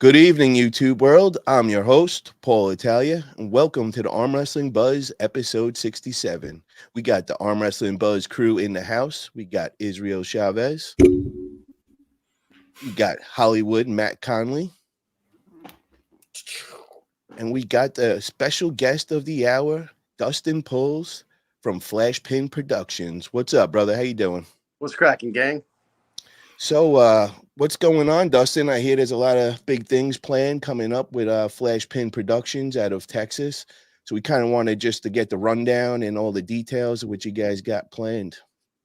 Good evening, YouTube world. I'm your host, Paul Italia, and welcome to the Arm Wrestling Buzz episode 67. We got the Arm Wrestling Buzz crew in the house. We got Israel Chavez. We got Hollywood Matt Conley. And we got the special guest of the hour, Dustin Pullz from Flashpin Productions. What's up, brother? How you doing? What's cracking, gang? So, what's going on, Dustin? I hear there's a lot of big things planned coming up with Flashpin Productions out of Texas. So we kind of wanted just to get the rundown and all the details of what you guys got planned.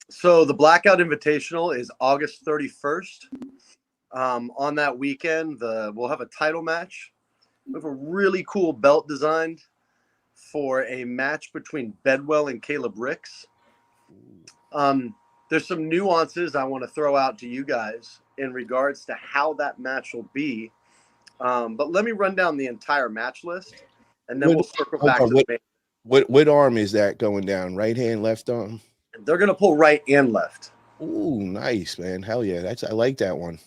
So the Blackout Invitational is August 31st. On that weekend, we'll have a title match. We have a really cool belt designed for a match between Bedwell and Caleb Ricks. There's some nuances I want to throw out to you guys in regards to how that match will be. But let me run down the entire match list, and then we'll circle back to the main. What arm is that going down? Right hand, left arm? They're going to pull right and left. Ooh, nice, man. Hell yeah. I like that one.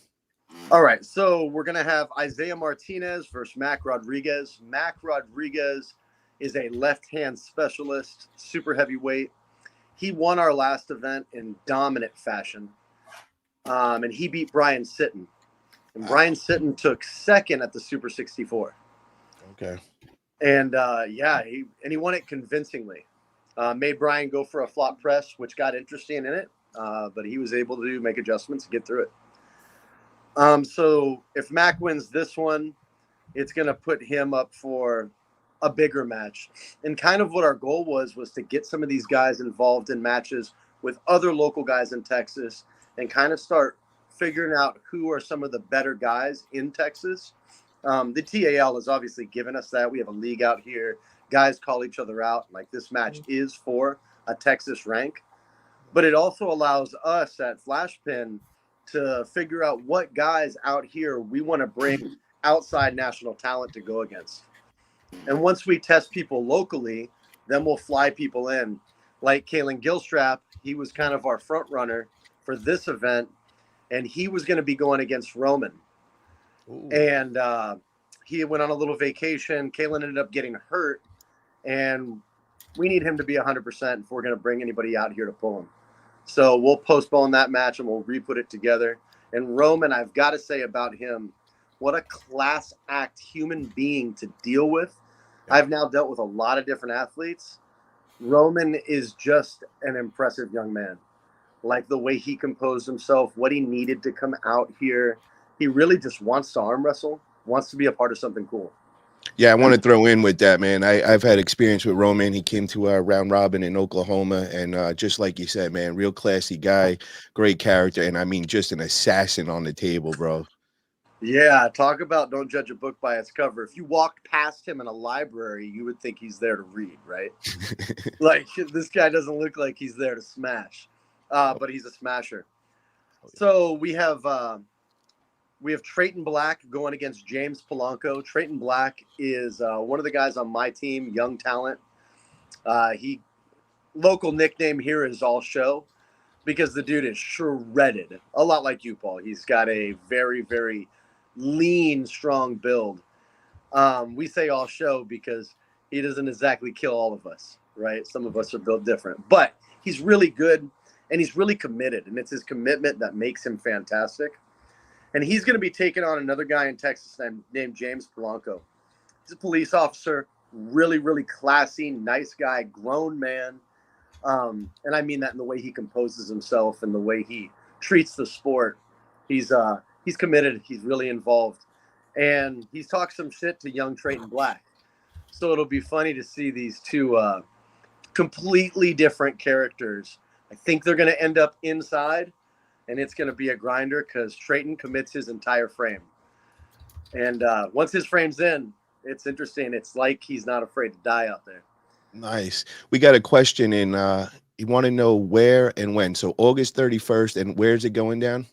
All right, so we're going to have Isaiah Martinez versus Mac Rodriguez. Mac Rodriguez is a left-hand specialist, super heavyweight. He won our last event in dominant fashion, and he beat Brian Sitton. And Brian Sitton took second at the Super 64. Okay. And, he won it convincingly. Made Brian go for a flop press, which got interesting in it, but he was able to make adjustments to get through it. So if Mac wins this one, it's going to put him up for a bigger match. And kind of what our goal was to get some of these guys involved in matches with other local guys in Texas and kind of start figuring out who are some of the better guys in Texas. The TAL has obviously given us that. We have a league out here. Guys call each other out. Like, this match is for a Texas rank. But it also allows us at Flashpin to figure out what guys out here we want to bring outside national talent to go against. And once we test people locally, then we'll fly people in. Like Kalen Gilstrap, he was kind of our front runner for this event, and he was going to be going against Roman. Ooh. And he went on a little vacation. Kalen ended up getting hurt, and we need him to be 100% if we're going to bring anybody out here to pull him. So we'll postpone that match and we'll re-put it together. And Roman, I've got to say about him, what a class act human being to deal with. Yeah. I've now dealt with a lot of different athletes. Roman is just an impressive young man. Like the way he composed himself, what he needed to come out here. He really just wants to arm wrestle, wants to be a part of something cool. Yeah, I want to throw in with that, man. I've had experience with Roman. He came to our round robin in Oklahoma, and just like you said, man, real classy guy, great character, and I mean, just an assassin on the table, bro. Yeah, talk about don't judge a book by its cover. If you walked past him in a library, you would think he's there to read, right? Like, this guy doesn't look like he's there to smash, but he's a smasher. So we have Trayton Black going against James Polanco. Trayton Black is one of the guys on my team, young talent. Local nickname here is All Show because the dude is shredded, a lot like you, Paul. He's got a very, very lean, strong build. We say All Show because he doesn't exactly kill all of us, right? Some of us are built different, but he's really good and he's really committed, and it's his commitment that makes him fantastic. And he's going to be taking on another guy in Texas named James Polanco. He's a police officer, really, really classy, nice guy, grown man. And I mean that in the way he composes himself and the way he treats the sport. He's committed. He's really involved. And he's talked some shit to young Trayton Black. So it'll be funny to see these two completely different characters. I think they're going to end up inside. And it's going to be a grinder because Trayton commits his entire frame. And once his frame's in, it's interesting. It's like he's not afraid to die out there. Nice. We got a question in. You want to know where and when. So August 31st, and where's it going down?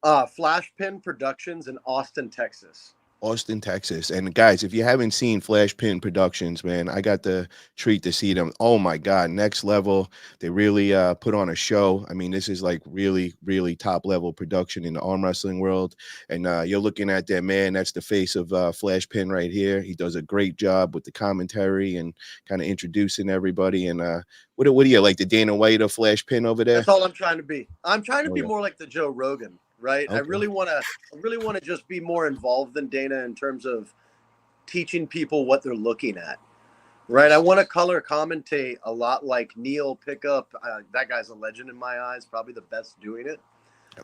Flashpin Productions in Austin, Texas. Austin, Texas. And guys, if you haven't seen Flash Pin Productions, man, I got the treat to see them. Oh my God, next level. They really put on a show. I mean, this is like really, really top level production in the arm wrestling world. And you're looking at that man. That's the face of Flash Pin right here. He does a great job with the commentary and kind of introducing everybody. And what are you like, the Dana White of Flash Pin over there? That's all I'm trying to be. I'm trying to Oh be yeah. more like the Joe Rogan, right? I Okay. really want to just be more involved than Dana in terms of teaching people what they're looking at, right? I want to color commentate a lot like Neil Pickup. That guy's a legend in my eyes, probably the best doing it.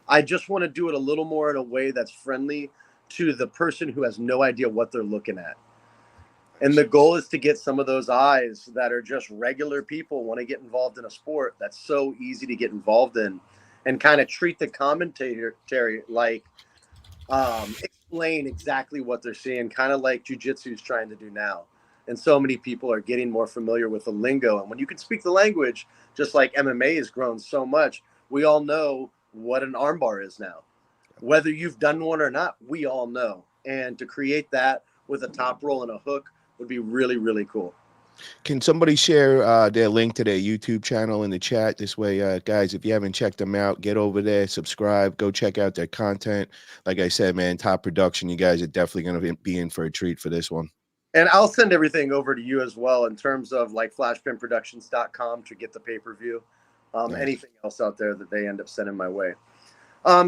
I just want to do it a little more in a way that's friendly to the person who has no idea what they're looking at. And the goal is to get some of those eyes that are just regular people want to get involved in a sport that's so easy to get involved in, and kind of treat the commentator like explain exactly what they're seeing, kind of like jiu-jitsu is trying to do now. And so many people are getting more familiar with the lingo. And when you can speak the language, just like MMA has grown so much, we all know what an armbar is now. Whether you've done one or not, we all know. And to create that with a top roll and a hook would be really, really cool. Can somebody share their link to their YouTube channel in the chat? This way, guys, if you haven't checked them out, get over there, subscribe, go check out their content. Like I said, man, top production. You guys are definitely going to be in for a treat for this one. And I'll send everything over to you as well in terms of like flashpinproductions.com to get the pay-per-view. Nice. Anything else out there that they end up sending my way.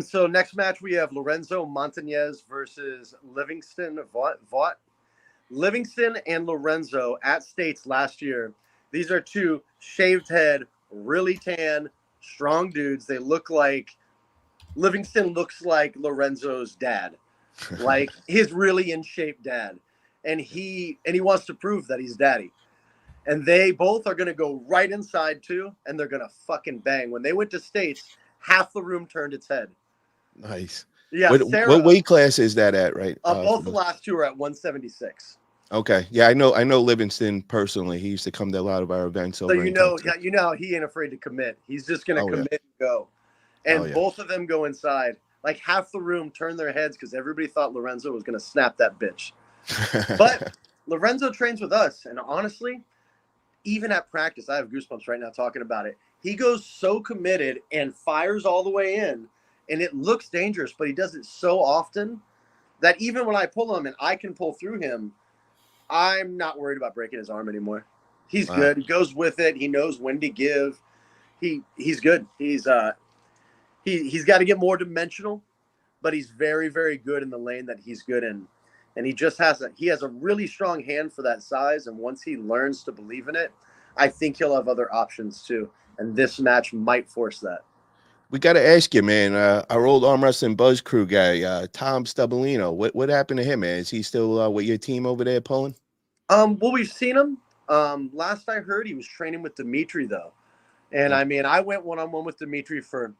So next match, we have Lorenzo Montañez versus Livingston Vaught. Livingston and Lorenzo at States last year. These are two shaved head, really tan, strong dudes. They look like Livingston looks like Lorenzo's dad, like his really in shape dad, and he wants to prove that he's daddy. And they both are going to go right inside too, and they're going to fucking bang. When they went to States, half the room turned its head. Nice. Yeah, What Sarah. what weight class is that at, right? Both the last two are at 176. Okay. Yeah, I know Livingston personally. He used to come to a lot of our events So over in Texas. you know he ain't afraid to commit. He's just going to Oh yeah. commit and go. Oh And yeah. both of them go inside. Like half the room turned their heads because everybody thought Lorenzo was going to snap that bitch. But Lorenzo trains with us, and honestly, even at practice, I have goosebumps right now talking about it. He goes so committed and fires all the way in, and it looks dangerous, but he does it so often that even when I pull him and I can pull through him, I'm not worried about breaking his arm anymore. He's Wow. good. He goes with it. He knows when to give. He's good. He's got to get more dimensional, but he's very, very good in the lane that he's good in. And he just has a really strong hand for that size. And once he learns to believe in it, I think he'll have other options too. And this match might force that. We got to ask you, man. Our old arm wrestling buzz crew guy, Tom Stalino. What happened to him, man? Is he still with your team over there, pulling? Well, we've seen him. Last I heard, he was training with Dimitri though. And I mean, I went one-on-one with Dimitri for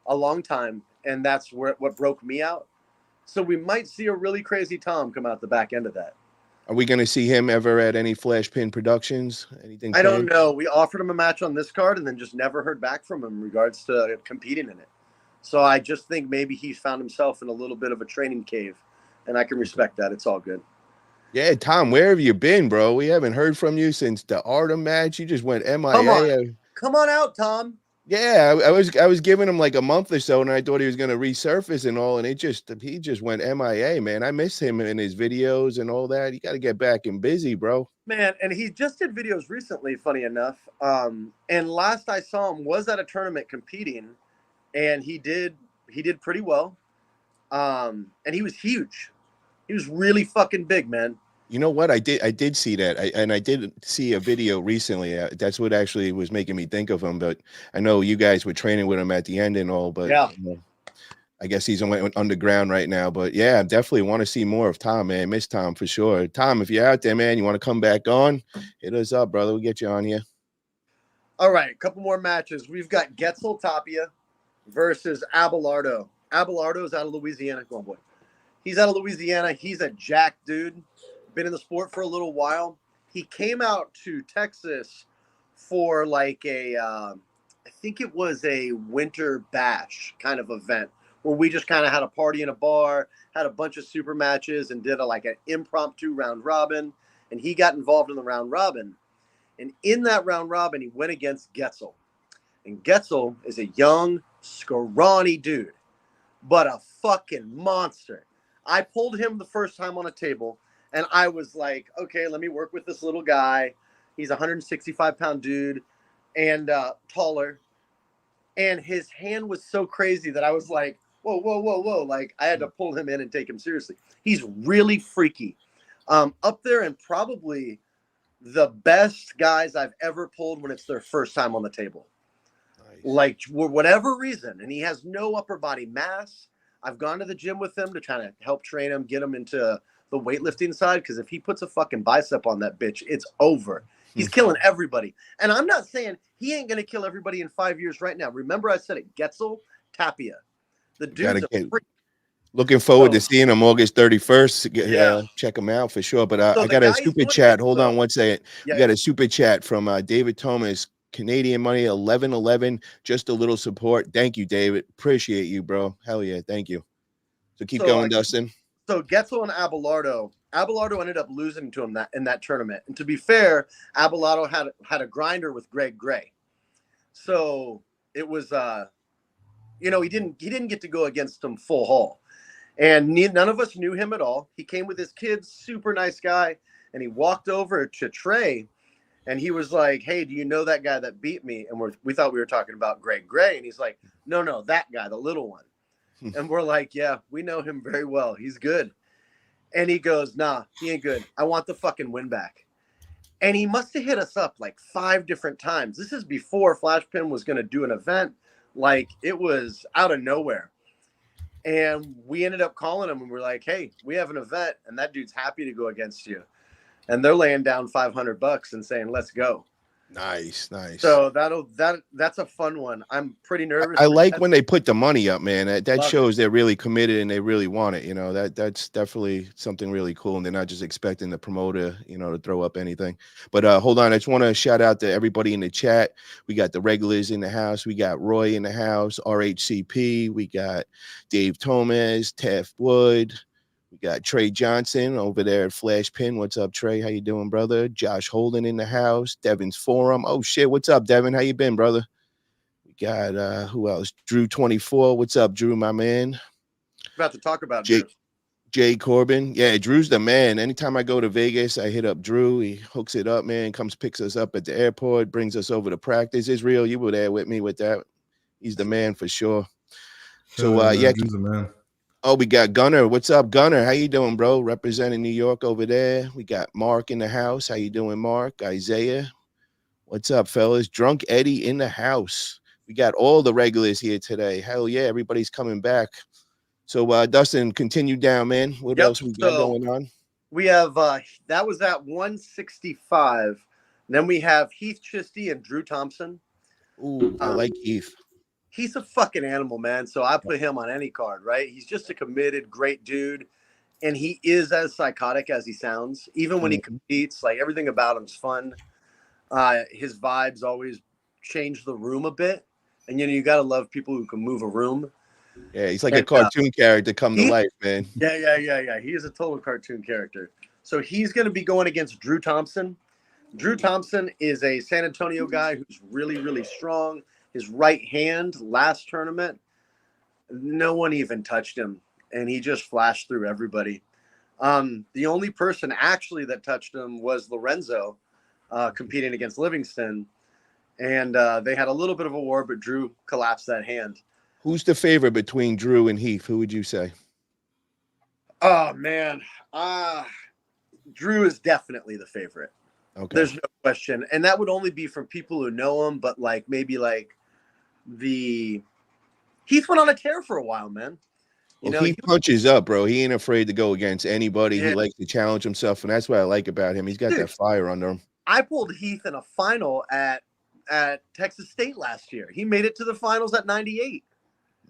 a long time, and that's what broke me out. So we might see a really crazy Tom come out the back end of that. Are we going to see him ever at any Flash Pin Productions? Anything? I don't know. We offered him a match on this card and then just never heard back from him in regards to competing in it. So I just think maybe he's found himself in a little bit of a training cave, and I can respect that. It's all good. Yeah, Tom, where have you been, bro? We haven't heard from you since the Artem match. You just went MIA. Come on out, Tom. Yeah, I was giving him like a month or so, and I thought he was going to resurface and all, and he just went MIA, man. I miss him in his videos and all that. You got to get back and busy, bro. Man, and he just did videos recently, funny enough. And last I saw him was at a tournament competing, and he did pretty well. And he was huge. He was really fucking big, man. You know what? I did see that. I did see a video recently. That's what actually was making me think of him. But I know you guys were training with him at the end and all. But yeah, I guess he's underground right now. But yeah, I definitely want to see more of Tom, man. Miss Tom for sure. Tom, if you're out there, man, you want to come back on, hit us up, brother. We'll get you on here. All right, a couple more matches. We've got Getzel Tapia versus Abelardo. Abelardo's out of Louisiana. Come on, boy. He's out of Louisiana. He's a jack dude. Been in the sport for a little while. He came out to Texas for like I think it was a winter bash kind of event where we just kind of had a party in a bar, had a bunch of super matches, and did like an impromptu round robin. And he got involved in the round robin. And in that round robin, he went against Getzel. And Getzel is a young, scrawny dude, but a fucking monster. I pulled him the first time on a table, and I was like, okay, let me work with this little guy. He's a 165-pound dude and taller. And his hand was so crazy that I was like, whoa, whoa, whoa, whoa. Like, I had to pull him in and take him seriously. He's really freaky. Up there and probably the best guys I've ever pulled when it's their first time on the table. Nice. Like, for whatever reason. And he has no upper body mass. I've gone to the gym with him to try to help train him, get him into the weightlifting side. Because if he puts a fucking bicep on that bitch, it's over. He's killing everybody. And I'm not saying he ain't going to kill everybody in 5 years right now. Remember I said it, Getzel, Tapia. The dude's a freak. Looking forward to seeing him August 31st. Check him out for sure. But I got a super chat. Hold on one second. We got a super chat from David Thomas, Canadian money, 1111. Just a little support. Thank you, David. Appreciate you, bro. Hell yeah. Thank you. So keep going, Dustin. So Getzel and Abelardo ended up losing to him in that tournament. And to be fair, Abelardo had a grinder with Greg Gray. So it was he didn't get to go against him full haul. And none of us knew him at all. He came with his kids, super nice guy, and he walked over to Trey, and he was like, "Hey, do you know that guy that beat me?" And we thought we were talking about Greg Gray, and he's like, "No, that guy, the little one." And we're like, "Yeah, we know him very well. He's good." And he goes, "Nah, he ain't good. I want the fucking win back." And he must have hit us up like 5 different times. This is before Flashpin was going to do an event. Like, it was out of nowhere. And we ended up calling him and we're like, "Hey, we have an event and that dude's happy to go against you." And they're laying down $500 and saying, "Let's go." Nice. So that's a fun one. I'm pretty nervous. I like when they put the money up, man. That shows it. they're really committed and they really want it. That's definitely something really cool. And they're not just expecting the promoter, to throw up anything. But hold on, I just want to shout out to everybody in the chat. We got the regulars in the house. We got Roy in the house, RHCP. We got Dave Thomas, Taft Wood. We got Trey Johnson over there at Flashpin. What's up, Trey? How you doing, brother? Josh Holden in the house. Devin's Forum. Oh, shit. What's up, Devin? How you been, brother? We got, who else? Drew 24. What's up, Drew, my man? About to talk about Jay Corbin. Yeah, Drew's the man. Anytime I go to Vegas, I hit up Drew. He hooks it up, man. Comes, picks us up at the airport, brings us over to practice. Israel, you were there with me with that. He's the man for sure. So, Drew's the man. Oh, we got Gunner. What's up, Gunner? How you doing, bro? Representing New York over there. We got Mark in the house. How you doing, Mark? Isaiah. What's up, fellas? Drunk Eddie in the house. We got all the regulars here today. Hell yeah, everybody's coming back. So, Dustin, continue down, man. What else we got going on? We have, that was at 165. And then we have Heath Chisty and Drew Thompson. Ooh, I like Heath. He's a fucking animal, man. So I put him on any card, right? He's just a committed, great dude. And he is as psychotic as he sounds. Even when he competes, like, everything about him's fun. His vibes always change the room a bit. And, you got to love people who can move a room. Yeah, he's like a cartoon character come to life, man. Yeah. He is a total cartoon character. So he's going to be going against Drew Thompson. Drew Thompson is a San Antonio guy who's really, really strong. His right hand last tournament, no one even touched him, and he just flashed through everybody. The only person actually that touched him was Lorenzo, competing against Livingston, and they had a little bit of a war, but Drew collapsed that hand. Who's the favorite between Drew and Heath? Who would you say? Oh, man. Drew is definitely the favorite. Okay. There's no question. And that would only be from people who know him, but maybe Heath went on a tear for a while, man. He punches up, bro. He ain't afraid to go against anybody. Yeah. He likes to challenge himself, and that's what I like about him. He's got that fire under him. I pulled Heath in a final at Texas State last year. He made it to the finals at 98.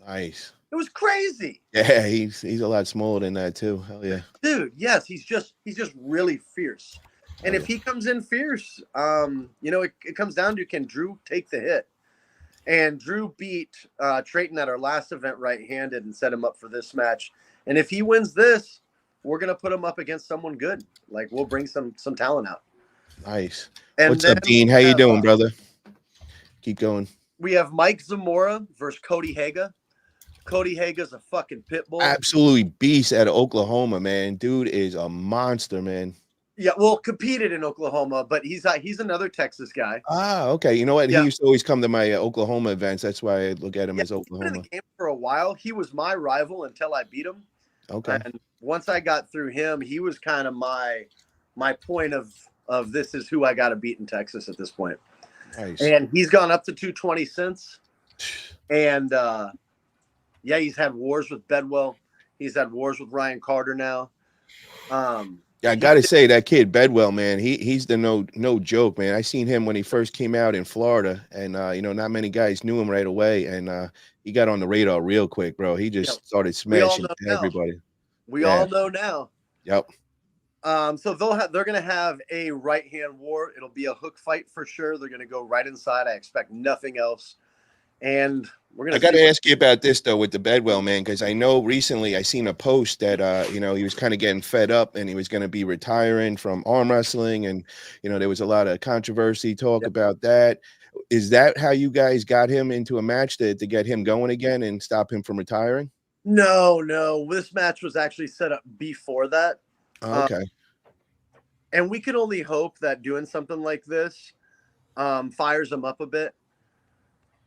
Nice. It was crazy. Yeah, he's a lot smaller than that too. Hell yeah. Dude, yes, he's just really fierce. And if he comes in fierce, it comes down to, can Drew take the hit? And Drew beat Trayton at our last event right-handed and set him up for this match. And if he wins this, we're gonna put him up against someone good. Like we'll bring some talent out. Nice. And What's then up, Dean? How you doing, brother? Keep going. we have Mike Zamora versus Cody Haga. Cody Haga's a fucking pit bull. Absolutely beast out of Oklahoma, man. Dude is a monster, man. Yeah, well, competed in Oklahoma, but he's another Texas guy. Ah, okay. You know what? He Yeah. used to always come to my Oklahoma events. That's why I look at him Yeah, as he's been in Oklahoma. the game for a while. He was my rival until I beat him. Okay. And once I got through him, he was kind of my point of this is who I got to beat in Texas at this point. Nice. And he's gone up to 220 since. And yeah, he's had wars with Bedwell. He's had wars with Ryan Carter now. Yeah, I gotta say that kid Bedwell, man, he's the no joke, man. I seen him when he first came out in Florida, and you know, not many guys knew him right away, and he got on the radar real quick, bro. He just started we all smashing know now. everybody. We all know now. Yep. So they're gonna have a right hand war. It'll be a hook fight for sure. They're gonna go right inside. I expect nothing else. And we're gonna. I got to ask you about this though with the Bedwell, man, because I know recently I seen a post that you know, he was kind of getting fed up and he was going to be retiring from arm wrestling, and you know, there was a lot of controversy talk about that. Is that how you guys got him into a match to get him going again and stop him from retiring? No. This match was actually set up before that. Oh, okay. And we can only hope that doing something like this fires him up a bit.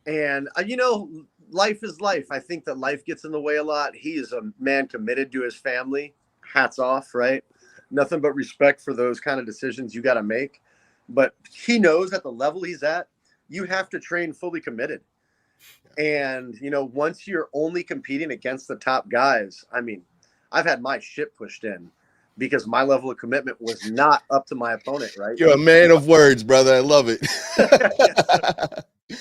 And, you know, life is life. I think that life gets in the way a lot. He is a man committed to his family. Hats off, right? Nothing but respect for those kind of decisions you got to make. But he knows at the level he's at, you have to train fully committed. And, you know, once you're only competing against the top guys, I mean, I've had my shit pushed in because my level of commitment was not up to my opponent, right? You're a man of words, brother. I love it.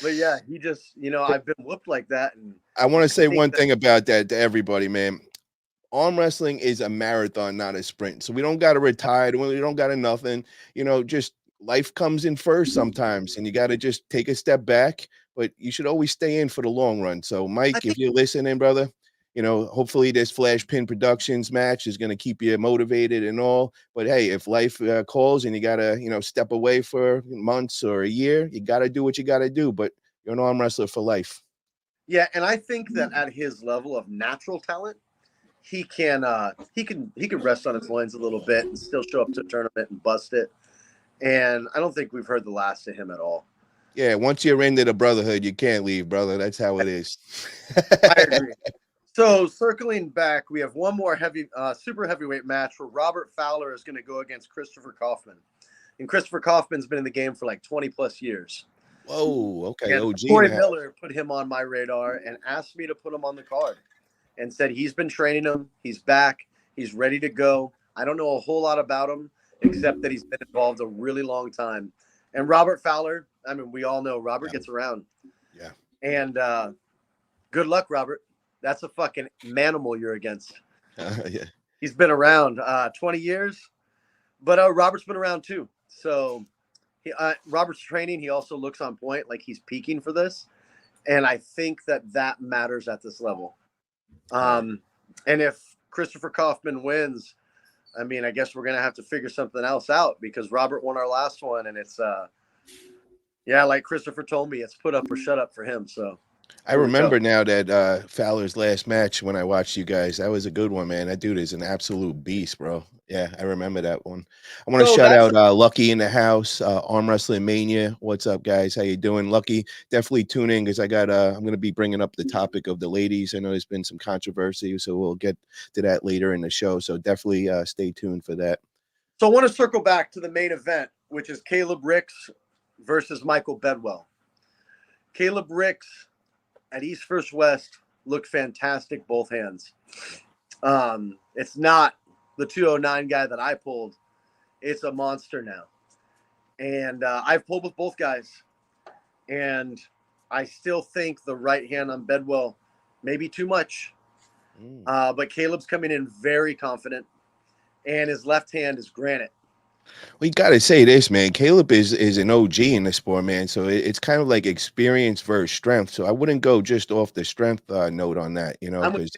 But yeah, he just, you know, I've been whooped like that. And I want to say one thing about that to everybody, man. Arm wrestling is a marathon, not a sprint. So we don't got to retire. We don't got to nothing. You know, just life comes in first sometimes, and you got to just take a step back. But you should always stay in for the long run. So, Mike, if you're listening, brother, you know, hopefully this Flash Pin Productions match is going to keep you motivated and all. But hey, if life calls and you got to, you know, step away for months or a year, you got to do what you got to do. But you're an arm wrestler for life. Yeah, and I think that at his level of natural talent, he can rest on his loins a little bit and still show up to a tournament and bust it. And I don't think we've heard the last of him at all. Yeah, once you're into the brotherhood, you can't leave, brother. That's how it is. I agree. So circling back, we have one more super heavyweight match where Robert Fowler is going to go against Christopher Kaufman. And Christopher Kaufman's been in the game for like 20 plus years. Whoa, okay. And OG Corey now. Miller put him on my radar and asked me to put him on the card and said he's been training him. He's back. He's ready to go. I don't know a whole lot about him except that he's been involved a really long time. And Robert Fowler, I mean, we all know Robert gets around. Yeah. And good luck, Robert. That's a fucking manimal you're against. Yeah. He's been around 20 years, but Robert's been around too. So Robert's training. He also looks on point, like he's peaking for this. And I think that matters at this level. And if Christopher Kaufman wins, I mean, I guess we're going to have to figure something else out because Robert won our last one. And it's, yeah, like Christopher told me, it's put up or shut up for him. So I remember now that Fowler's last match when I watched you guys. That was a good one, man. That dude is an absolute beast, bro. Yeah, I remember that one. I want to shout out Lucky in the house, Arm Wrestling Mania. What's up, guys? How you doing? Lucky, definitely tune in because I got I'm going to be bringing up the topic of the ladies. I know there's been some controversy, so we'll get to that later in the show. So definitely stay tuned for that. So I want to circle back to the main event, which is Caleb Ricks versus Michael Bedwell. Caleb Ricks at East First West looked fantastic, both hands. It's not the 209 guy that I pulled. It's a monster now. And I've pulled with both guys. And I still think the right hand on Bedwell may be too much. But Caleb's coming in very confident. And his left hand is granite. Well, you got to say this, man. Caleb is an OG in the sport, man. So it's kind of like experience versus strength. So I wouldn't go just off the strength note on that, I'm with because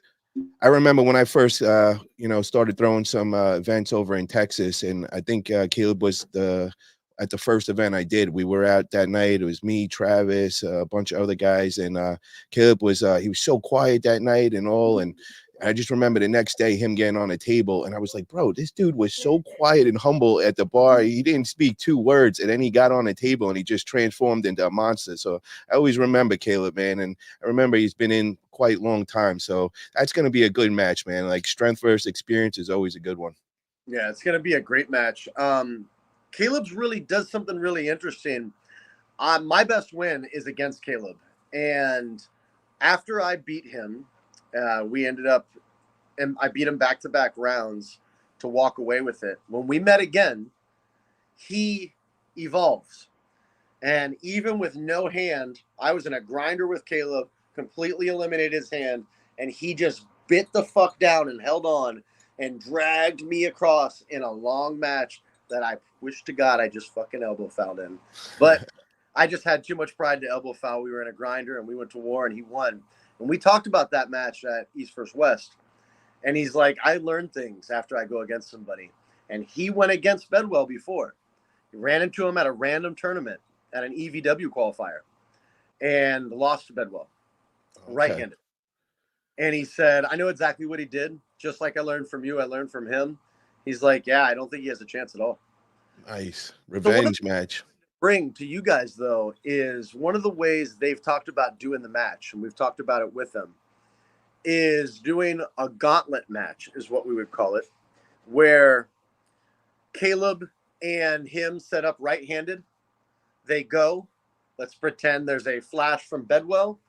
I remember when I first, started throwing some events over in Texas, and I think Caleb was at the first event I did. We were out that night. It was me, Travis, a bunch of other guys, and Caleb was he was so quiet that night and all. And I just remember the next day him getting on a table, and I was like, bro, this dude was so quiet and humble at the bar. He didn't speak two words, and then he got on a table and he just transformed into a monster. So I always remember Caleb, man, and I remember he's been in quite a long time. So that's going to be a good match, man. Like strength versus experience is always a good one. Yeah, it's going to be a great match. Caleb's really does something really interesting. My best win is against Caleb. And after I beat him, we ended up, and I beat him back-to-back rounds to walk away with it. When we met again, he evolves. And even with no hand, I was in a grinder with Caleb, completely eliminated his hand, and he just bit the fuck down and held on and dragged me across in a long match that I wish to God I just fucking elbow fouled in. But I just had too much pride to elbow foul. We were in a grinder and we went to war and he won. And we talked about that match at East vs. West. And he's like, I learn things after I go against somebody. And he went against Bedwell before. He ran into him at a random tournament at an EVW qualifier and lost to Bedwell, right-handed. And he said, I know exactly what he did. Just like I learned from you, I learned from him. He's like, yeah, I don't think he has a chance at all. Nice. Revenge match. Bring to you guys, though, is one of the ways they've talked about doing the match, and we've talked about it with them, is doing a gauntlet match, is what we would call it, where Caleb and him set up right-handed. They go. Let's pretend there's a flash from Bedwell.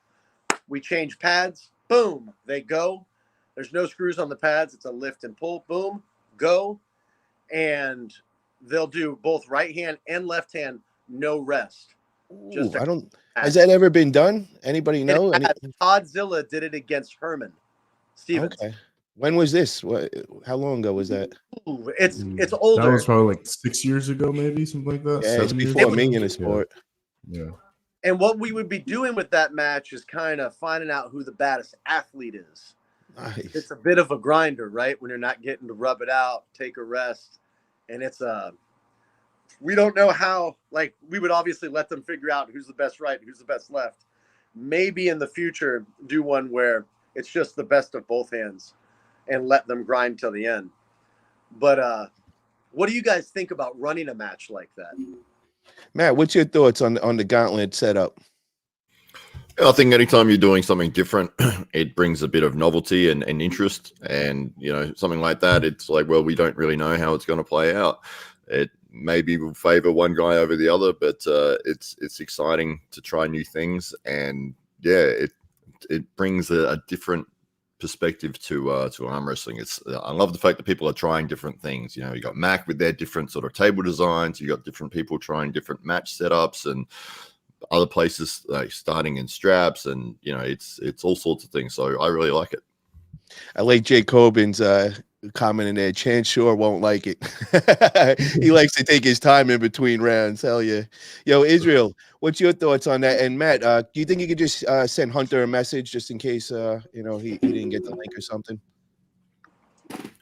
We change pads. Boom. They go. There's no screws on the pads. It's a lift and pull. Boom. Go. And they'll do both right hand and left hand, no rest. Ooh, has that ever been done? Anybody know? Toddzilla did it against Herman Stevens. Okay. When was this? How long ago was that? Ooh, it's older. That was probably like 6 years ago, maybe something like that. Yeah, it's before me in the sport. Yeah. And what we would be doing with that match is kind of finding out who the baddest athlete is. Nice. It's a bit of a grinder, right? When you're not getting to rub it out, take a rest. And it's we don't know how, like, we would obviously let them figure out who's the best right, who's the best left. Maybe in the future do one where it's just the best of both hands and let them grind till the end. But what do you guys think about running a match like that? Matt, what's your thoughts on the gauntlet setup? I think anytime you're doing something different, it brings a bit of novelty and interest. And, something like that, it's like, well, we don't really know how it's going to play out. It maybe will favor one guy over the other, but it's exciting to try new things. And, yeah, it brings a different perspective to arm wrestling. I love the fact that people are trying different things. You got Mac with their different sort of table designs. You got different people trying different match setups and other places like starting in straps, and it's all sorts of things. So I really like it. I like Jake Coben's comment in there. Chance sure won't like it. He likes to take his time in between rounds. Hell yeah. Yo, Israel, what's your thoughts on that? And Matt, do you think you could just send Hunter a message just in case he didn't get the link or something?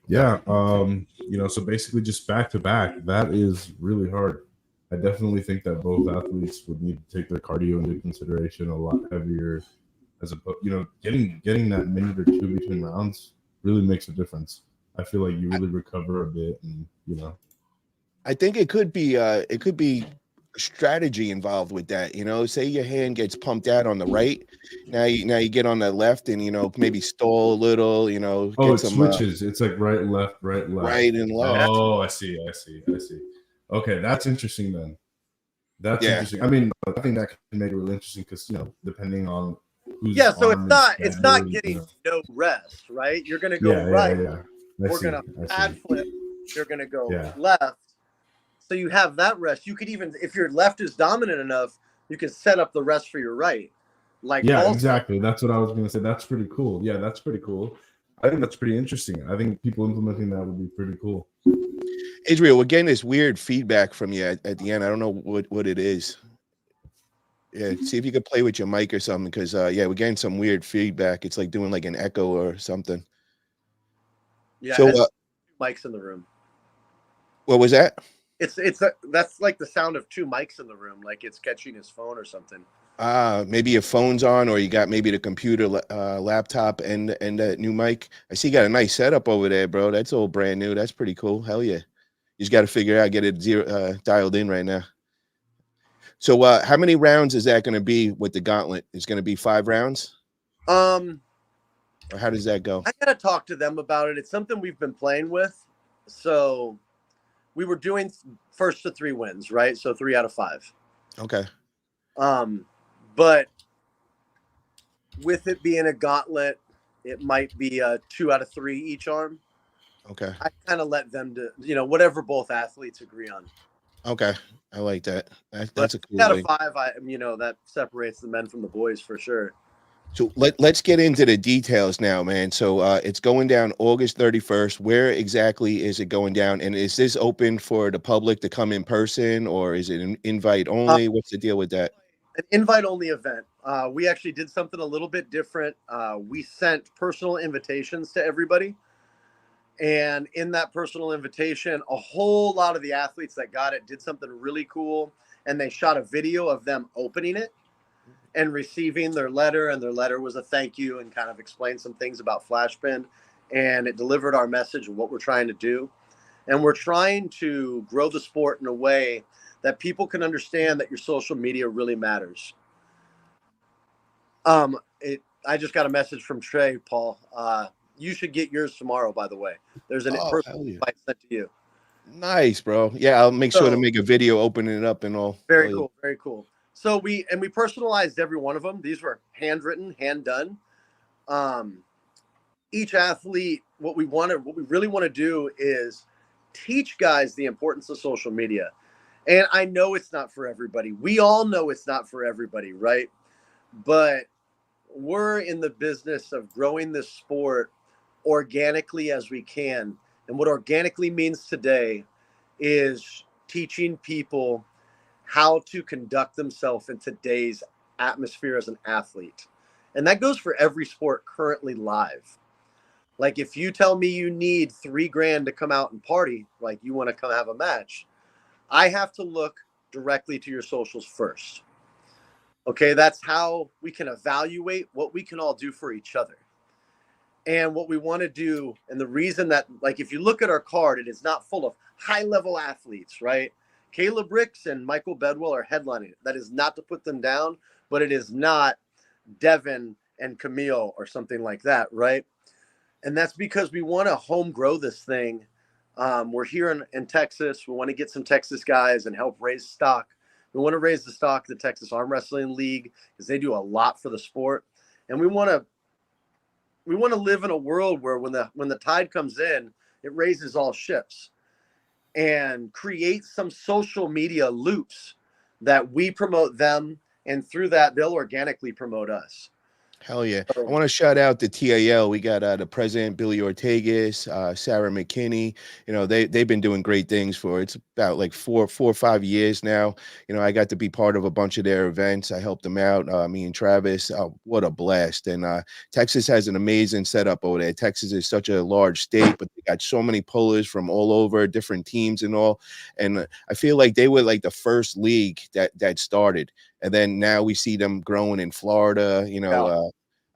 Yeah. So basically just back to back, that is really hard. I definitely think that both athletes would need to take their cardio into consideration a lot heavier, as opposed, getting that minute or two between rounds really makes a difference. I feel like you really recover a bit, and I think it could be strategy involved with that. Say your hand gets pumped out on the right, now you get on the left, and maybe stall a little. It switches. It's like right, left, right and left. Oh, I see. Okay, that's interesting then. That's interesting. I mean, I think that can make it really interesting because depending on who's so it's not getting no rest, right? You're gonna go right. Yeah. We're gonna pad flip. You're gonna go left. So you have that rest. You could even, if your left is dominant enough, you can set up the rest for your right. Exactly. That's what I was gonna say. That's pretty cool. Yeah, that's pretty cool. I think that's pretty interesting. I think people implementing that would be pretty cool. Israel, we're getting this weird feedback from you at the end. I don't know what it is. Yeah, see if you could play with your mic or something, because yeah, we're getting some weird feedback. It's like doing like an echo or something. Yeah, So, it's mics in the room. what was that? That's like the sound of two mics in the room, like it's catching his phone or something. Maybe your phone's on, or you got maybe the computer, laptop, and that new mic. I see you got a nice setup over there, bro. That's all brand new. That's pretty cool. Hell yeah. You just got to figure out, get it dialed in right now. So, how many rounds is that going to be with the gauntlet? It's going to be 5 rounds, or how does that go? I gotta talk to them about it. It's something we've been playing with. So we were doing first to 3 wins, right? So 3 out of 5. Okay. But with it being a gauntlet, it might be a 2 out of 3 each arm. Okay. I kind of let them do, whatever both athletes agree on. Okay. I like that. That's But a cool 3 out of thing. 5, that separates the men from the boys for sure. So let's get into the details now, man. So it's going down August 31st. Where exactly is it going down? And is this open for the public to come in person, or is it an invite only? What's the deal with that? An invite-only event. We actually did something a little bit different. We sent personal invitations to everybody. And in that personal invitation, a whole lot of the athletes that got it did something really cool. And they shot a video of them opening it and receiving their letter. And their letter was a thank you and kind of explained some things about Flashbend. And it delivered our message of what we're trying to do. And we're trying to grow the sport in a way that people can understand that your social media really matters. I just got a message from Trey, Paul. You should get yours tomorrow, by the way. There's an personal invite sent to you. Nice, bro. Yeah, I'll make sure to make a video opening it up and all. Very cool. Very cool. So we personalized every one of them. These were handwritten, hand done. Each athlete, what we really want to do is teach guys the importance of social media. And I know it's not for everybody. We all know it's not for everybody, right? But we're in the business of growing this sport organically as we can. And what organically means today is teaching people how to conduct themselves in today's atmosphere as an athlete. And that goes for every sport currently live. Like if you tell me you need $3,000 to come out and party, like you want to come have a match, I have to look directly to your socials first. Okay, that's how we can evaluate what we can all do for each other. And what we want to do, and the reason that, like, if you look at our card, it is not full of high-level athletes, right? Caleb Ricks and Michael Bedwell are headlining it. That is not to put them down, but it is not Devin and Camille or something like that, right? And that's because we want to home grow this thing. We're here in Texas. We want to get some Texas guys and help raise stock. We want to raise the stock of the Texas Arm Wrestling League because they do a lot for the sport. And we want to live in a world where when the tide comes in, it raises all ships and create some social media loops that we promote them. And through that, they'll organically promote us. Hell yeah. I want to shout out the TAL. We got the president, Billy Ortegas, Sarah McKinney. They've been doing great things for, it's about like four or 5 years now. I got to be part of a bunch of their events. I helped them out, me and Travis. What a blast. And Texas has an amazing setup over there. Texas is such a large state, but they got so many pullers from all over, different teams and all. And I feel like they were like the first league that started. And then now we see them growing in Florida,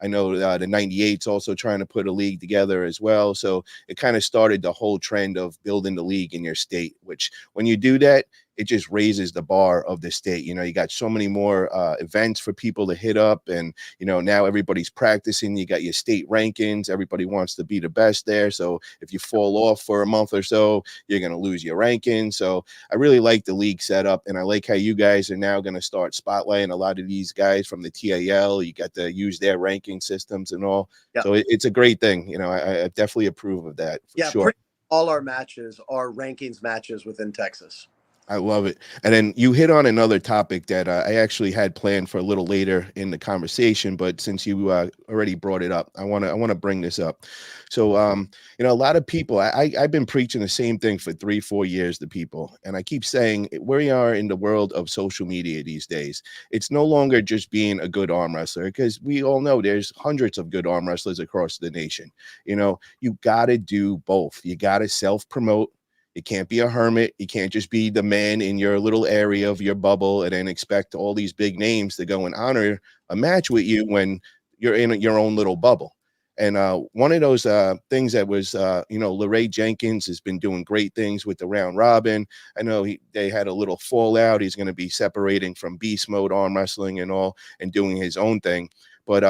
I know the 98's also trying to put a league together as well. So it kind of started the whole trend of building the league in your state, which when you do that, it just raises the bar of the state. You got so many more events for people to hit up. And, now everybody's practicing. You got your state rankings. Everybody wants to be the best there. So if you fall off for a month or so, you're going to lose your ranking. So I really like the league setup. And I like how you guys are now going to start spotlighting a lot of these guys from the TAL. You got to use their ranking systems and all. Yeah. So it's a great thing. I definitely approve of that. For sure. All our matches are rankings matches within Texas. I love it. And then you hit on another topic that I actually had planned for a little later in the conversation, but since you already brought it up, I want to bring this up. So, a lot of people, I've been preaching the same thing for 3-4 years to people, and I keep saying we are in the world of social media these days. It's no longer just being a good arm wrestler, because we all know there's hundreds of good arm wrestlers across the nation. You got to do both. You got to self promote. You can't be a hermit. You can't just be the man in your little area of your bubble and then expect all these big names to go and honor a match with you when you're in your own little bubble. And one of those things that was, Larratt Jenkins has been doing great things with the round robin. I know they had a little fallout. He's going to be separating from beast mode arm wrestling and all and doing his own thing. But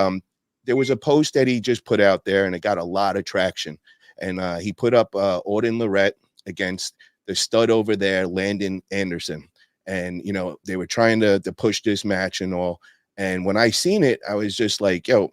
there was a post that he just put out there, and it got a lot of traction. And he put up Odin Larratt against the stud over there, Landon Anderson. And, they were trying to push this match and all. And when I seen it, I was just like, yo,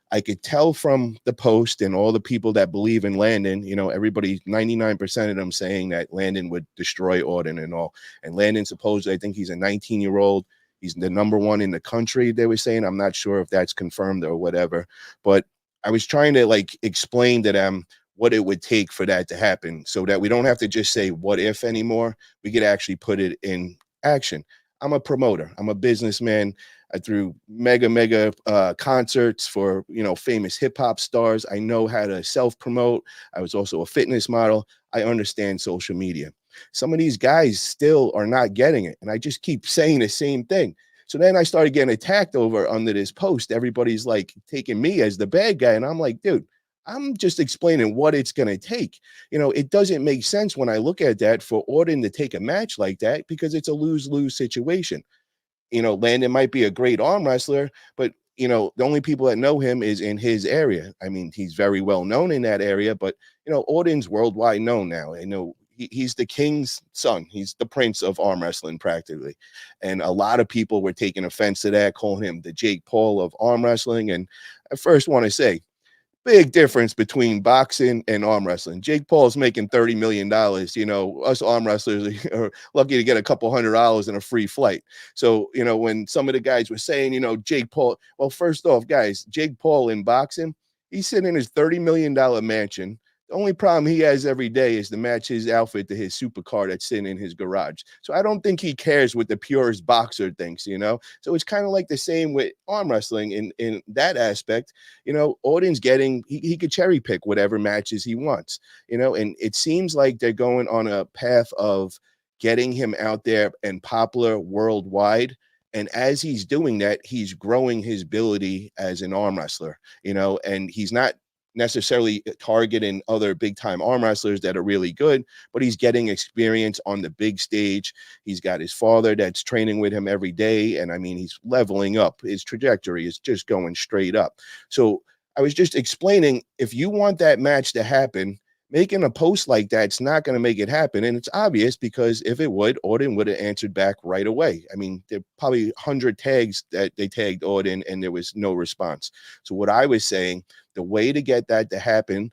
I could tell from the post and all the people that believe in Landon, everybody, 99% of them saying that Landon would destroy Odin and all. And Landon, supposedly, I think he's a 19-year-old. He's the number one in the country, they were saying. I'm not sure if that's confirmed or whatever. But I was trying to explain to them what it would take for that to happen, so that we don't have to just say what if anymore. We could actually put it in action. I'm a promoter. I'm a businessman. I threw mega concerts for, famous hip hop stars. I know how to self-promote. I was also a fitness model. I understand social media. Some of these guys still are not getting it. And I just keep saying the same thing. So then I started getting attacked under this post. Everybody's taking me as the bad guy. And I'm like, dude, I'm just explaining what it's going to take. It doesn't make sense when I look at that for Odin to take a match like that, because it's a lose-lose situation. Landon might be a great arm wrestler, but, the only people that know him is in his area. I mean, he's very well known in that area, but, Odin's worldwide known now. He's the king's son. He's the prince of arm wrestling practically. And a lot of people were taking offense to that, calling him the Jake Paul of arm wrestling. And I first want to say, big difference between boxing and arm wrestling. Jake Paul's making $30 million. Us arm wrestlers are lucky to get a couple $100 and a free flight. So, when some of the guys were saying, Jake Paul, well, first off, guys, Jake Paul in boxing, he's sitting in his $30 million mansion. The only problem he has every day is to match his outfit to his supercar that's sitting in his garage. So I don't think he cares what the purest boxer thinks, So it's kind of like the same with arm wrestling in that aspect. Odin's getting, he could cherry pick whatever matches he wants, and it seems like they're going on a path of getting him out there and popular worldwide. And as he's doing that, he's growing his ability as an arm wrestler, and he's not necessarily targeting other big time arm wrestlers that are really good, but he's getting experience on the big stage. He's got his father that's training with him every day. And I mean, he's leveling up. His trajectory is just going straight up. So I was just explaining, if you want that match to happen, making a post like that's not going to make it happen. And it's obvious, because if it would, Odin would have answered back right away. I mean, there are probably 100 tags that they tagged Odin and there was no response. So what I was saying, the way to get that to happen,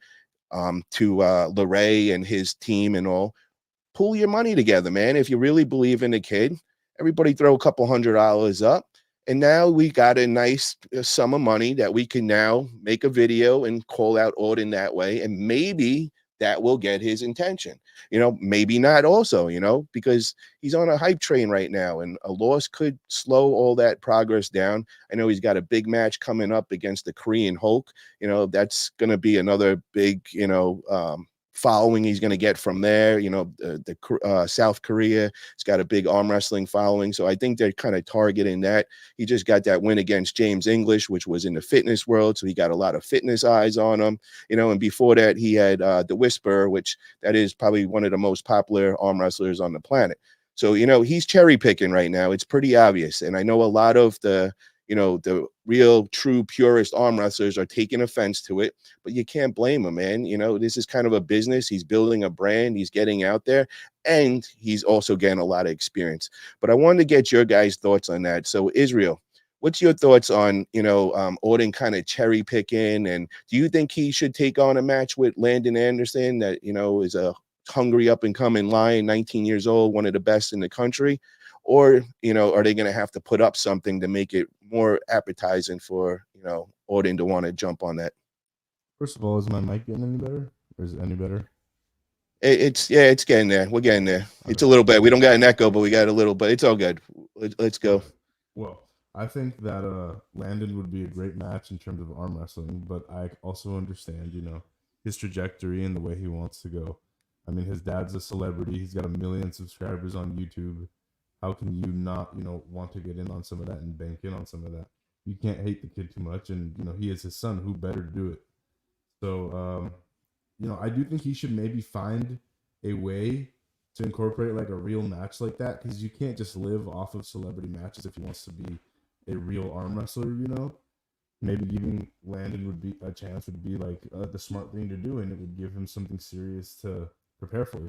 to Larratt and his team and all, pull your money together, man. If you really believe in the kid, everybody throw a couple $100 up. And now we got a nice sum of money that we can now make a video and call out Odin that way. And maybe that will get his attention, maybe not also, because he's on a hype train right now, and a loss could slow all that progress down. I know he's got a big match coming up against the Korean Hulk. That's going to be another big, following he's going to get from there. South Korea, it's got a big arm wrestling following. So I think they're kind of targeting that. He just got that win against James English, which was in the fitness world. So he got a lot of fitness eyes on him, and before that he had the Whisperer, which that is probably one of the most popular arm wrestlers on the planet. So, he's cherry picking right now. It's pretty obvious. And I know a lot of the real true purist arm wrestlers are taking offense to it, but you can't blame him, man. This is kind of a business. He's building a brand. He's getting out there, and he's also getting a lot of experience. But I wanted to get your guys' thoughts on that. So Israel, what's your thoughts on, Odin kind of cherry picking? And do you think he should take on a match with Landon Anderson that, is a hungry up and coming lion, 19 years old, one of the best in the country? Or, are they going to have to put up something to make it more appetizing for, Odin to want to jump on that? First of all, is my mic getting any better? Or is it any better? It's getting there. We're getting there. It's a Okay. little bit. We don't got an echo, but we got a little, but it's all good. Let's go. Well, I think that Landon would be a great match in terms of arm wrestling, but I also understand, his trajectory and the way he wants to go. I mean, his dad's a celebrity. He's got 1 million subscribers on YouTube. How can you not, want to get in on some of that and bank in on some of that? You can't hate the kid too much, and he is his son. Who better to do it? So, I do think he should maybe find a way to incorporate like a real match like that, because you can't just live off of celebrity matches if he wants to be a real arm wrestler. Maybe giving Landon would be a chance would be like the smart thing to do, and it would give him something serious to prepare for.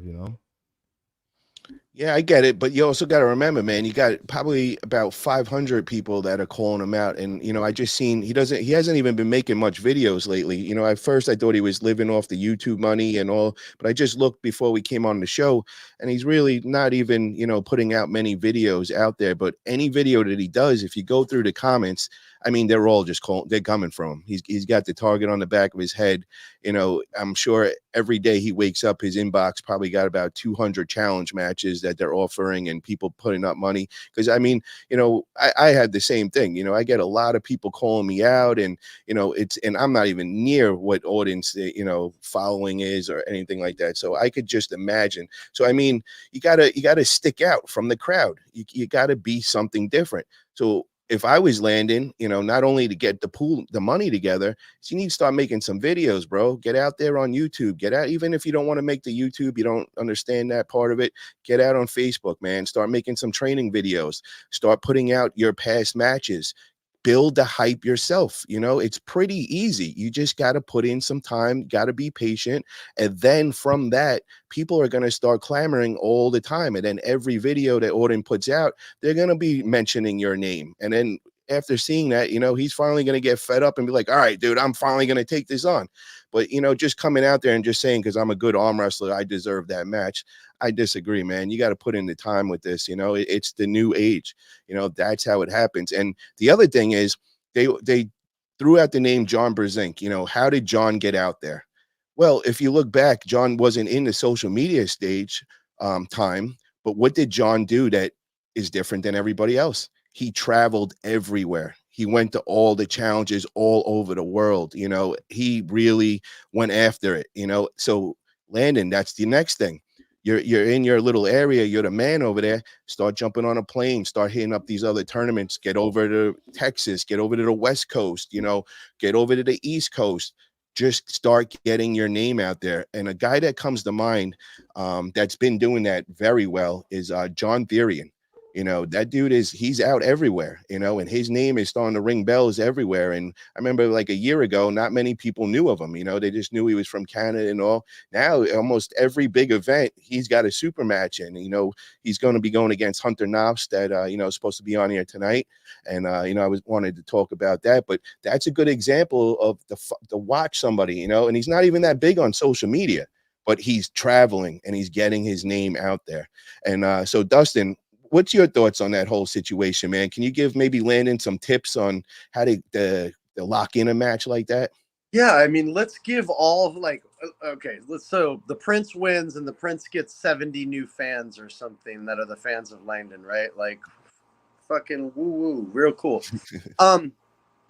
Yeah, I get it, but you also got to remember, man, you got probably about 500 people that are calling him out, and I just seen he hasn't even been making much videos lately. At first I thought he was living off the YouTube money and all, but I just looked before we came on the show, and he's really not even putting out many videos out there. But any video that he does, if you go through the comments, I mean, they're all just they're coming from him. He's got the target on the back of his head. I'm sure every day he wakes up, his inbox probably got about 200 challenge matches that they're offering and people putting up money. Because I mean, I had the same thing. I get a lot of people calling me out, and and I'm not even near what Odin's following is or anything like that. So I could just imagine. So I mean, you gotta stick out from the crowd. You gotta be something different. So if I was Landon, not only to get the money together, so you need to start making some videos, bro. Get out there on YouTube. Get out, even if you don't want to make the YouTube, you don't understand that part of it. Get out on Facebook, man. Start making some training videos. Start putting out your past matches. Build the hype yourself. It's pretty easy. You just got to put in some time, got to be patient. And then from that, people are going to start clamoring all the time. And then every video that Odin puts out, they're going to be mentioning your name. And then after seeing that, he's finally going to get fed up and be like, all right, dude, I'm finally going to take this on. But, just coming out there and just saying, because I'm a good arm wrestler, I deserve that match. I disagree, man. You got to put in the time with this. It's the new age. That's how it happens. And the other thing is they threw out the name John Brzenk. How did John get out there? Well, if you look back, John wasn't in the social media stage time. But what did John do that is different than everybody else? He traveled everywhere. He went to all the challenges all over the world. He really went after it. So Landon, that's the next thing. You're in your little area. You're the man over there. Start jumping on a plane. Start hitting up these other tournaments. Get over to Texas. Get over to the West Coast. Get over to the East Coast. Just start getting your name out there. And a guy that comes to mind that's been doing that very well is John Therian. That dude he's out everywhere, and his name is starting to ring bells everywhere. And I remember like a year ago, not many people knew of him. They just knew he was from Canada and all. Now, almost every big event, he's got a super match in. He's going to be going against Hunter Noffz that, is supposed to be on here tonight. And, I wanted to talk about that, but that's a good example of to watch somebody, and he's not even that big on social media, but he's traveling and he's getting his name out there. And so Dustin, what's your thoughts on that whole situation, man? Can you give maybe Landon some tips on how to lock in a match like that? Yeah, I mean, let's give all okay. So the Prince wins, and the Prince gets 70 new fans or something that are the fans of Landon, right? Like, fucking woo woo, real cool.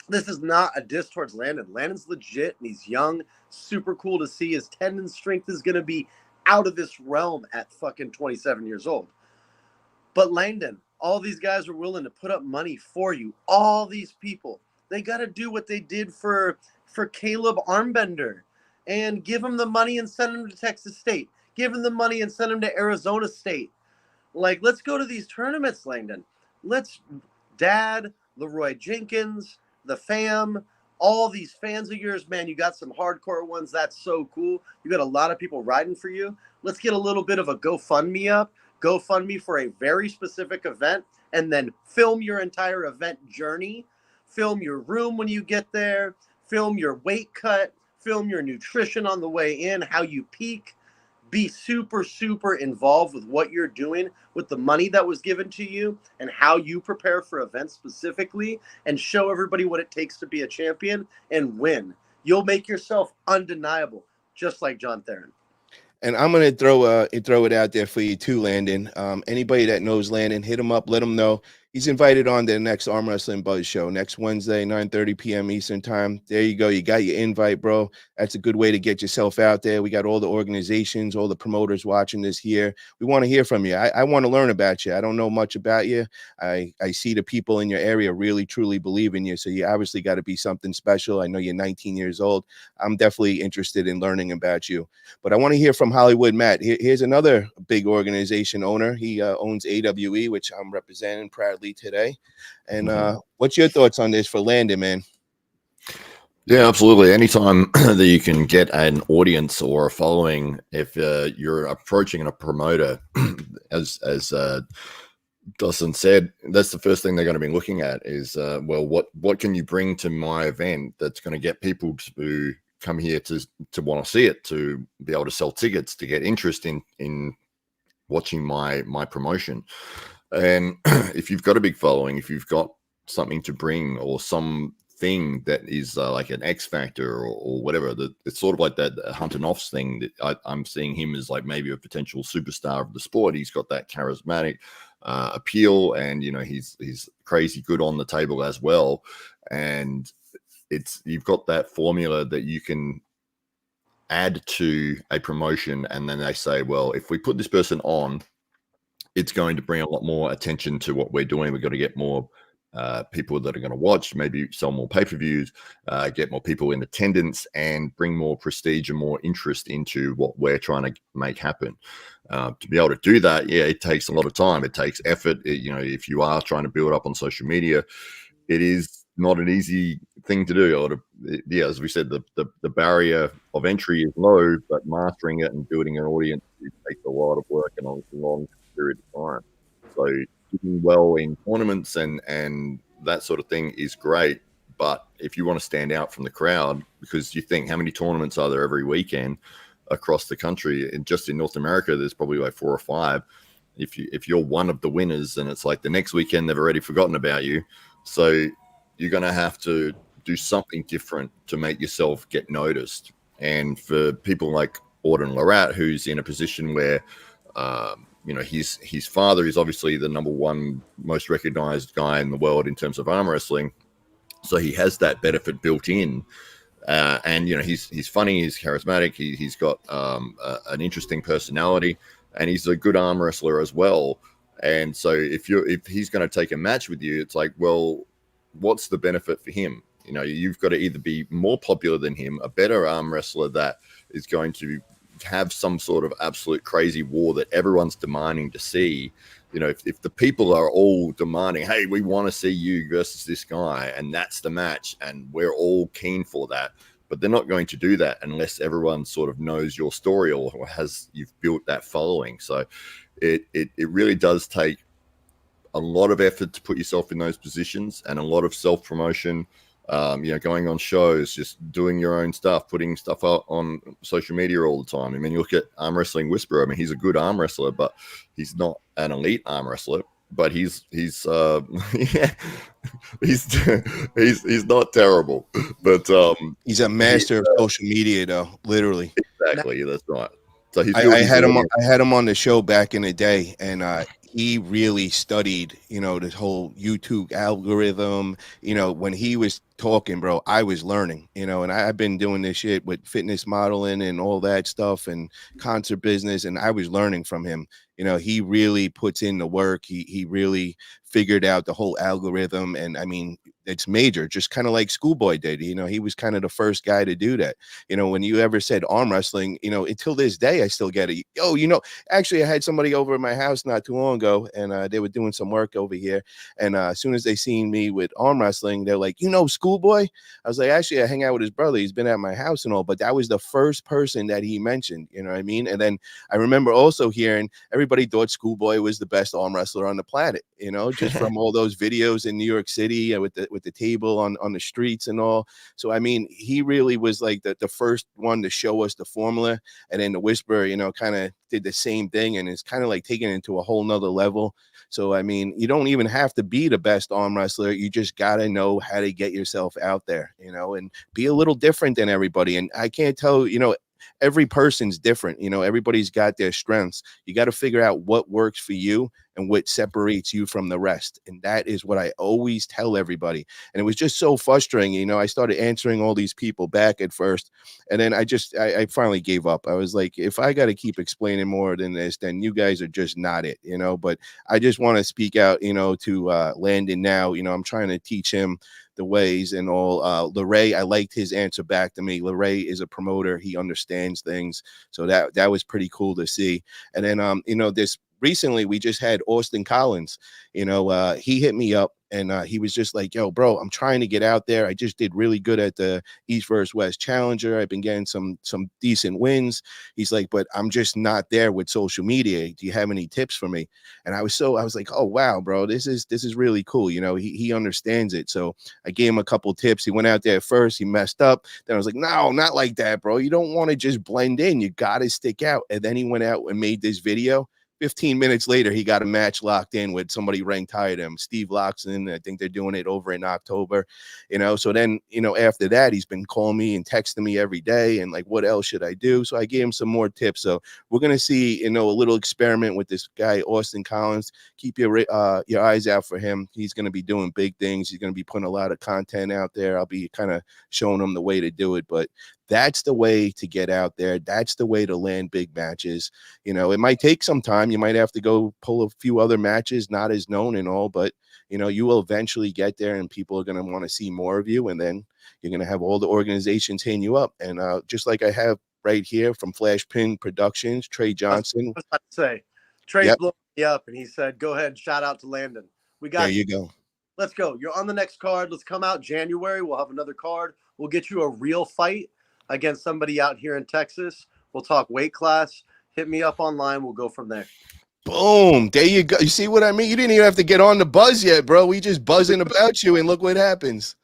This is not a diss towards Landon. Landon's legit, and he's young, super cool to see. His tendon strength is gonna be out of this realm at fucking 27 years old. But Landon, all these guys are willing to put up money for you. All these people, they got to do what they did for Caleb Armbender and give him the money and send him to Texas State. Give him the money and send him to Arizona State. Like, let's go to these tournaments, Landon. Dad, Leroy Jenkins, the fam, all these fans of yours, man, you got some hardcore ones. That's so cool. You got a lot of people riding for you. Let's get a little bit of a GoFundMe up. GoFundMe for a very specific event, and then film your entire event journey. Film your room when you get there. Film your weight cut. Film your nutrition on the way in, how you peak. be super, super involved with what you're doing, with the money that was given to you, and how you prepare for events specifically, and show everybody what it takes to be a champion and win. You'll make yourself undeniable, just like John Theron. And I'm gonna throw it out there for you too, Landon. Anybody that knows Landon, hit him up, let him know he's invited on to the next Arm Wrestling Buzz show next Wednesday, 9:30 p.m. Eastern time. There you go. You got your invite, bro. That's a good way to get yourself out there. We got all the organizations, all the promoters watching this here. We want to hear from you. I want to learn about you. I don't know much about you. I see the people in your area really truly believe in you. So you obviously got to be something special. I know you're 19 years old. I'm definitely interested in learning about you. But I want to hear from Hollywood Matt. Here's another big organization owner. He owns AWE, which I'm representing proudly today. And what's your thoughts on this for Landon, man? Yeah, absolutely. Anytime that you can get an audience or a following, if you're approaching a promoter, as Dustin said, that's the first thing they're going to be looking at is, well, what can you bring to my event that's going to get people to come here to want to see it, to be able to sell tickets, to get interest in watching my promotion. And if you've got a big following, if you've got something to bring or something that is like an X factor or whatever, it's sort of like that Hunter Noffz thing that I'm seeing him as like maybe a potential superstar of the sport. He's got that charismatic appeal, and you know he's crazy good on the table as well. And you've got that formula that you can add to a promotion, and then they say, well, if we put this person on, it's going to bring a lot more attention to what we're doing. We've got to get more people that are going to watch, maybe sell more pay-per-views, get more people in attendance, and bring more prestige and more interest into what we're trying to make happen. To be able to do that, yeah, it takes a lot of time. It takes effort. If you are trying to build up on social media, it is not an easy thing to do. Yeah, as we said, the barrier of entry is low, but mastering it and building an audience, it takes a lot of work and a long period of time. So doing well in tournaments and that sort of thing is great, but if you want to stand out from the crowd, because you think how many tournaments are there every weekend across the country, and just in North America there's probably like 4 or 5. If you're one of the winners, and it's like the next weekend they've already forgotten about you, so you're going to have to do something different to make yourself get noticed. And for people like Odin and Larratt, who's in a position where his father is obviously the number one most recognized guy in the world in terms of arm wrestling, so he has that benefit built in. And he's funny, he's charismatic, he's got an interesting personality, and he's a good arm wrestler as well. And so if he's going to take a match with you, it's like, well, what's the benefit for him? You've got to either be more popular than him, a better arm wrestler that is going to have some sort of absolute crazy war that everyone's demanding to see. If the people are all demanding, hey, we want to see you versus this guy, and that's the match, and we're all keen for that, but they're not going to do that unless everyone sort of knows your story or you've built that following. So it really does take a lot of effort to put yourself in those positions, and a lot of self-promotion, going on shows, just doing your own stuff, putting stuff out on social media all the time. I mean, you look at Arm Wrestling Whisperer. I mean, he's a good arm wrestler, but he's not an elite arm wrestler. But he's he's not terrible. But he's a master of social media, though. Literally, exactly. That's right. So I had him on the show back in the day, and he really studied, this whole YouTube algorithm. When he was talking, bro, I was learning, and I've been doing this shit with fitness modeling and all that stuff and concert business, and I was learning from him. He really puts in the work. He really figured out the whole algorithm, and I mean, it's major, just kind of like Schoolboy did. He was kind of the first guy to do that. When you ever said arm wrestling, until this day, I still get it. Actually, I had somebody over at my house not too long ago, and they were doing some work over here. And as soon as they seen me with arm wrestling, they're like, Schoolboy? I was like, actually, I hang out with his brother. He's been at my house and all, but that was the first person that he mentioned, you know what I mean? And then I remember also hearing everybody thought Schoolboy was the best arm wrestler on the planet, you know, just from all those videos in New York City with the table on the streets and all. So, I mean, he really was like the first one to show us the formula. And then the Whisper, you know, kind of did the same thing, and it's kind of like taking it to a whole nother level. So, I mean, you don't even have to be the best arm wrestler. You just got to know how to get yourself out there, you know, and be a little different than everybody. And I can't tell, you know, every person's different. You know, everybody's got their strengths. You got to figure out what works for you and what separates you from the rest. And that is what I always tell everybody. And it was just so frustrating. You know, I started answering all these people back at first, and then I finally gave up. I was like, if I got to keep explaining more than this, then you guys are just not it, you know. But I just want to speak out, you know, to Landon now. You know, I'm trying to teach him the ways and all. Larratt, I liked his answer back to me. Larratt is a promoter. He understands things. So that was pretty cool to see. And then, you know, this recently we just had Austin Collins, you know, he hit me up and he was just like, yo, bro, I'm trying to get out there. I just did really good at the East versus West Challenger. I've been getting some decent wins. He's like, but I'm just not there with social media. Do you have any tips for me? And I was like, oh, wow, bro, this is really cool. You know, he understands it. So I gave him a couple tips. He went out there at first. He messed up. Then I was like, no, not like that, bro. You don't want to just blend in. You got to stick out. And then he went out and made this video. 15 minutes later, he got a match locked in with somebody ranked higher than him, Steve Loxton. I think they're doing it over in October, you know. So then, you know, after that, he's been calling me and texting me every day and like, what else should I do? So I gave him some more tips. So we're going to see, you know, a little experiment with this guy, Austin Collins. Keep your eyes out for him. He's going to be doing big things. He's going to be putting a lot of content out there. I'll be kind of showing him the way to do it, but that's the way to get out there. That's the way to land big matches. You know, it might take some time. You might have to go pull a few other matches, not as known and all, but, you know, you will eventually get there and people are going to want to see more of you. And then you're going to have all the organizations hitting you up. And just like I have right here from Flash Pin Productions, Trey Johnson. I was about to say, Trey Yep. blew me up and he said, go ahead, shout out to Landon. We got There you go. Let's go. You're on the next card. Let's come out January. We'll have another card. We'll get you a real fight against somebody out here in Texas. We'll talk weight class. Hit me up online. We'll go from there. Boom. There you go. You see what I mean? You didn't even have to get on the buzz yet, bro. We just buzzing about you and look what happens.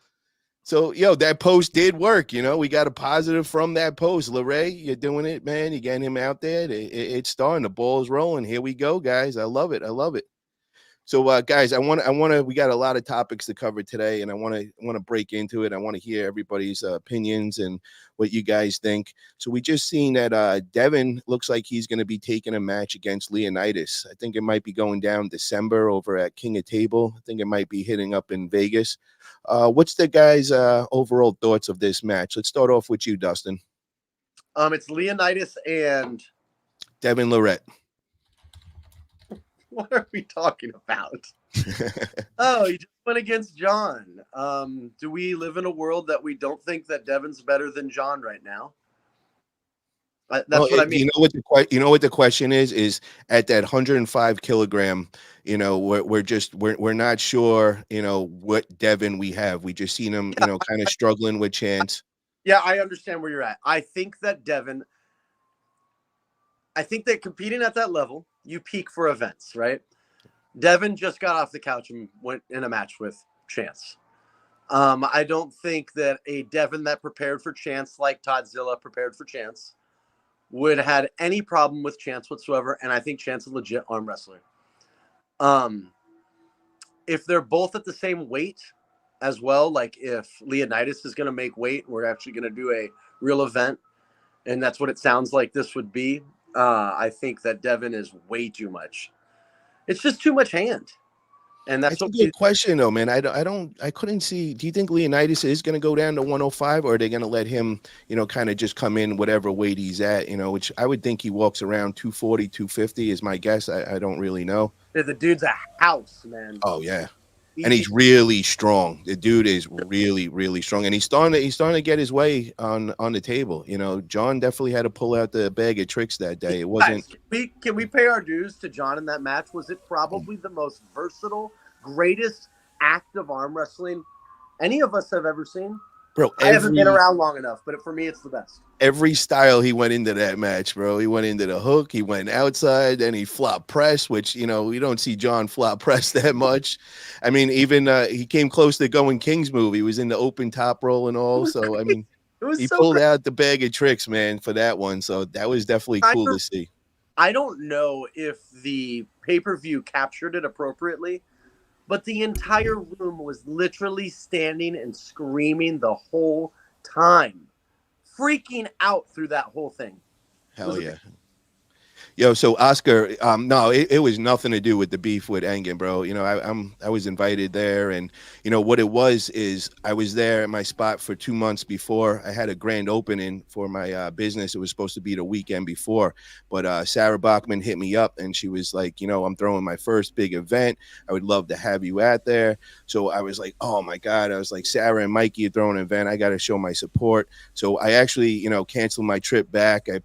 So, yo, that post did work. You know, we got a positive from that post. Larratt, you're doing it, man. You're getting him out there. It's starting. The ball's rolling. Here we go, guys. I love it. I love it. So, guys, we got a lot of topics to cover today, and I want to break into it. I want to hear everybody's opinions and what you guys think. So we just seen that Devin looks like he's going to be taking a match against Leonidas. I think it might be going down December over at King of Table. I think it might be hitting up in Vegas. What's the guys' overall thoughts of this match? Let's start off with you, Dustin. It's Leonidas and Devin Larratt. What are we talking about? Oh, he just went against John. Do we live in a world that we don't think that Devin's better than John right now? That's what I mean. You know what the question is at that 105 kilogram, you know, we're not sure, you know, what Devin we have. We just seen him, you know, kind of struggling with Chance. Yeah, I understand where you're at. I think that competing at that level, you peak for events, right? Devin just got off the couch and went in a match with Chance. I don't think that a Devin that prepared for Chance, like Toddzilla prepared for Chance, would have had any problem with Chance whatsoever. And I think Chance is a legit arm wrestler. If they're both at the same weight as well, like if Leonidas is going to make weight, we're actually going to do a real event, and that's what it sounds like this would be. I think that Devin is way too much. It's just too much hand. And that's a good question, though, man. I couldn't see. Do you think Leonidas is going to go down to 105, or are they going to let him, you know, kind of just come in whatever weight he's at, you know, which I would think he walks around 240, 250 is my guess. I don't really know. The dude's a house, man. Oh, yeah. And he's really strong. The dude is really, really strong. And he's starting to get his way on the table. You know, John definitely had to pull out the bag of tricks that day. It wasn't. Can we pay our dues to John in that match? Was it probably the most versatile, greatest act of arm wrestling any of us have ever seen. Bro, I haven't been around long enough, but for me, it's the best. Every style he went into that match, bro. He went into the hook, he went outside, then he flop press, which, you know, we don't see John flop press that much. I mean, even he came close to going King's move. He was in the open top roll and all. So, I mean, he pulled out the bag of tricks, man, for that one. So that was definitely cool to see. I don't know if the pay-per-view captured it appropriately, but the entire room was literally standing and screaming the whole time, freaking out through that whole thing. Hell yeah. Yo, so Oscar, no, it was nothing to do with the beef with Engen, bro. You know, I was invited there, and you know what it was is I was there at my spot for 2 months before. I had a grand opening for my business. It was supposed to be the weekend before, but Sarah Bachman hit me up, and she was like, you know, I'm throwing my first big event. I would love to have you out there. So I was like, oh my God. I was like, Sarah and Mikey are throwing an event. I got to show my support. So I actually, you know, canceled my trip back. I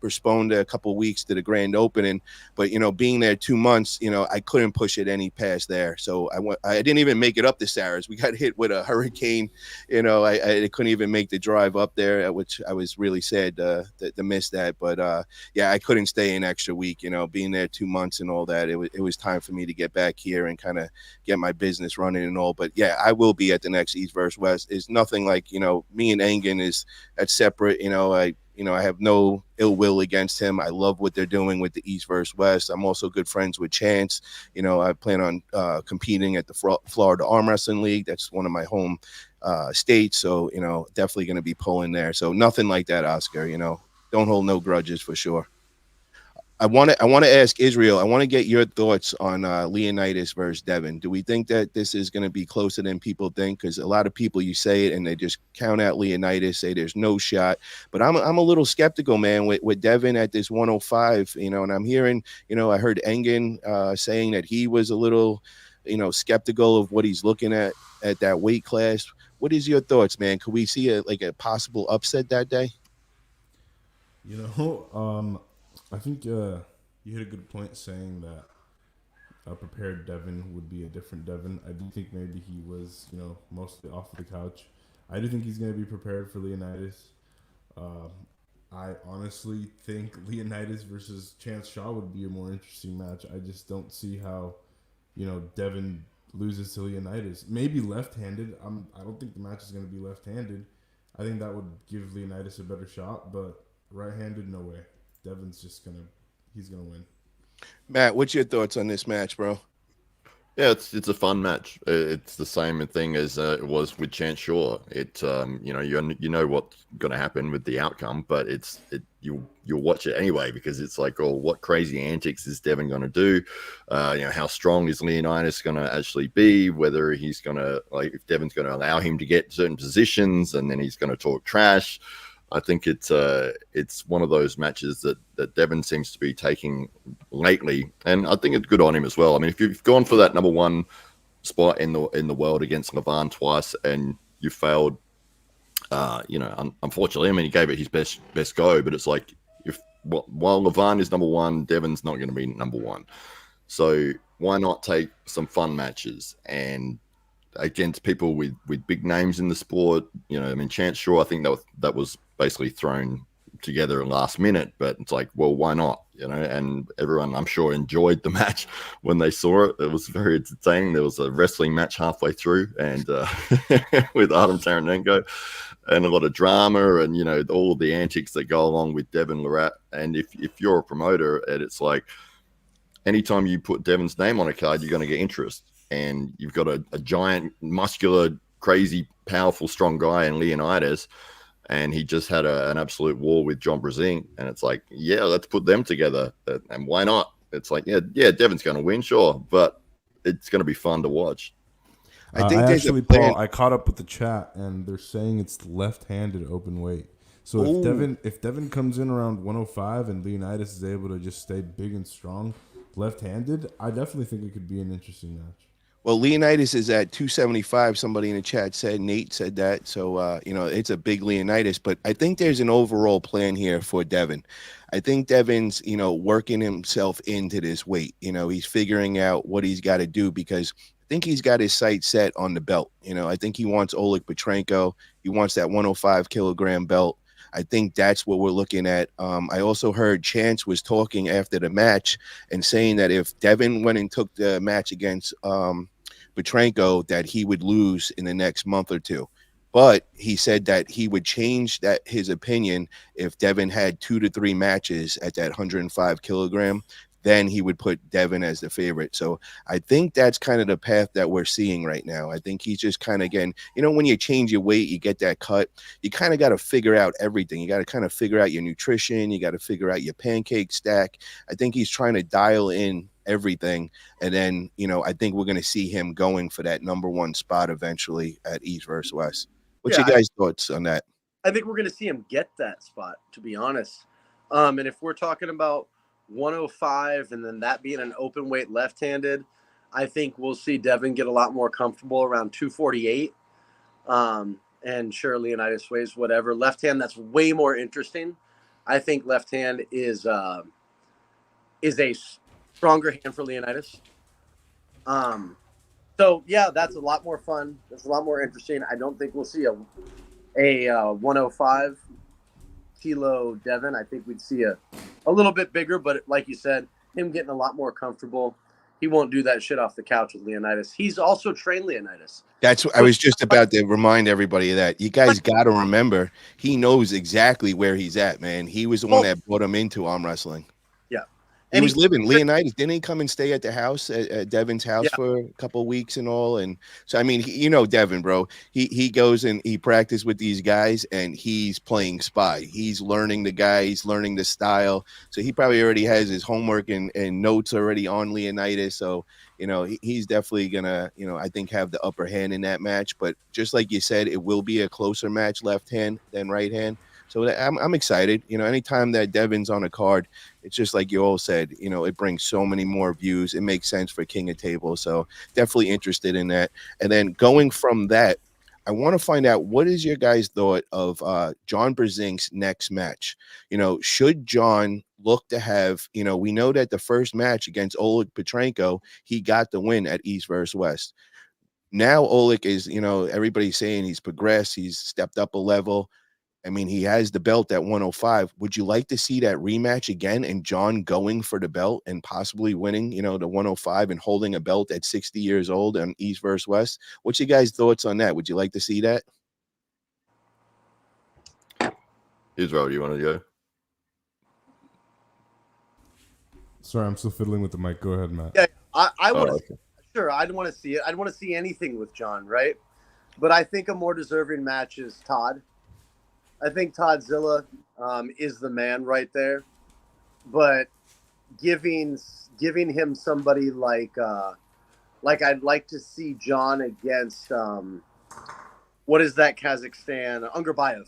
postponed a couple of weeks to the grand opening, but you know, being there 2 months, you know, I couldn't push it any past there. So I didn't even make it up to Sarah's. We got hit with a hurricane. You know, I couldn't even make the drive up there, which I was really sad to miss that. But yeah, I couldn't stay an extra week. You know, being there 2 months and all that, it was time for me to get back here and kind of get my business running and all. But yeah, I will be at the next East vs West. It's nothing like, you know, me and Engen that's separate. You know, I have no ill will against him. I love what they're doing with the East versus West. I'm also good friends with Chance. You know, I plan on competing at the Florida Arm Wrestling League. That's one of my home states. So, you know, definitely going to be pulling there. So nothing like that, Oscar. You know, don't hold no grudges for sure. I want to ask Israel. I want to get your thoughts on Leonidas versus Devin. Do we think that this is going to be closer than people think? Because a lot of people, you say it and they just count out Leonidas, say there's no shot. But I'm a little skeptical, man, with Devin at this 105. You know, and I'm hearing, you know, I heard Engen saying that he was a little, you know, skeptical of what he's looking at that weight class. What is your thoughts, man? Could we see a possible upset that day? You know, I think you hit a good point saying that a prepared Devin would be a different Devin. I do think maybe he was, you know, mostly off the couch. I do think he's going to be prepared for Leonidas. I honestly think Leonidas versus Chance Shaw would be a more interesting match. I just don't see how, you know, Devin loses to Leonidas. Maybe left-handed. I don't think the match is going to be left-handed. I think that would give Leonidas a better shot, but right-handed, no way. Devin's he's gonna win. Matt, what's your thoughts on this match, bro? Yeah, it's a fun match. It's the same thing as it was with Chance Shaw. You know, you know what's going to happen with the outcome, but you'll watch it anyway because it's like, oh, what crazy antics is Devin going to do? You know, how strong is Leonidas going to actually be? Whether he's going to if Devin's going to allow him to get certain positions and then he's going to talk trash. I think it's one of those matches that Devin seems to be taking lately, and I think it's good on him as well. I mean, if you've gone for that number one spot in the world against Levan twice and you failed, you know, unfortunately, I mean, he gave it his best go, but it's like while Levan is number one, Devin's not going to be number one. So why not take some fun matches and against people with big names in the sport? You know, I mean, Chance Shaw, I think that was basically thrown together last minute, but it's like, well, why not? You know, and everyone, I'm sure, enjoyed the match when they saw it. It was very entertaining. There was a wrestling match halfway through, and with Artem Taranenko, and a lot of drama, and you know, all of the antics that go along with Devin Larratt. And if you're a promoter, and it's like, anytime you put Devin's name on a card, you're going to get interest. And you've got a giant, muscular, crazy, powerful, strong guy in Leonidas, and he just had an absolute war with John Brzenk. And it's like, yeah, let's put them together. And why not? It's like, yeah, Devin's going to win, sure, but it's going to be fun to watch. I think Paul, I caught up with the chat, and they're saying it's left-handed open weight. So if Devin comes in around 105 and Leonidas is able to just stay big and strong left-handed, I definitely think it could be an interesting match. Well, Leonidas is at 275. Somebody in the chat said, Nate said that. So, you know, it's a big Leonidas. But I think there's an overall plan here for Devin. I think Devin's, you know, working himself into this weight. You know, he's figuring out what he's got to do because think he's got his sights set on the belt. You know, I think he wants Oleg Petrenko. He wants that 105 kilogram belt. I think that's what we're looking at. I also heard Chance was talking after the match and saying that if Devin went and took the match against Petrenko, that he would lose in the next month or two. But he said that he would change that his opinion if Devin had 2 to 3 matches at that 105 kilogram. Then he would put Devin as the favorite. So I think that's kind of the path that we're seeing right now. I think he's just kind of, again, you know, when you change your weight, you get that cut. You kind of got to figure out everything. You got to kind of figure out your nutrition. You got to figure out your pancake stack. I think he's trying to dial in everything. And then, you know, I think we're going to see him going for that number 1 spot eventually at East versus West. What's your guys' thoughts on that? I think we're going to see him get that spot, to be honest. And if we're talking about 105 and then that being an open weight left-handed, I think we'll see Devin get a lot more comfortable around 248. And sure, Leonidas weighs whatever. Left hand, that's way more interesting. I think left hand is a stronger hand for Leonidas. So yeah, that's a lot more fun. That's a lot more interesting. I don't think we'll see a 105 kilo Devin. I think we'd see a little bit bigger, but like you said, him getting a lot more comfortable. He won't do that shit off the couch with Leonidas. He's also trained Leonidas. That's what I was just about to remind everybody of that. You guys got to remember, he knows exactly where he's at, man. He was the one that brought him into arm wrestling. Yeah. He was living Leonidas. Didn't he come and stay at the house at Devin's house for a couple of weeks and all? And so, I mean, you know, Devin, bro, he goes and he practiced with these guys and he's playing spy. He's learning the guy. He's learning the style. So he probably already has his homework and notes already on Leonidas. So, you know, he's definitely going to, you know, I think have the upper hand in that match. But just like you said, it will be a closer match, left hand than right hand. So I'm excited. You know, anytime that Devin's on a card, it's just like you all said, you know, it brings so many more views. It makes sense for King of Tables. So definitely interested in that. And then going from that, I want to find out, what is your guys' thought of John Brzenk's next match? You know, should John look to have, you know, we know that the first match against Oleg Petrenko, he got the win at East versus West. Now Oleg is, you know, everybody's saying he's progressed. He's stepped up a level. I mean, he has the belt at 105. Would you like to see that rematch again and John going for the belt and possibly winning, you know, the 105 and holding a belt at 60 years old on East versus West? What's your guys' thoughts on that? Would you like to see that? Israel, do you want to go? Sorry, I'm still fiddling with the mic. Go ahead, Matt. Yeah, I want to. Sure, I'd want to see it. I'd want to see anything with John, right? But I think a more deserving match is Todd. I think Toddzilla is the man right there, but giving him somebody like I'd like to see John against what is that Kazakhstan Ungarbayev.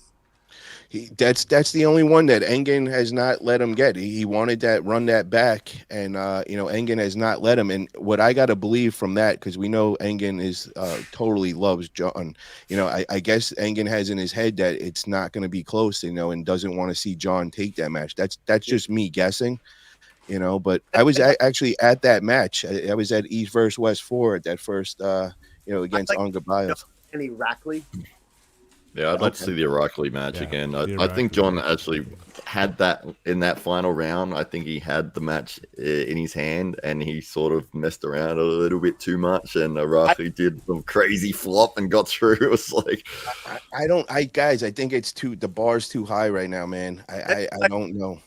That's the only one that Engen has not let him get. He wanted that, run that back, and you know, Engen has not let him. And what I got to believe from that, because we know Engen is totally loves John. You know, I guess Engen has in his head that it's not going to be close, you know, and doesn't want to see John take that match. That's just me guessing, you know. But I was actually at that match. I was at East versus West 4 at that first, you know, against Ungarbayev. Any Rackley. Yeah, I'd like to see the Irakli match again. I think John actually had that in that final round. I think he had the match in his hand and he sort of messed around a little bit too much. And Irakli did some crazy flop and got through. It was like, guys, I think it's the bar's too high right now, man. I don't know.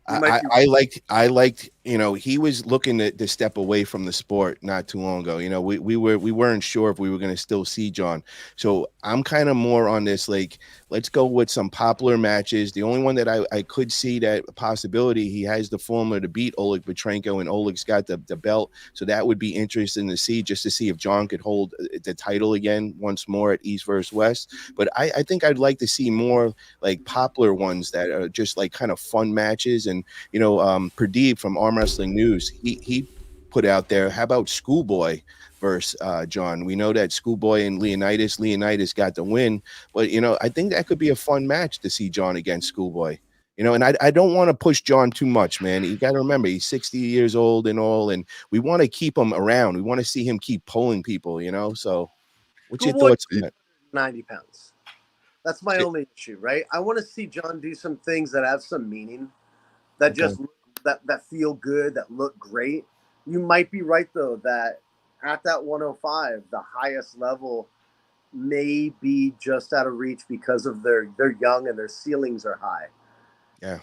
I liked, you know, he was looking to step away from the sport not too long ago. You know, we weren't sure if we were going to still see John. So I'm kind of more on this, like, let's go with some popular matches. The only one that I could see that possibility, he has the formula to beat Oleg Petrenko, and Oleg's got the belt. So that would be interesting to see, just to see if John could hold the title again once more at East versus West. But I think I'd like to see more like popular ones that are just like kind of fun matches. And, you know, Pradeep from Arm Wrestling News, he put out there, how about Schoolboy versus John? We know that Schoolboy and Leonidas got the win, but, you know, I think that could be a fun match to see John against Schoolboy. You know, and I don't want to push John too much, man. You got to remember he's 60 years old and all, and we want to keep him around. We want to see him keep pulling people, you know. So, what's your Who won thoughts on that? 90 pounds? That's my only issue, right? I want to see John do some things that have some meaning, that Okay. just that feel good, that look great. You might be right though that at that 105, the highest level may be just out of reach because of they're young and their ceilings are high. Yeah.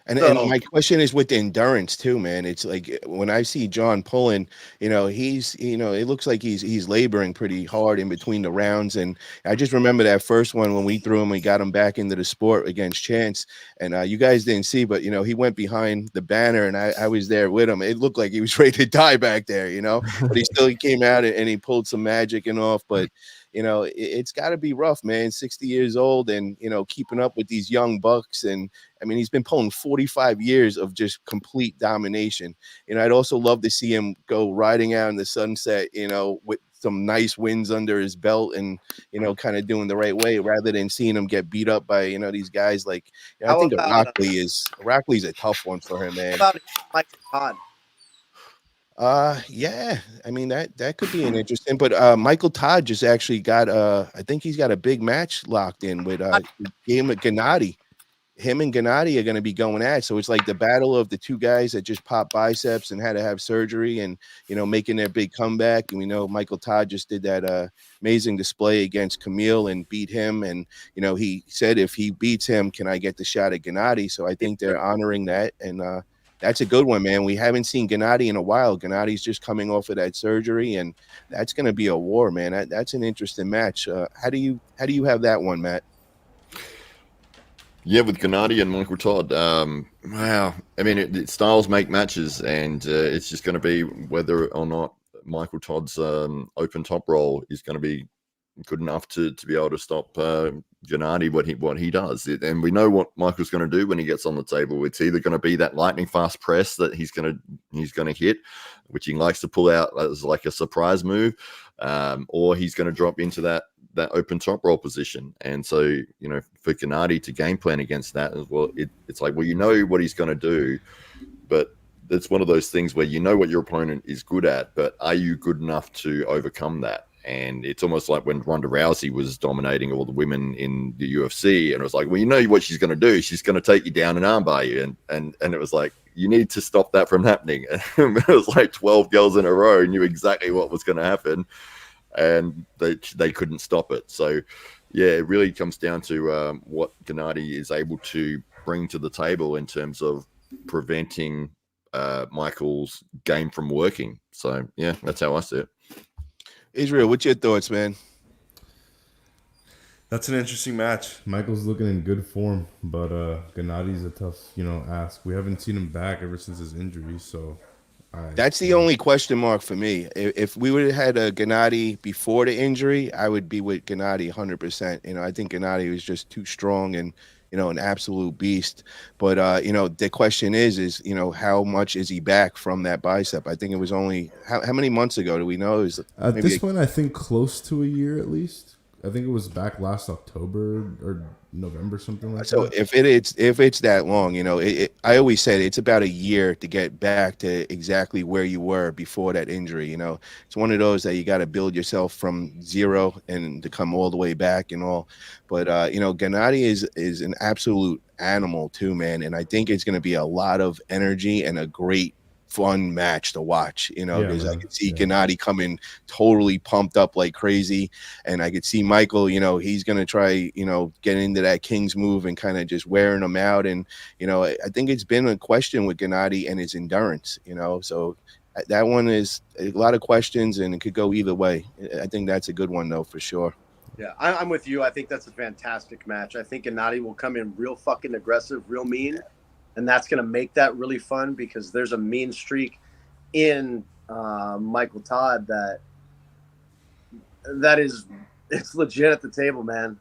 And So my question is with the endurance too, man. It's like when I see John pulling, you know, it looks like he's laboring pretty hard in between the rounds. And I just remember that first one when we threw him, we got him back into the sport against Chance. And you guys didn't see, but you know, he went behind the banner, and I was there with him. It looked like he was ready to die back there, you know, but he came out and he pulled some magic and off. But you know, it's got to be rough, man. 60 years old, and you know, keeping up with these young bucks. And I mean, he's been pulling 45 years of just complete domination. You know, I'd also love to see him go riding out in the sunset, you know, with some nice wins under his belt, and you know, kind of doing the right way, rather than seeing him get beat up by, you know, these guys like, you know, I how think about Rockley's a tough one for him, man. Michael Todd? Yeah, I mean that could be an interesting, but Michael Todd just actually got I think he's got a big match locked in with game of Gennady. Him and Gennady are going to be going at. So it's like the battle of the two guys that just popped biceps and had to have surgery, and you know, making their big comeback. And we know Michael Todd just did that amazing display against Camille and beat him. And you know, he said if he beats him, can I get the shot at Gennady? So I think they're honoring that, and that's a good one, man. We haven't seen Gennady in a while. Gennady's just coming off of that surgery, and that's going to be a war, man. That's an interesting match. How do you have that one, Matt? Yeah, with Gennady and Michael Todd. Wow. I mean, styles make matches, and it's just going to be whether or not Michael Todd's open top roll is going to be good enough to be able to stop Gennady what he does. And we know what Michael's going to do when he gets on the table. It's either going to be that lightning fast press that he's going to hit, which he likes to pull out as like a surprise move, or he's going to drop into that open top roll position. And so, you know, for Gennady to game plan against that as well, it's like, well, you know what he's going to do, but it's one of those things where you know what your opponent is good at, but are you good enough to overcome that? And it's almost like when Ronda Rousey was dominating all the women in the UFC, and it was like, well, you know what she's going to do. She's going to take you down and armbar you. And it was like, you need to stop that from happening. And it was like 12 girls in a row knew exactly what was going to happen, and they couldn't stop it. So, yeah, it really comes down to what Gennady is able to bring to the table in terms of preventing Michael's game from working. So, yeah, that's how I see it. Israel, what's your thoughts, man? That's an interesting match. Michael's looking in good form, but Gennady's a tough, ask. We haven't seen him back ever since his injury, so that's the only question mark for me. If we would have had a Gennady before the injury, I would be with Gennady 100%. You know, I think Gennady was just too strong and, you know, an absolute beast. But, you know, the question is, you know, how much is he back from that bicep? I think it was only, how many months ago do we know? It was at this point, I think close to a year at least. I think it was back last October or November, something like that. So if it's that long, you know, I always said it's about a year to get back to exactly where you were before that injury. You know, it's one of those that you got to build yourself from zero and to come all the way back and all. But you know, Gennady is an absolute animal too, man, and I think it's going to be a lot of energy and a great fun match to watch, you know, because I could see Gennady coming totally pumped up like crazy, and I could see Michael, you know, he's going to try, you know, get into that King's move and kind of just wearing him out. And, you know, I think it's been a question with Gennady and his endurance, you know, so that one is a lot of questions and it could go either way. I think that's a good one though, for sure. Yeah, I'm with you. I think that's a fantastic match. I think Gennady will come in real fucking aggressive, real mean. And that's going to make that really fun because there's a mean streak in Michael Todd that is it's legit at the table, man.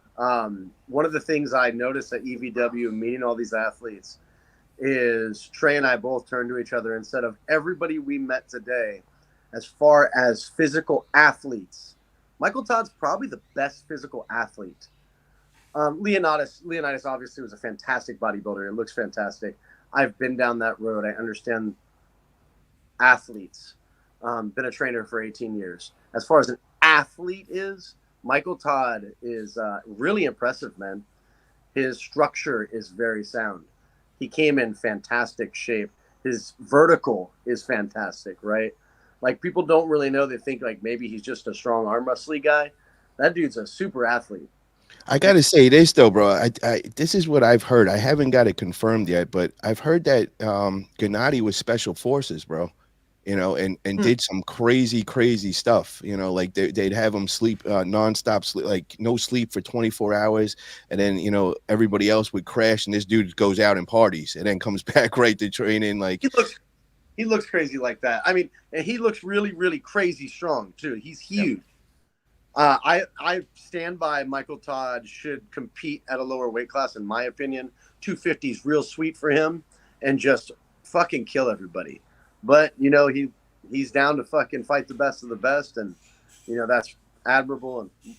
One of the things I noticed at EVW meeting all these athletes is Trey and I both turned to each other and said, of everybody we met today, as far as physical athletes, Michael Todd's probably the best physical athlete Leonidas obviously was a fantastic bodybuilder. It looks fantastic. I've been down that road. I understand athletes. Been a trainer for 18 years. As far as an athlete is, Michael Todd is really impressive, man. His structure is very sound. He came in fantastic shape. His vertical is fantastic, right? Like, people don't really know. They think like maybe he's just a strong arm wrestling guy. That dude's a super athlete. I gotta say this though, bro. This is what I've heard. I haven't got it confirmed yet, but I've heard that Gennady was special forces, bro. And did some crazy stuff. Like they'd have him sleep nonstop, sleep, like no sleep for 24 hours, and then everybody else would crash, and this dude goes out and parties, and then comes back right to training. Like he looks crazy like that. I mean, and he looks really crazy strong too. He's huge. Yep. I stand by Michael Todd should compete at a lower weight class, in my opinion. 250 is real sweet for him, and just fucking kill everybody. But he's down to fucking fight the best of the best, and that's admirable and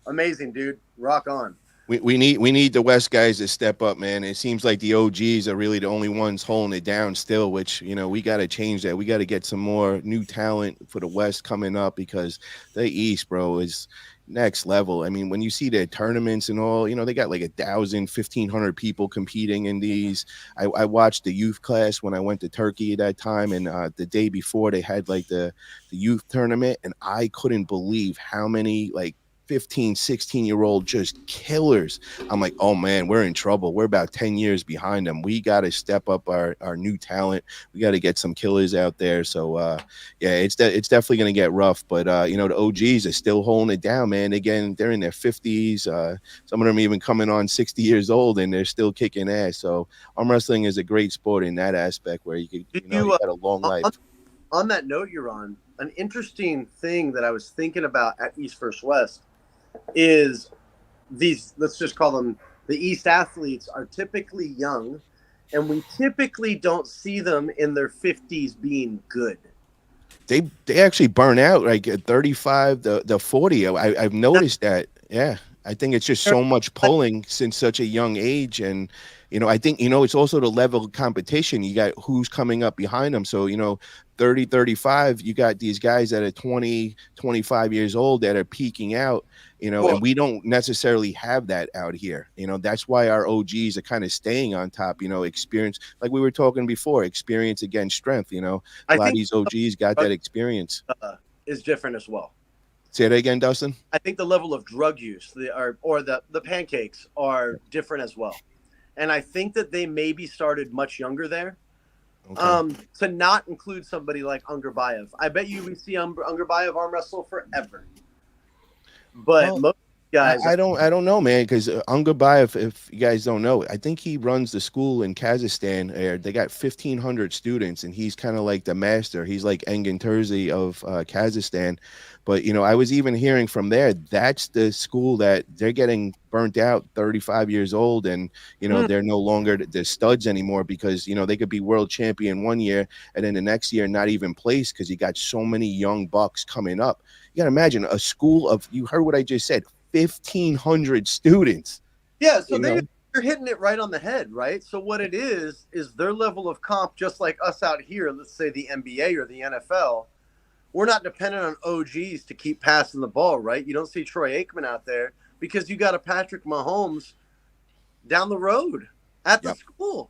amazing, dude. Rock on. We need the West guys to step up, man. It seems like the OGs are really the only ones holding it down still, which we got to change that. We got to get some more new talent for the West coming up, because the East, bro, is next level. I mean, when you see their tournaments and all, they got like 1,000, 1,500 people competing in these. I watched the youth class when I went to Turkey at that time, and the day before they had like the youth tournament, and I couldn't believe how many like 15, 16-year-old just killers. I'm like, oh man, we're in trouble. We're about 10 years behind them. We got to step up our new talent. We got to get some killers out there. So yeah, it's definitely going to get rough, but the OGs are still holding it down, man. Again, they're in their 50s. Some of them even coming on 60 years old, and they're still kicking ass. So arm wrestling is a great sport in that aspect, where you could, you got a long life. On that note you're on, an interesting thing that I was thinking about at East vs. West is these, let's just call them the East athletes, are typically young, and we typically don't see them in their 50s being good. They actually burn out like at 35 to 40. I've noticed that. Yeah. I think it's just so much pulling since such a young age. And, I think, it's also the level of competition. You got who's coming up behind them. So, 30, 35, you got these guys that are 20, 25 years old that are peaking out, and we don't necessarily have that out here. That's why our OGs are kind of staying on top, experience, like we were talking before, experience against strength. A lot of these OGs got that experience. Is different as well. Say that again, Dustin. I think the level of drug use, the pancakes are different as well. And I think that they maybe started much younger there. Okay. To not include somebody like Ungerbayev. I bet you we see Ungerbayev arm wrestle forever. But most guys, I don't know, man, because Ungerbayev, if you guys don't know, I think he runs the school in Kazakhstan. They got 1,500 students, and he's kind of like the master. He's like Engin Terzi of Kazakhstan. But, I was even hearing from there, that's the school that they're getting burnt out, 35 years old, and, they're no longer the studs anymore, because, they could be world champion one year, and then the next year not even place, because you got so many young bucks coming up. You got to imagine a school of, you heard what I just said, 1,500 students. Yeah, so you're hitting it right on the head, right? So what it is their level of comp, just like us out here, let's say the NBA or the NFL. We're not dependent on OGs to keep passing the ball, right? You don't see Troy Aikman out there because you got a Patrick Mahomes down the road at the school.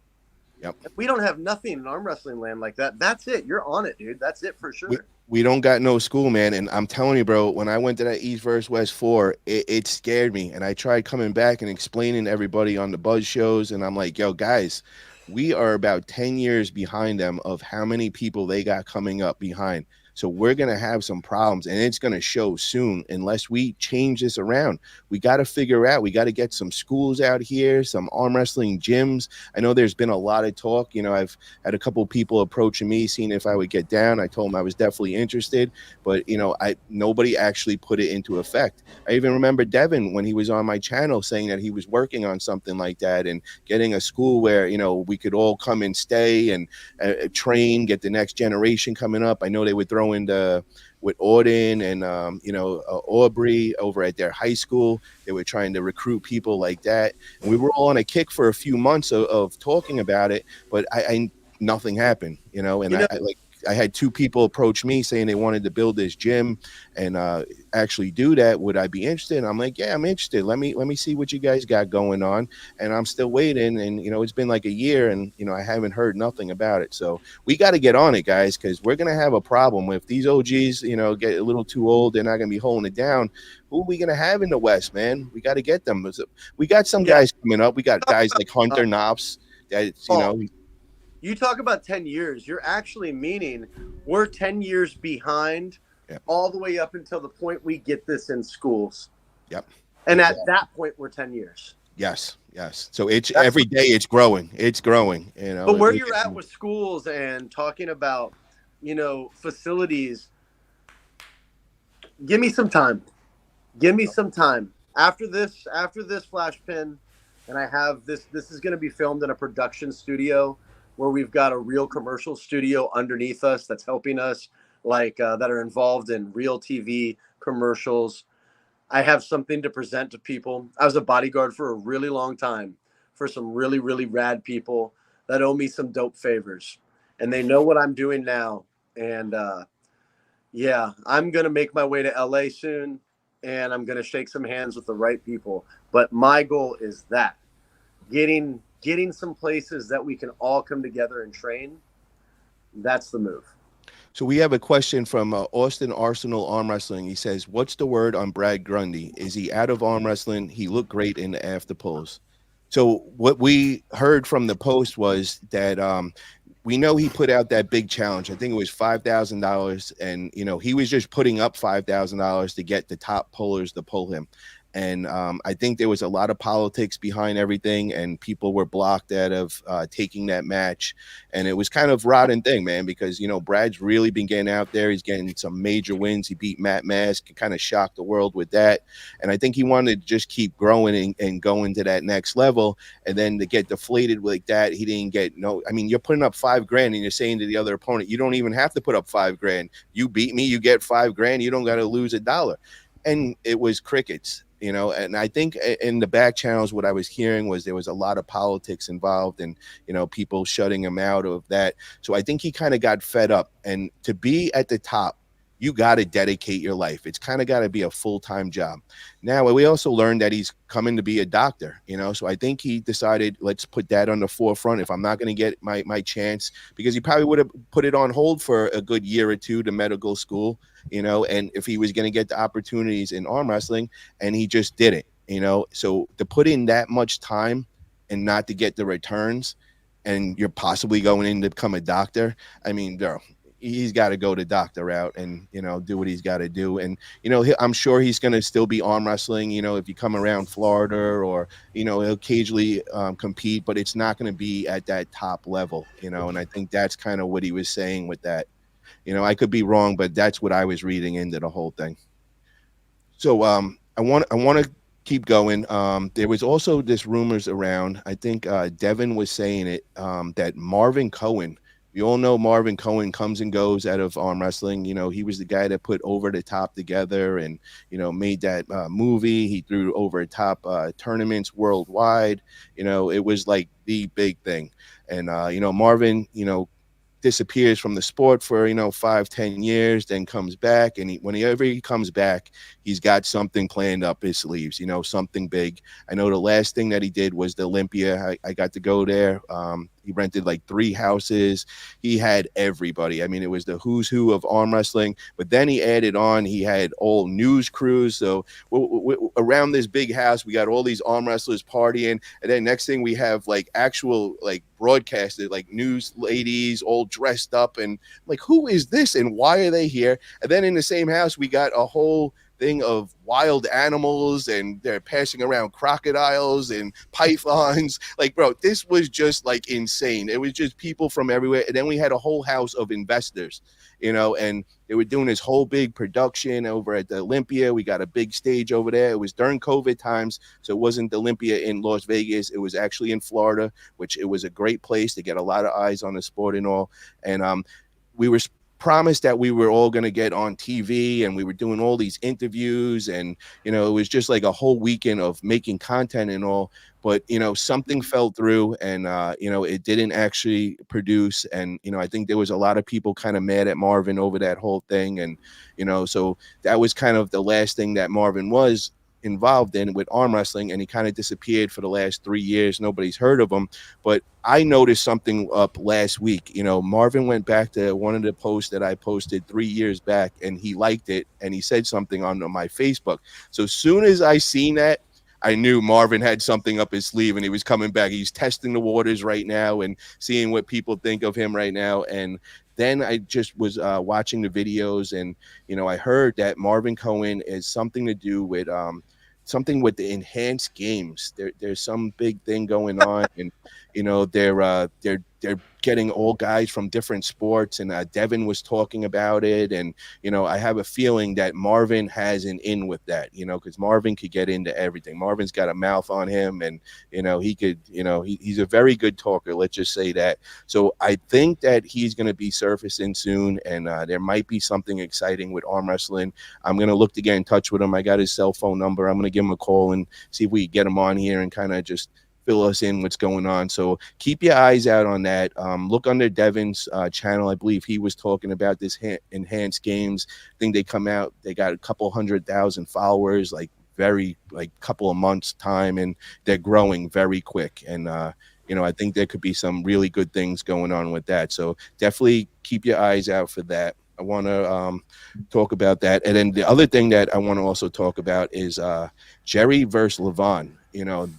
Yep. If we don't have nothing in arm wrestling land like that, that's it. You're on it, dude. That's it for sure. We don't got no school, man. And I'm telling you, bro, when I went to that East vs. West 4, it scared me. And I tried coming back and explaining to everybody on the Buzz shows. And I'm like, yo, guys, we are about 10 years behind them of how many people they got coming up behind. So we're going to have some problems, and it's going to show soon unless we change this around. We got to figure out, we got to get some schools out here, some arm wrestling gyms. I know there's been a lot of talk. I've had a couple of people approaching me, seeing if I would get down. I told them I was definitely interested, but, nobody actually put it into effect. I even remember Devin, when he was on my channel, saying that he was working on something like that and getting a school where, we could all come and stay and train, get the next generation coming up. I know they would throw throwing with Odin and Aubrey over at their high school. They were trying to recruit people like that, and we were all on a kick for a few months of talking about it, but I nothing happened, and I had two people approach me saying they wanted to build this gym and actually do that. Would I be interested? And I'm like, yeah, I'm interested. Let me see what you guys got going on. And I'm still waiting. And, it's been like a year and, I haven't heard nothing about it. So we got to get on it, guys, because we're going to have a problem if these OGs, get a little too old. They're not going to be holding it down. Who are we going to have in the West, man? We got to get them. We got some guys coming up. We got guys like Hunter Noffz. That's, You talk about 10 years. You're actually meaning we're 10 years behind all the way up until the point we get this in schools. Yep. And at that point, we're 10 years. Yes. So every day it's growing. It's growing. But where you're at with schools and talking about, facilities, give me some time. Give me some time. After this flash pin, and I have this is going to be filmed in a production studio where we've got a real commercial studio underneath us that's helping us, that are involved in real TV commercials. I have something to present to people. I was a bodyguard for a really long time for some really, really rad people that owe me some dope favors. And they know what I'm doing now. And I'm going to make my way to LA soon, and I'm going to shake some hands with the right people. But my goal is that getting some places that we can all come together and train. That's the move. So we have a question from Austin Arsenal Arm Wrestling. He says, what's the word on Brad Grundy? Is he out of arm wrestling? He looked great in the after Pullz. So what we heard from the post was that we know he put out that big challenge. I think it was $5,000. And, he was just putting up $5,000 to get the top pullers to pull him. And I think there was a lot of politics behind everything, and people were blocked out of taking that match. And it was kind of rotten thing, man, because, Brad's really been getting out there. He's getting some major wins. He beat Matt Mask and kind of shocked the world with that. And I think he wanted to just keep growing and going to that next level. And then to get deflated like that, he didn't get you're putting up $5,000 and you're saying to the other opponent, you don't even have to put up $5,000. You beat me, you get $5,000. You don't got to lose $1. And it was crickets. And I think in the back channels, what I was hearing was there was a lot of politics involved and, people shutting him out of that. So I think he kind of got fed up. And to be at the top, you got to dedicate your life. It's kind of got to be a full-time job. Now, we also learned that he's coming to be a doctor, so I think he decided, let's put that on the forefront. If I'm not going to get my chance, because he probably would have put it on hold for a good year or two to medical school, and if he was going to get the opportunities in arm wrestling, and he just didn't, so to put in that much time and not to get the returns, and you're possibly going in to become a doctor, he's got to go the doctor route and, do what he's got to do. And, I'm sure he's going to still be arm wrestling, if you come around Florida or, he'll occasionally compete, but it's not going to be at that top level, and I think that's kind of what he was saying with that. I could be wrong, but that's what I was reading into the whole thing. So I want to keep going. There was also this rumors around, I think Devin was saying it, that Marvin Cohen, we all know Marvin Cohen comes and goes out of arm wrestling. He was the guy that put Over the Top together and, made that movie. He threw Over the Top tournaments worldwide. It was like the big thing. And, Marvin, disappears from the sport for 5-10 years, then comes back, and whenever he comes back, he's got something planned up his sleeves, something big. I know the last thing that he did was the Olympia. I got to go there. He rented like 3 houses. He had everybody. It was the who's who of arm wrestling, but then he added on, he had all news crews. So around this big house, we got all these arm wrestlers partying. And then next thing we have like actual like broadcasted, like news ladies all dressed up, and like, who is this and why are they here? And then in the same house, we got a whole thing of wild animals, and they're passing around crocodiles and pythons. Like, bro, this was just like insane. It was just people from everywhere. And then we had a whole house of investors, and they were doing this whole big production over at the Olympia. We got a big stage over there. It was during COVID times, so it wasn't the Olympia in Las Vegas. It was actually in Florida, which it was a great place to get a lot of eyes on the sport and all. And we were promised that we were all going to get on TV, and we were doing all these interviews, and it was just like a whole weekend of making content and all. But something fell through, and it didn't actually produce. And I think there was a lot of people kind of mad at Marvin over that whole thing, and so that was kind of the last thing that Marvin was involved in with arm wrestling, and he kind of disappeared for the last 3 years. Nobody's heard of him. But I noticed something up last week. Marvin went back to one of the posts that I posted 3 years back, and he liked it, and he said something on my Facebook. So as soon as I seen that, I knew Marvin had something up his sleeve, and he was coming back. He's testing the waters right now and seeing what people think of him right now. And then I just was watching the videos, and I heard that Marvin Cohen is something to do with something with the enhanced games. There's some big thing going on, and they're getting all guys from different sports, and Devin was talking about it, and I have a feeling that Marvin has an in with that, because Marvin could get into everything. Marvin's got a mouth on him, and he could, he's a very good talker, let's just say that. So I think that he's going to be surfacing soon, and there might be something exciting with arm wrestling. I'm going to look to get in touch with him. I got his cell phone number. I'm going to give him a call and see if we can get him on here and kind of just fill us in what's going on. So keep your eyes out on that. Look under Devin's channel. I believe he was talking about this enhanced games. I think they come out, they got a couple 100,000 followers, like couple of months time, and they're growing very quick. And I think there could be some really good things going on with that. So definitely keep your eyes out for that. I want to talk about that. And then the other thing that I want to also talk about is Jerry versus Levan.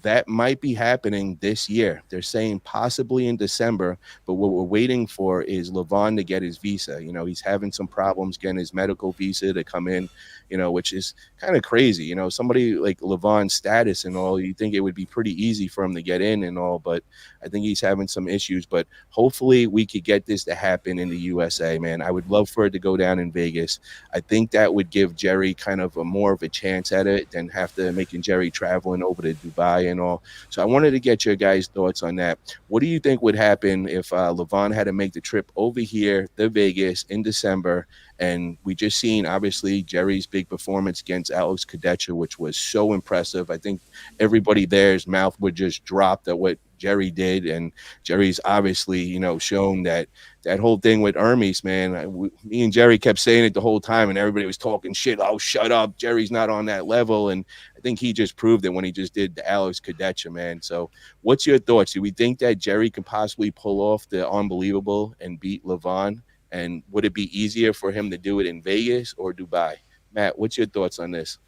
That might be happening this year. They're saying possibly in December, but what we're waiting for is Levan to get his visa. He's having some problems getting his medical visa to come in, which is kind of crazy. Somebody like Levan's status and all, you think it would be pretty easy for him to get in and all, but I think he's having some issues. But hopefully we could get this to happen in the USA, man. I would love for it to go down in Vegas. I think that would give Jerry kind of more of a chance at it than have to making Jerry traveling over to Dubai and all. So I wanted to get your guys' thoughts on that. What do you think would happen if Levan had to make the trip over here to Vegas in December? And we just seen, obviously, Jerry's big performance against Alex Cadecha, which was so impressive. I think everybody there's mouth would just drop at what Jerry did. And Jerry's obviously, shown that whole thing with Hermes, man. Me and Jerry kept saying it the whole time, and everybody was talking shit. Oh, shut up. Jerry's not on that level. And I think he just proved it when he just did the Alex Cadecha, man. So what's your thoughts? Do we think that Jerry can possibly pull off the unbelievable and beat Levan? And would it be easier for him to do it in Vegas or Dubai? Matt, what's your thoughts on this?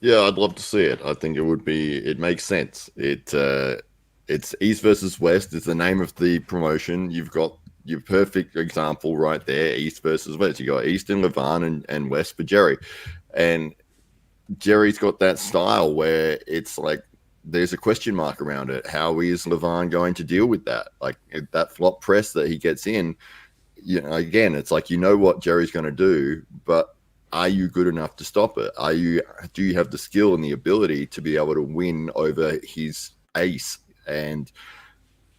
Yeah, I'd love to see it. I think it makes sense. It's East versus West is the name of the promotion. You've got your perfect example right there, East versus West. You got East in Levan and West for Jerry. And Jerry's got that style where it's like there's a question mark around it. How is Levan going to deal with that? Like that flop press that he gets in, again, it's like what Jerry's going to do, but are you good enough to stop it? Do you have the skill and the ability to be able to win over his ace? And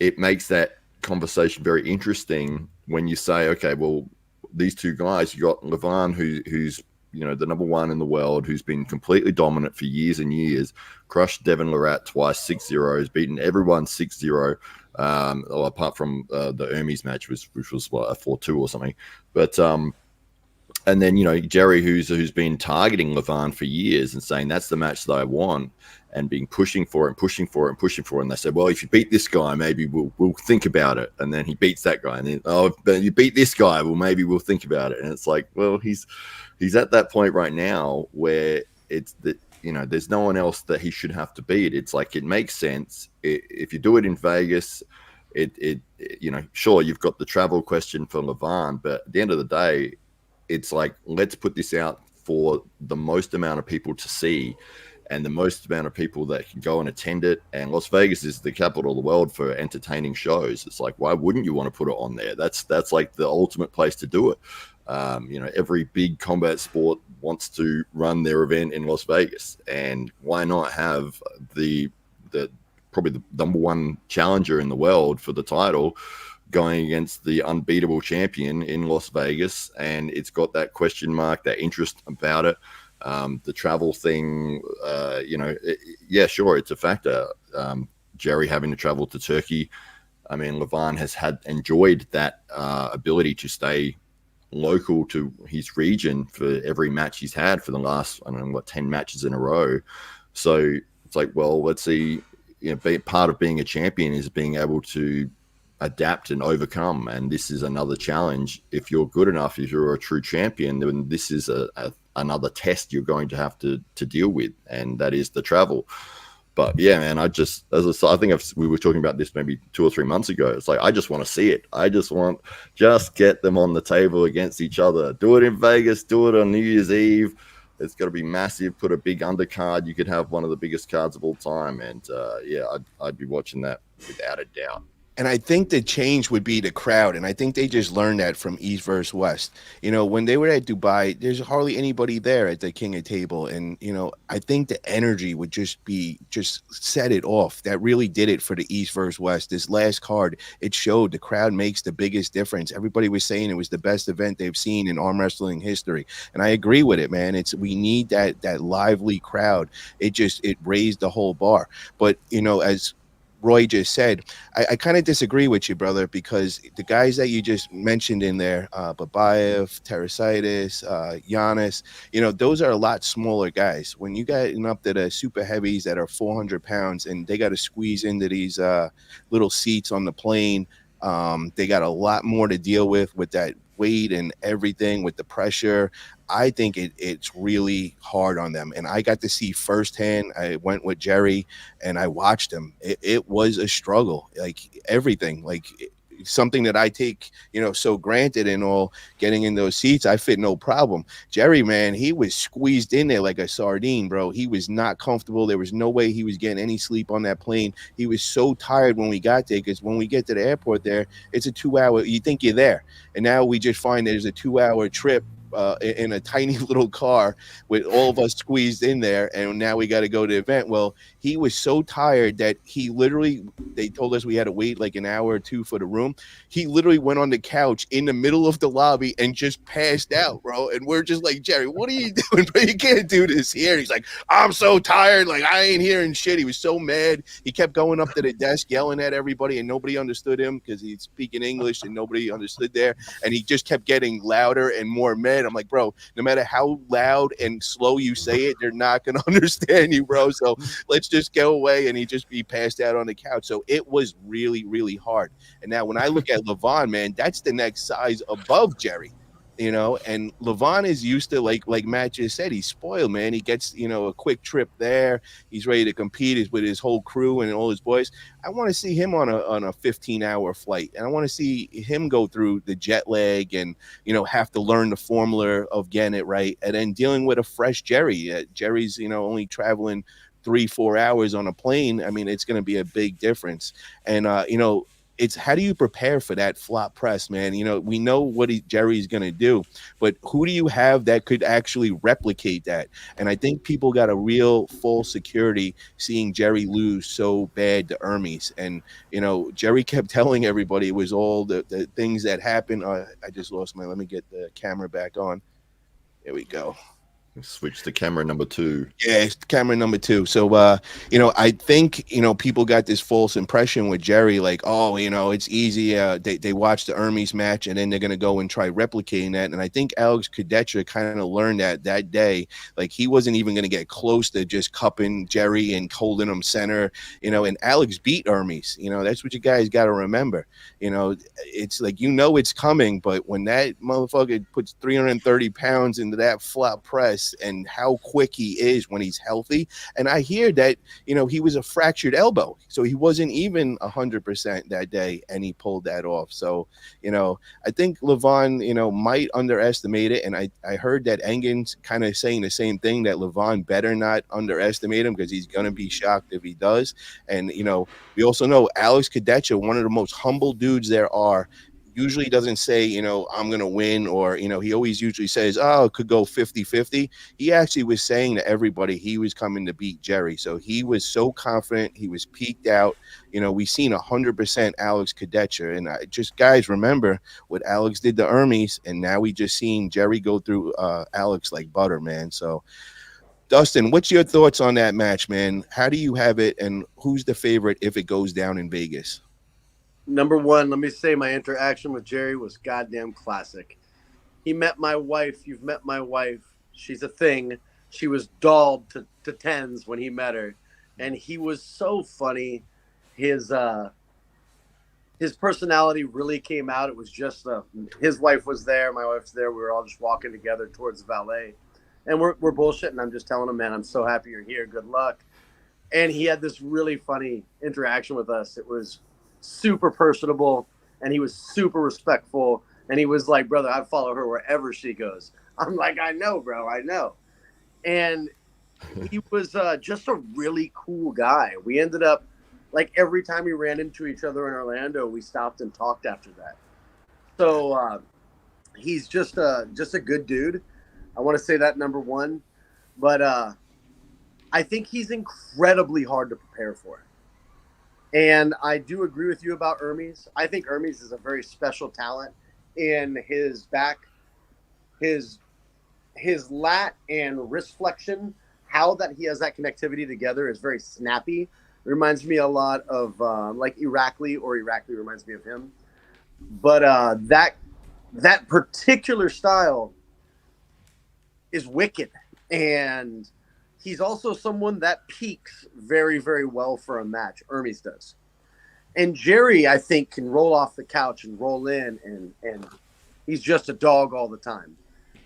it makes that conversation very interesting when you say, okay, well, these two guys, you got Levan, who's the number one in the world, who's been completely dominant for years and years, crushed Devin Larratt twice, 6-0, has beaten everyone 6-0, apart from the Hermes match, which was what, a 4-2 or something. But and then Jerry, who's been targeting Levan for years and saying that's the match that I want, and being pushing for it, and they said, well, if you beat this guy, maybe we'll think about it. And then he beats that guy, and then but you beat this guy, well, maybe we'll think about it. And it's like, well, he's at that point right now where it's that there's no one else that he should have to beat. It's like it makes sense if you do it in Vegas. Sure, you've got the travel question for Levan, but at the end of the day, it's like, let's put this out for the most amount of people to see and the most amount of people that can go and attend it. And Las Vegas is the capital of the world for entertaining shows. It's like, why wouldn't you want to put it on there? That's like the ultimate place to do it. Every big combat sport wants to run their event in Las Vegas, and why not have the probably the number one challenger in the world for the title going against the unbeatable champion in Las Vegas, and it's got that question mark, that interest about it. The travel thing, yeah, sure, it's a factor. Jerry having to travel to Turkey. I mean, Levan has enjoyed that ability to stay local to his region for every match he's had for the last, 10 matches in a row. So it's like, well, let's see, part of being a champion is being able to adapt and overcome. And this is another challenge. If you're good enough, if you're a true champion, then this is another test you're going to have to deal with, and that is the travel. But yeah, man, I think we were talking about this maybe 2 or 3 months ago. It's like, I just want to see it. I just get them on the table against each other. Do it in Vegas. Do it on New Year's Eve. It's got to be massive. Put a big undercard. You could have one of the biggest cards of all time. And yeah, I'd be watching that without a doubt. And I think the change would be the crowd. And I think they just learned that from East versus West. When they were at Dubai, there's hardly anybody there at the King of Table. And, I think the energy would just set it off. That really did it for the East versus West. This last card, it showed the crowd makes the biggest difference. Everybody was saying it was the best event they've seen in arm wrestling history. And I agree with it, man. We need that lively crowd. It raised the whole bar. But, as Roy just said, I kind of disagree with you, brother, because the guys that you just mentioned in there, Babayev, Terasitis, Giannis, those are a lot smaller guys. When you got up to the super heavies that are 400 pounds and they got to squeeze into these little seats on the plane, they got a lot more to deal with that weight and everything, with the pressure. I think it's really hard on them. And I got to see firsthand. I went with Jerry and I watched him. It was a struggle, like everything, like something that I take, so granted and all, getting in those seats, I fit no problem. Jerry, man, he was squeezed in there like a sardine, bro. He was not comfortable. There was no way he was getting any sleep on that plane. He was so tired when we got there, because when we get to the airport there, it's a 2-hour, you think you're there. And now we just find there's a 2-hour trip in a tiny little car with all of us squeezed in there, and now we got to go to the event. Well, he was so tired that he literally, they told us we had to wait like an hour or two for the room. He literally went on the couch in the middle of the lobby and just passed out, bro. And we're just like, Jerry, what are you doing, bro? You can't do this here. And he's like, I'm so tired, like I ain't hearing shit. He was so mad. He kept going up to the desk yelling at everybody, and nobody understood him because he's speaking English and nobody understood there. And he just kept getting louder and more mad. I'm like, bro, no matter how loud and slow you say it, they're not going to understand you, bro. So let's just go away. And he passed out on the couch. So it was really, really hard. And now when I look at Levan, man, that's the next size above Jerry. And Levan is used to, like Matt just said, he's spoiled, man. He gets, a quick trip there. He's ready to compete. He's with his whole crew and all his boys. I want to see him on a 15-hour flight. And I want to see him go through the jet lag and, have to learn the formula of getting it right. And then dealing with a fresh Jerry. Jerry's, only traveling 3-4 hours on a plane. I mean, it's going to be a big difference. And, it's how do you prepare for that flop press, man? We know what Jerry's going to do, but who do you have that could actually replicate that? And I think people got a real full security seeing Jerry lose so bad to Hermes. And, Jerry kept telling everybody it was all the things that happened. I just lost let me get the camera back on. There we go. Switch to camera number 2. Yeah, it's camera number 2. So, I think, people got this false impression with Jerry, like, oh, it's easy. They watch the Hermes match and then they're going to go and try replicating that. And I think Alex Kadecha kind of learned that day. Like, he wasn't even going to get close to just cupping Jerry and holding him center, and Alex beat Hermes. That's what you guys got to remember. It's like, it's coming, but when that motherfucker puts 330 pounds into that flop press, and how quick he is when he's healthy. And I hear that, he was a fractured elbow, so he wasn't even 100% that day, and he pulled that off. So, I think Levan, might underestimate it. And I heard that Engen's kind of saying the same thing, that Levan better not underestimate him because he's going to be shocked if he does. And, we also know Alex Kadecha, one of the most humble dudes there are. usually doesn't say, I'm going to win, or, he always usually says, oh, it could go 50-50. He actually was saying to everybody he was coming to beat Jerry. So he was so confident. He was peaked out. We seen 100% Alex Kadetcher. And just guys, remember what Alex did to Hermes. And now we just seen Jerry go through Alex like butter, man. So Dustin, what's your thoughts on that match, man? How do you have it, and who's the favorite if it goes down in Vegas? Number one, let me say my interaction with Jerry was goddamn classic. He met my wife. You've met my wife. She's a thing. She was dolled to tens when he met her, and he was so funny. His personality really came out. It was just his wife was there, my wife's there. We were all just walking together towards the valet, and we're bullshitting. I'm just telling him, man, I'm so happy you're here. Good luck. And he had this really funny interaction with us. It was super personable, and he was super respectful. And he was like, brother, I'd follow her wherever she goes. I'm like, I know, bro, I know. And he was just a really cool guy. We ended up, like, every time we ran into each other in Orlando, we stopped and talked after that. So he's just a good dude. I want to say that, number one. But I think he's incredibly hard to prepare for. And I do agree with you about Hermes. I think Hermes is a very special talent in his back, his lat and wrist flexion. How that he has that connectivity together is very snappy. It reminds me a lot of like Irakli, or Irakli reminds me of him. But that particular style is wicked. And he's also someone that peaks very, very well for a match. Hermes does. And Jerry, I think, can roll off the couch and roll in, and he's just a dog all the time.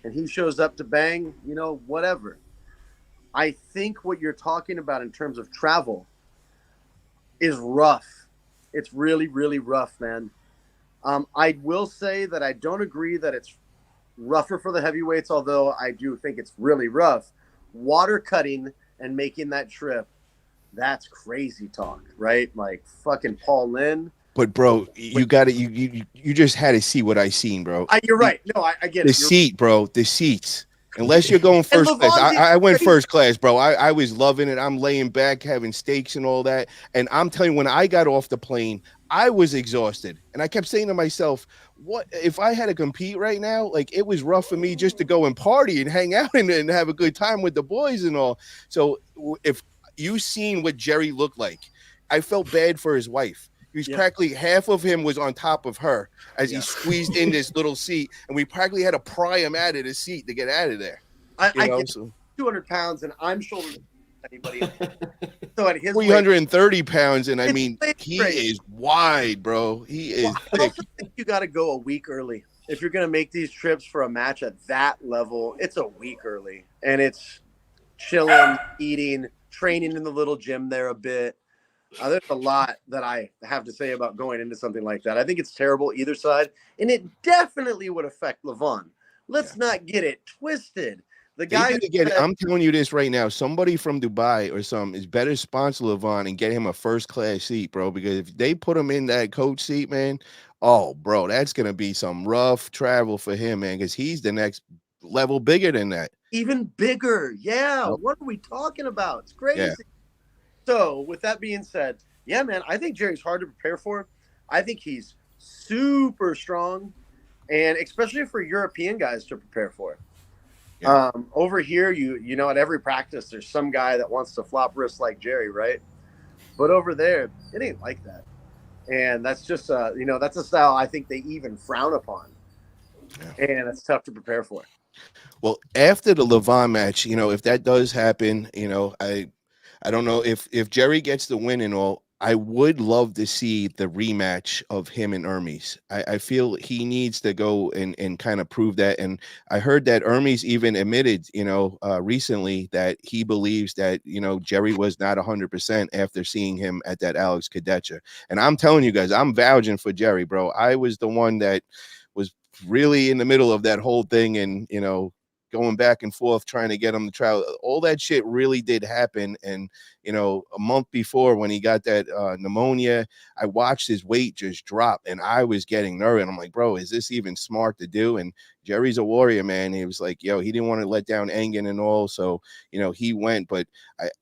And he shows up to bang, whatever. I think what you're talking about in terms of travel is rough. It's really, really rough, man. I will say that I don't agree that it's rougher for the heavyweights, although I do think it's really rough. Water cutting and making that trip, that's crazy talk, right? Like fucking Paul Lynn. But bro, you got it. You just had to see what I seen, bro. You're right. No, I get the it. Seat, bro. The seats. Unless you're going first class. I went first class, bro. I was loving it. I'm laying back, having steaks and all that. And I'm telling you, when I got off the plane, I was exhausted. And I kept saying to myself, what if I had to compete right now? Like, it was rough for me just to go and party and hang out and have a good time with the boys and all. So if you seen what Jerry looked like, I felt bad for his wife. He was practically half of him was on top of her as he squeezed in this little seat, and we practically had to pry him out of the seat to get out of there. I get 200 pounds, and I'm shoulder anybody. So at his 330 pounds, and I mean, he is wide, bro. He is thick. I also think you got to go a week early. If you're going to make these trips for a match at that level, it's a week early, and it's chilling, eating, training in the little gym there a bit. There's a lot that I have to say about going into something like that. I think it's terrible either side, and it definitely would affect Levan. Let's not get it twisted. The guy I'm telling you this right now. Somebody from Dubai or something is better sponsor Levan and get him a first class seat, bro. Because if they put him in that coach seat, man, oh, bro, that's gonna be some rough travel for him, man. Because he's the next level bigger than that. Even bigger, yeah. Yep. What are we talking about? It's crazy. Yeah. So, with that being said, yeah, man, I think Jerry's hard to prepare for. I think he's super strong, and especially for European guys to prepare for. Yeah. Over here, you know, at every practice, there's some guy that wants to flop wrists like Jerry, right? But over there, it ain't like that. And that's just, that's a style I think they even frown upon. Yeah. And it's tough to prepare for. Well, after the Levan match, if that does happen, I don't know if Jerry gets the win and all. I would love to see the rematch of him and Hermes. I feel he needs to go and kind of prove that. And I heard that Hermes even admitted, recently that he believes that, Jerry was not 100% after seeing him at that Alex Kadetcher. And I'm telling you guys, I'm vouching for Jerry, bro. I was the one that was really in the middle of that whole thing and, going back and forth, trying to get him to travel. All that shit really did happen. And, a month before when he got that pneumonia, I watched his weight just drop, and I was getting nervous. I'm like, bro, is this even smart to do? And Jerry's a warrior, man. He was like, yo, he didn't want to let down Engen and all, so he went. But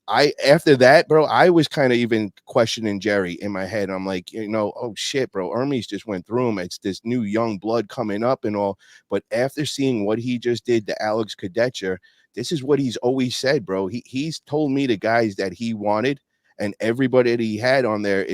I after that, bro, I was kind of even questioning Jerry in my head. I'm like, oh shit, bro, Hermes just went through him. It's this new young blood coming up and all. But after seeing what he just did to Alex Kadetcher, this is what he's always said, bro. He's told me the guys that he wanted, and everybody that he had on there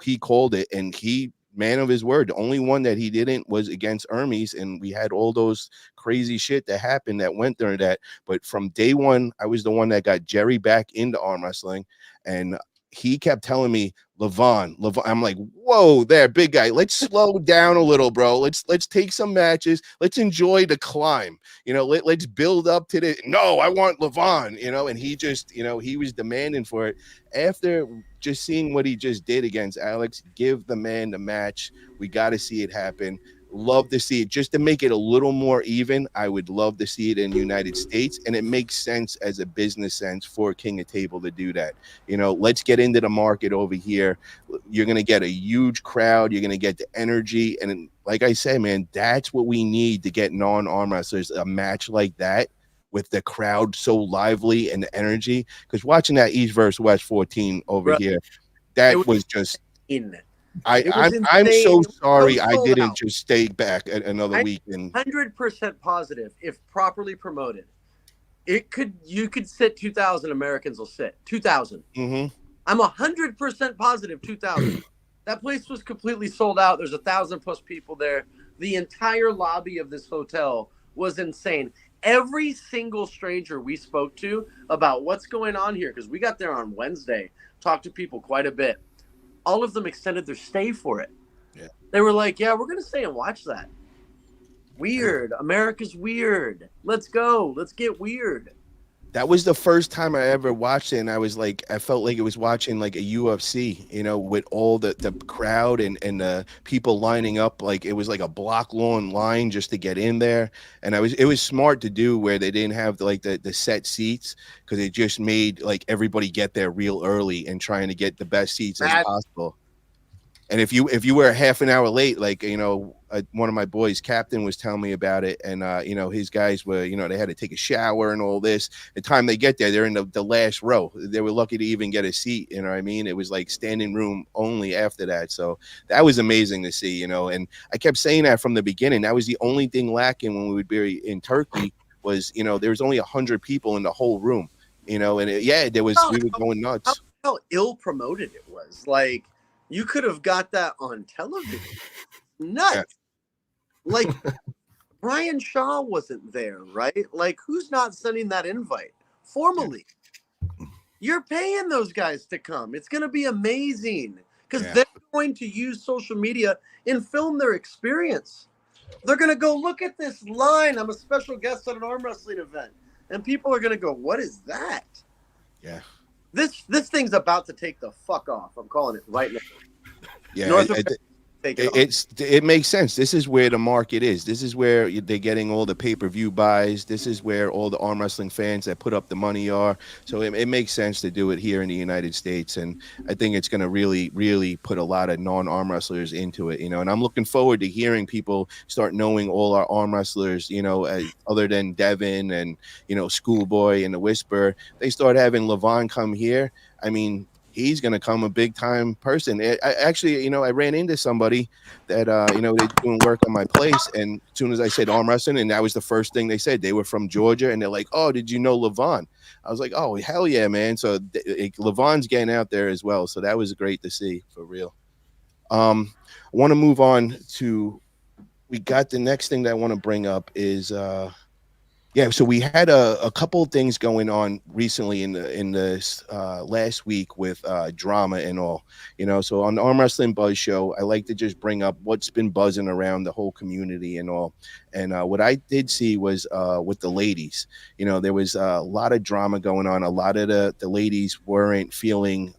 he called it, and he, man of his word. The only one that he didn't was against Hermes, and we had all those crazy shit that happened that went during that. But from day one, I was the one that got Jerry back into arm wrestling, and he kept telling me, Levan. I'm like, whoa there, big guy. Let's slow down a little, bro. Let's take some matches. Let's enjoy the climb. Let's build up to the. No, I want Levan. And he just, he was demanding for it. After just seeing what he just did against Alex, give the man the match. We got to see it happen. Love to see it just to make it a little more even. I would love to see it in the United States, and it makes sense as a business sense for King of Table to do that. Let's get into the market over here. You're going to get a huge crowd. You're going to get the energy. And like I say, man, that's what we need to get non-arm wrestlers, a match like that with the crowd so lively and the energy. Because watching that East versus West 14 over here, that was just in. I'm so sorry I didn't just stay back another week. And 100% positive, if properly promoted, you could sit 2,000 Americans will sit 2,000. Mm-hmm. I'm 100% positive 2,000. That place was completely sold out. There's 1,000+ people there. The entire lobby of this hotel was insane. Every single stranger we spoke to about what's going on here, because we got there on Wednesday, talked to people quite a bit. All of them extended their stay for it. Yeah. They were like, yeah, we're going to stay and watch that. Weird. America's weird. Let's go. Let's get weird. That was the first time I ever watched it, and I felt like it was watching like a UFC, with all the crowd and the people lining up. Like it was like a block long line just to get in there. And it was smart to do where they didn't have the set seats, because it just made like everybody get there real early and trying to get the best seats as possible. And if you were half an hour late, like, one of my boys, Captain, was telling me about it. And, his guys were, they had to take a shower and all this. The time they get there, they're in the last row. They were lucky to even get a seat. You know what I mean? It was like standing room only after that. So that was amazing to see, and I kept saying that from the beginning. That was the only thing lacking when we would be in Turkey was, there was only 100 people in the whole room, and we were going nuts. How ill promoted it was. Like, you could have got that on television. Nuts. Yeah. Like, Brian Shaw wasn't there, right? Like, who's not sending that invite formally? You're paying those guys to come. It's going to be amazing, because they're going to use social media and film their experience. They're going to go, look at this line. I'm a special guest at an arm wrestling event. And people are going to go, what is that? Yeah. This thing's about to take the fuck off. I'm calling it right now. Yeah, it makes sense. This is where the market is. This is where they're getting all the pay-per-view buys. This is where all the arm wrestling fans that put up the money are. So it makes sense to do it here in the United States. And I think it's going to really, really put a lot of non-arm wrestlers into it, and I'm looking forward to hearing people start knowing all our arm wrestlers, other than Devin and, Schoolboy and the Whisper. They start having Levan come here. I mean, he's going to come a big time person. I ran into somebody that, they're doing work on my place. And as soon as I said arm wrestling, and that was the first thing they said, they were from Georgia. And they're like, oh, did you know Levan? I was like, oh, hell yeah, man. So Levan's getting out there as well. So that was great to see, for real. I want to move on to, we got the next thing that I want to bring up is, so we had a couple of things going on recently in this last week with drama and all, so on the Arm Wrestling Buzz show, I like to just bring up what's been buzzing around the whole community and all. And what I did see was with the ladies, there was a lot of drama going on. A lot of the ladies weren't feeling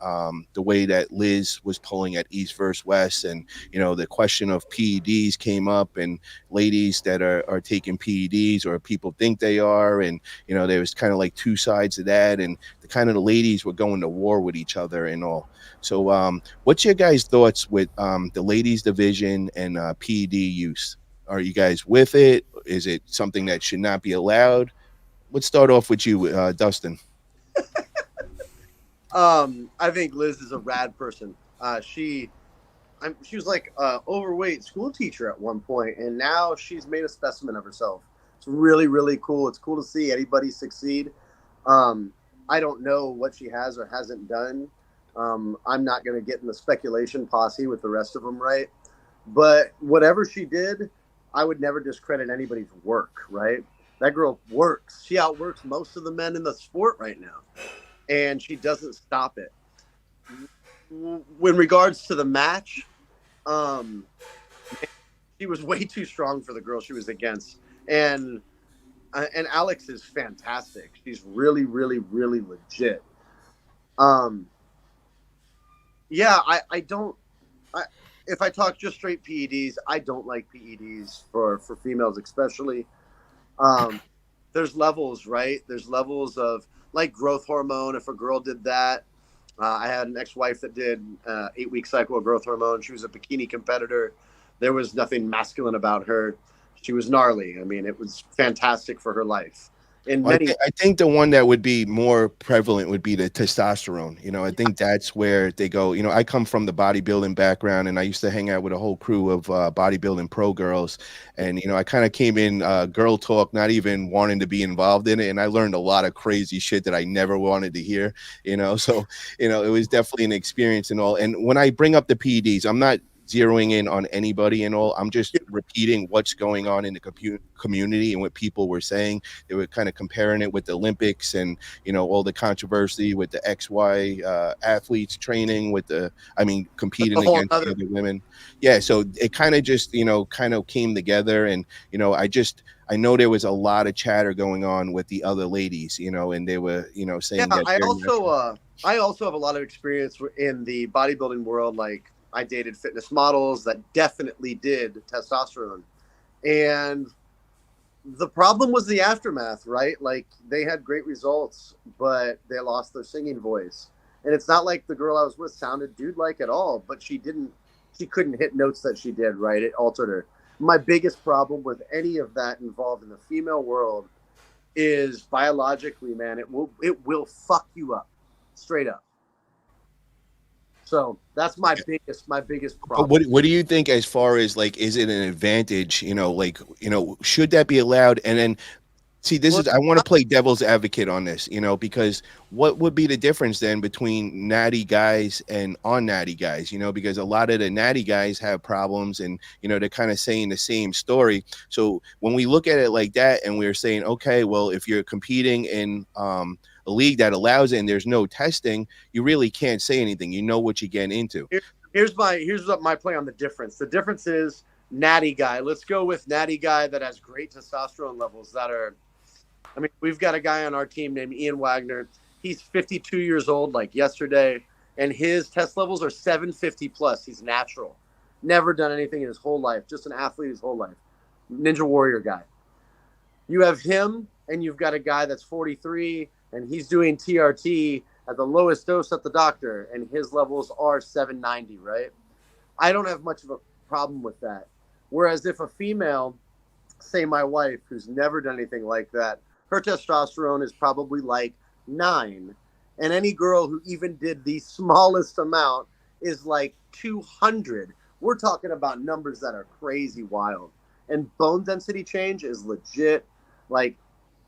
the way that Liz was pulling at East versus West. And, the question of PEDs came up, and ladies that are taking PEDs, or people think they are. And, there was kind of like two sides of that. And the ladies were going to war with each other and all. So what's your guys' thoughts with the ladies division and PED use? Are you guys with it? Is it something that should not be allowed? Let's start off with you, Dustin. I think Liz is a rad person. She was like overweight school teacher at one point, and now she's made a specimen of herself. It's really, really cool. It's cool to see anybody succeed. I don't know what she has or hasn't done. I'm not going to get in the speculation posse with the rest of them, right? But whatever she did, I would never discredit anybody's work, right? That girl works. She outworks most of the men in the sport right now, and she doesn't stop it. When regards to the match, she was way too strong for the girl she was against, and Alex is fantastic. She's really, really, really legit. Yeah, I don't. If I talk just straight PEDs, I don't like PEDs for females, especially. There's levels, right? There's levels of like growth hormone. If a girl did that, I had an ex-wife that did 8-week cycle of growth hormone. She was a bikini competitor. There was nothing masculine about her. She was gnarly. I mean, it was fantastic for her life. I think the one that would be more prevalent would be the testosterone. I think that's where they go. I come from the bodybuilding background, and I used to hang out with a whole crew of bodybuilding pro girls. And, I kind of came in girl talk, not even wanting to be involved in it. And I learned a lot of crazy shit that I never wanted to hear, So, it was definitely an experience and all. And when I bring up the PEDs, I'm not zeroing in on anybody and all. I'm just repeating what's going on in the community and what people were saying. They were kind of comparing it with the Olympics and, all the controversy with the XY athletes training competing against other women. Yeah. So it kind of just, kind of came together. And, I know there was a lot of chatter going on with the other ladies, and they were, saying that. I also have a lot of experience in the bodybuilding world. Like, I dated fitness models that definitely did testosterone. And the problem was the aftermath, right? Like, they had great results, but they lost their singing voice. And it's not like the girl I was with sounded dude-like at all, but she couldn't hit notes that she did, right? It altered her. My biggest problem with any of that involved in the female world is biologically, man, it will fuck you up, straight up. So that's my biggest problem. But what do you think as far as like, is it an advantage? Should that be allowed? And then see, I want to play devil's advocate on this, because what would be the difference then between natty guys and on-natty guys, because a lot of the natty guys have problems and, they're kind of saying the same story. So when we look at it like that and we're saying, okay, well, if you're competing in a league that allows it and there's no testing, you really can't say anything. You know what you're getting into. Here's what my play on the difference. The difference is natty guy. Let's go with natty guy that has great testosterone levels that are, we've got a guy on our team named Ian Wagner. He's 52 years old, like yesterday, and his test levels are 750 plus. He's natural. Never done anything in his whole life. Just an athlete his whole life. Ninja Warrior guy. You have him, and you've got a guy that's 43, and he's doing TRT at the lowest dose at the doctor, and his levels are 790, right? I don't have much of a problem with that. Whereas if a female, say my wife, who's never done anything like that, her testosterone is probably like 9. And any girl who even did the smallest amount is like 200. We're talking about numbers that are crazy wild. And bone density change is legit. Like,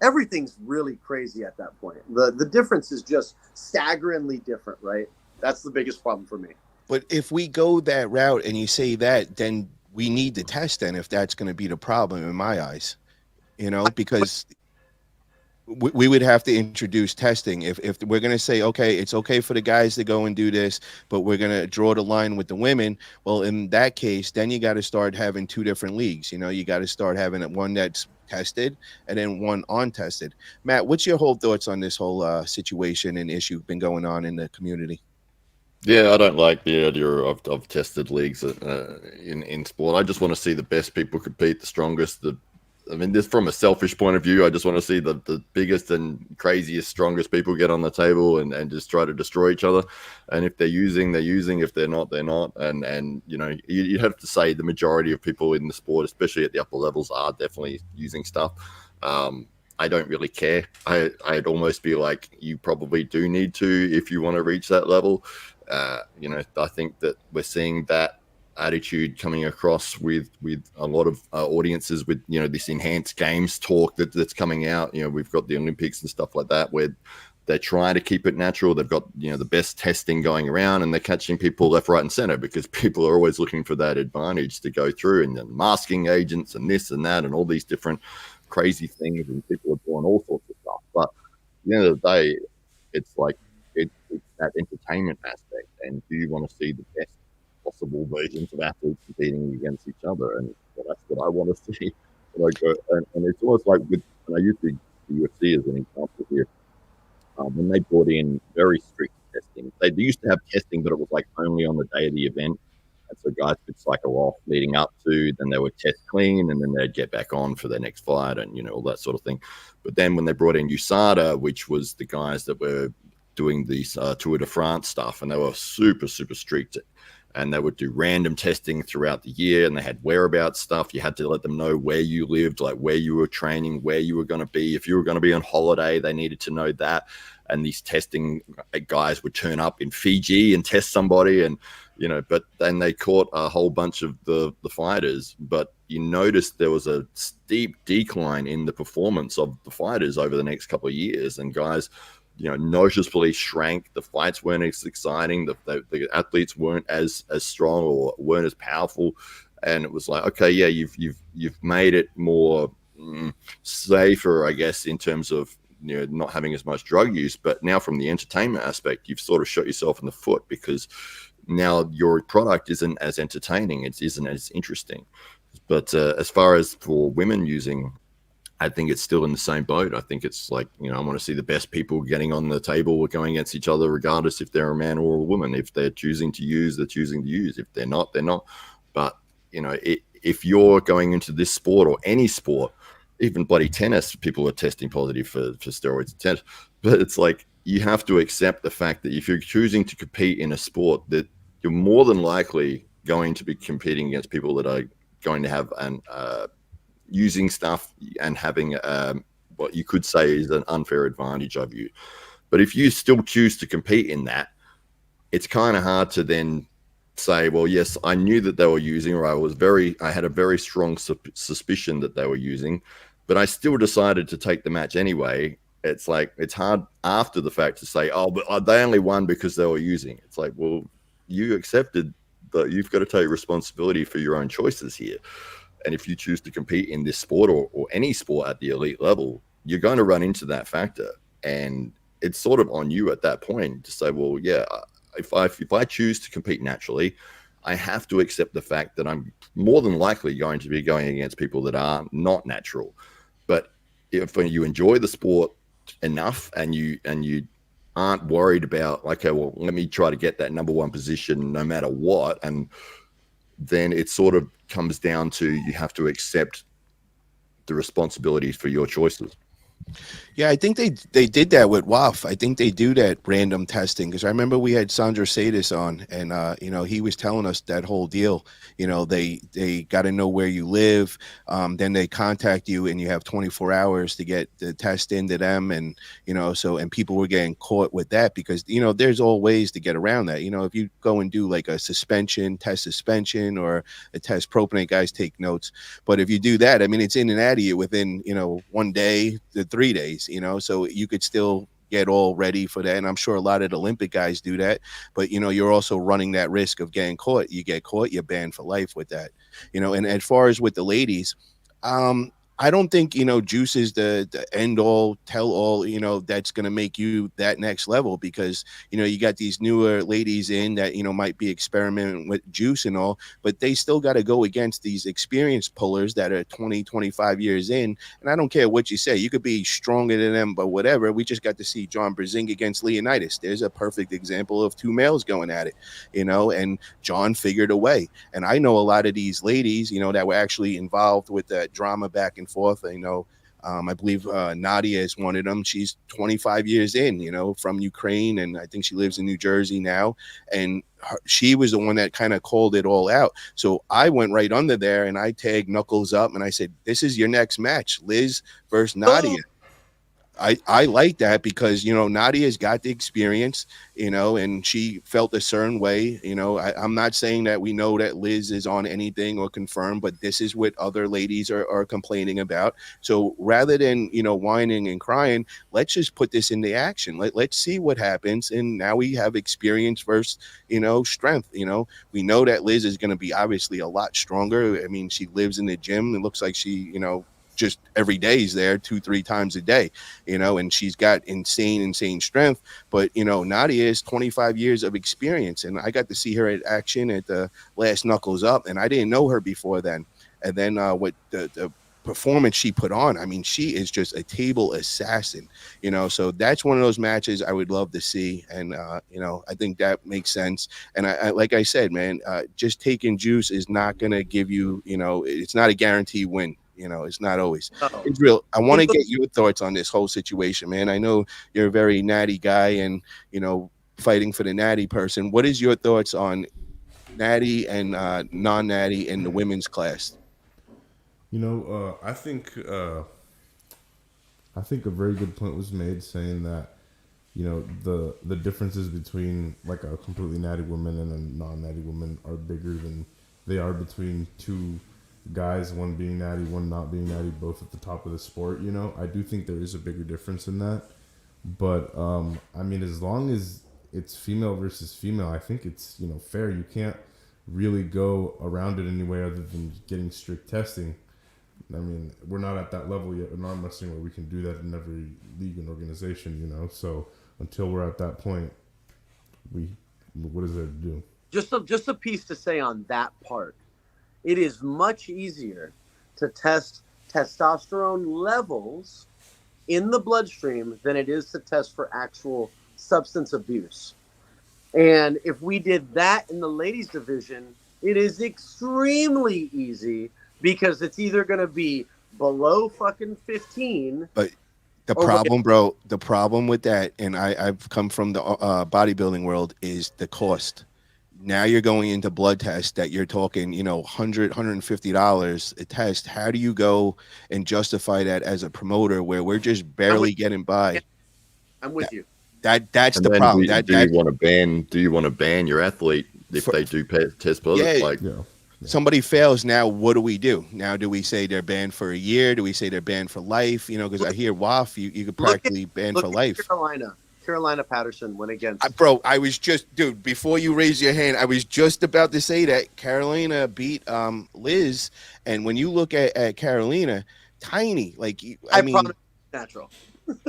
everything's really crazy at that point. The difference is just staggeringly different, right? That's the biggest problem for me. But if we go that route and you say that, then we need to test then if that's going to be the problem in my eyes, because we would have to introduce testing. If we're going to say, okay, it's okay for the guys to go and do this, but we're going to draw the line with the women. Well, in that case, then you got to start having two different leagues. You got to start having one that's tested and then one untested. Matt, what's your whole thoughts on this whole situation and issue been going on in the community? Yeah, I don't like the idea of tested leagues in sport. I just want to see the best people compete, the strongest. I mean, this from a selfish point of view, I just want to see the biggest and craziest, strongest people get on the table and just try to destroy each other. And if they're using, they're using. If they're not, they're not. And you have to say the majority of people in the sport, especially at the upper levels, are definitely using stuff. I don't really care. I'd almost be like, you probably do need to if you want to reach that level. I think that we're seeing that attitude coming across with a lot of audiences with this enhanced games talk that's coming out. We've got the Olympics and stuff like that where they're trying to keep it natural. They've got the best testing going around, and they're catching people left, right, and center because people are always looking for that advantage to go through, and then masking agents and this and that and all these different crazy things, and people are doing all sorts of stuff. But at the end of the day, it's like it's that entertainment aspect, and do you want to see the best possible versions of athletes competing against each other? And that's what I want to see. And it's almost like when I use the UFC as an example here, when they brought in very strict testing. They used to have testing, but it was like only on the day of the event. And so guys could cycle off leading up to, then they would test clean, and then they'd get back on for their next fight and, all that sort of thing. But then when they brought in USADA, which was the guys that were doing these Tour de France stuff, and they were super, super strict. And they would do random testing throughout the year, and they had whereabouts stuff. You had to let them know where you lived, like where you were training, where you were going to be. If you were going to be on holiday, they needed to know that. And these testing guys would turn up in Fiji and test somebody, and but then they caught a whole bunch of the fighters. But you noticed there was a steep decline in the performance of the fighters over the next couple of years, and guys noticeably shrank. The fights weren't as exciting. The athletes weren't as strong or weren't as powerful. And it was like, okay, yeah, you've made it more safer, I guess, in terms of not having as much drug use. But now from the entertainment aspect, you've sort of shot yourself in the foot, because now your product isn't as entertaining. It isn't as interesting. But as far as for women using, I think it's still in the same boat. I think it's like, I want to see the best people getting on the table or going against each other, regardless if they're a man or a woman. If they're choosing to use, they're choosing to use. If they're not, they're not. But, if you're going into this sport or any sport, even bloody tennis, people are testing positive for steroids and tennis. But it's like, you have to accept the fact that if you're choosing to compete in a sport, that you're more than likely going to be competing against people that are going to have an using stuff and having what you could say is an unfair advantage of you. But if you still choose to compete in that, it's kind of hard to then say, well, yes, I knew that they were using, or I had a very strong suspicion that they were using, but I still decided to take the match anyway. It's like, it's hard after the fact to say, oh, but they only won because they were using. It's like, well, you accepted that you've got to take responsibility for your own choices here. And if you choose to compete in this sport or any sport at the elite level, you're going to run into that factor. And it's sort of on you at that point to say, well, yeah, if I choose to compete naturally, I have to accept the fact that I'm more than likely going to be going against people that are not natural. But if you enjoy the sport enough and you aren't worried about, okay, well, let me try to get that number one position no matter what, and then it sort of comes down to, you have to accept the responsibility for your choices. Yeah, I think they did that with WAF. I think they do that random testing, because I remember we had Sandro Sadis on, and he was telling us that whole deal. They got to know where you live, then they contact you, and you have 24 hours to get the test into them, and and people were getting caught with that because there's all ways to get around that. If you go and do like a test suspension or a test propionate, guys take notes. But if you do that, I mean, it's in and out of you within 1 day to 3 days. So you could still get all ready for that. And I'm sure a lot of the Olympic guys do that, but you're also running that risk of getting caught. You get caught, you're banned for life with that. And as far as with the ladies, I don't think, juice is the end all tell all, that's going to make you that next level, because, you got these newer ladies in that, might be experimenting with juice and all, but they still got to go against these experienced pullers that are 20, 25 years in. And I don't care what you say, you could be stronger than them, but whatever. We just got to see John Brzenk against Leonidas. There's a perfect example of two males going at it, and John figured a way. And I know a lot of these ladies, that were actually involved with that drama back and forth. I believe Nadia is one of them. She's 25 years in, from Ukraine, and I think she lives in New Jersey now. And she was the one that kind of called it all out. So I went right under there and I tagged Knuckles up and I said, "This is your next match, Liz versus Nadia." I like that because, Nadia's got the experience, and she felt a certain way. I'm not saying that we know that Liz is on anything or confirmed, but this is what other ladies are complaining about. So rather than, whining and crying, let's just put this into action. Let's see what happens. And now we have experience versus, strength. We know that Liz is going to be obviously a lot stronger. I mean, she lives in the gym. It looks like she, just every day is there 2-3 times a day, and she's got insane strength. But, Nadia is 25 years of experience, and I got to see her at action at the last Knuckles Up, and I didn't know her before then. And then what the performance she put on, I mean, she is just a table assassin, so that's one of those matches I would love to see. And, I think that makes sense. And I like I said, man, just taking juice is not going to give you, it's not a guarantee win. It's not always. It's real. I want to get your thoughts on this whole situation, man. I know you're a very natty guy and, fighting for the natty person. What is your thoughts on natty and non-natty in the women's class? I think a very good point was made saying that, the differences between like a completely natty woman and a non-natty woman are bigger than they are between two guys, one being natty, one not being natty, both at the top of the sport. I do think there is a bigger difference in that. But I mean, as long as it's female versus female, I think it's fair. You can't really go around it any way other than getting strict testing. I mean, we're not at that level yet in arm wrestling where we can do that in every league and organization. So until we're at that point, what is there to do? Just a piece to say on that part. It is much easier to test testosterone levels in the bloodstream than it is to test for actual substance abuse. And if we did that in the ladies division, it is extremely easy because it's either going to be below fucking 15. But the problem with that, and I've come from the bodybuilding world, is the cost. Now you're going into blood tests that you're talking, $150 a test. How do you go and justify that as a promoter where we're just barely getting by? I'm with you. That's the problem. Do you want to ban your athlete if they do test positive? Yeah. Somebody fails now, what do we do? Now, do we say they're banned for a year? Do we say they're banned for life? Because I hear WAF, you could practically ban for life. Carolina Patterson went against. I was just, dude, before you raise your hand, I was just about to say that Carolina beat Liz. And when you look at Carolina, tiny, like, I mean, natural.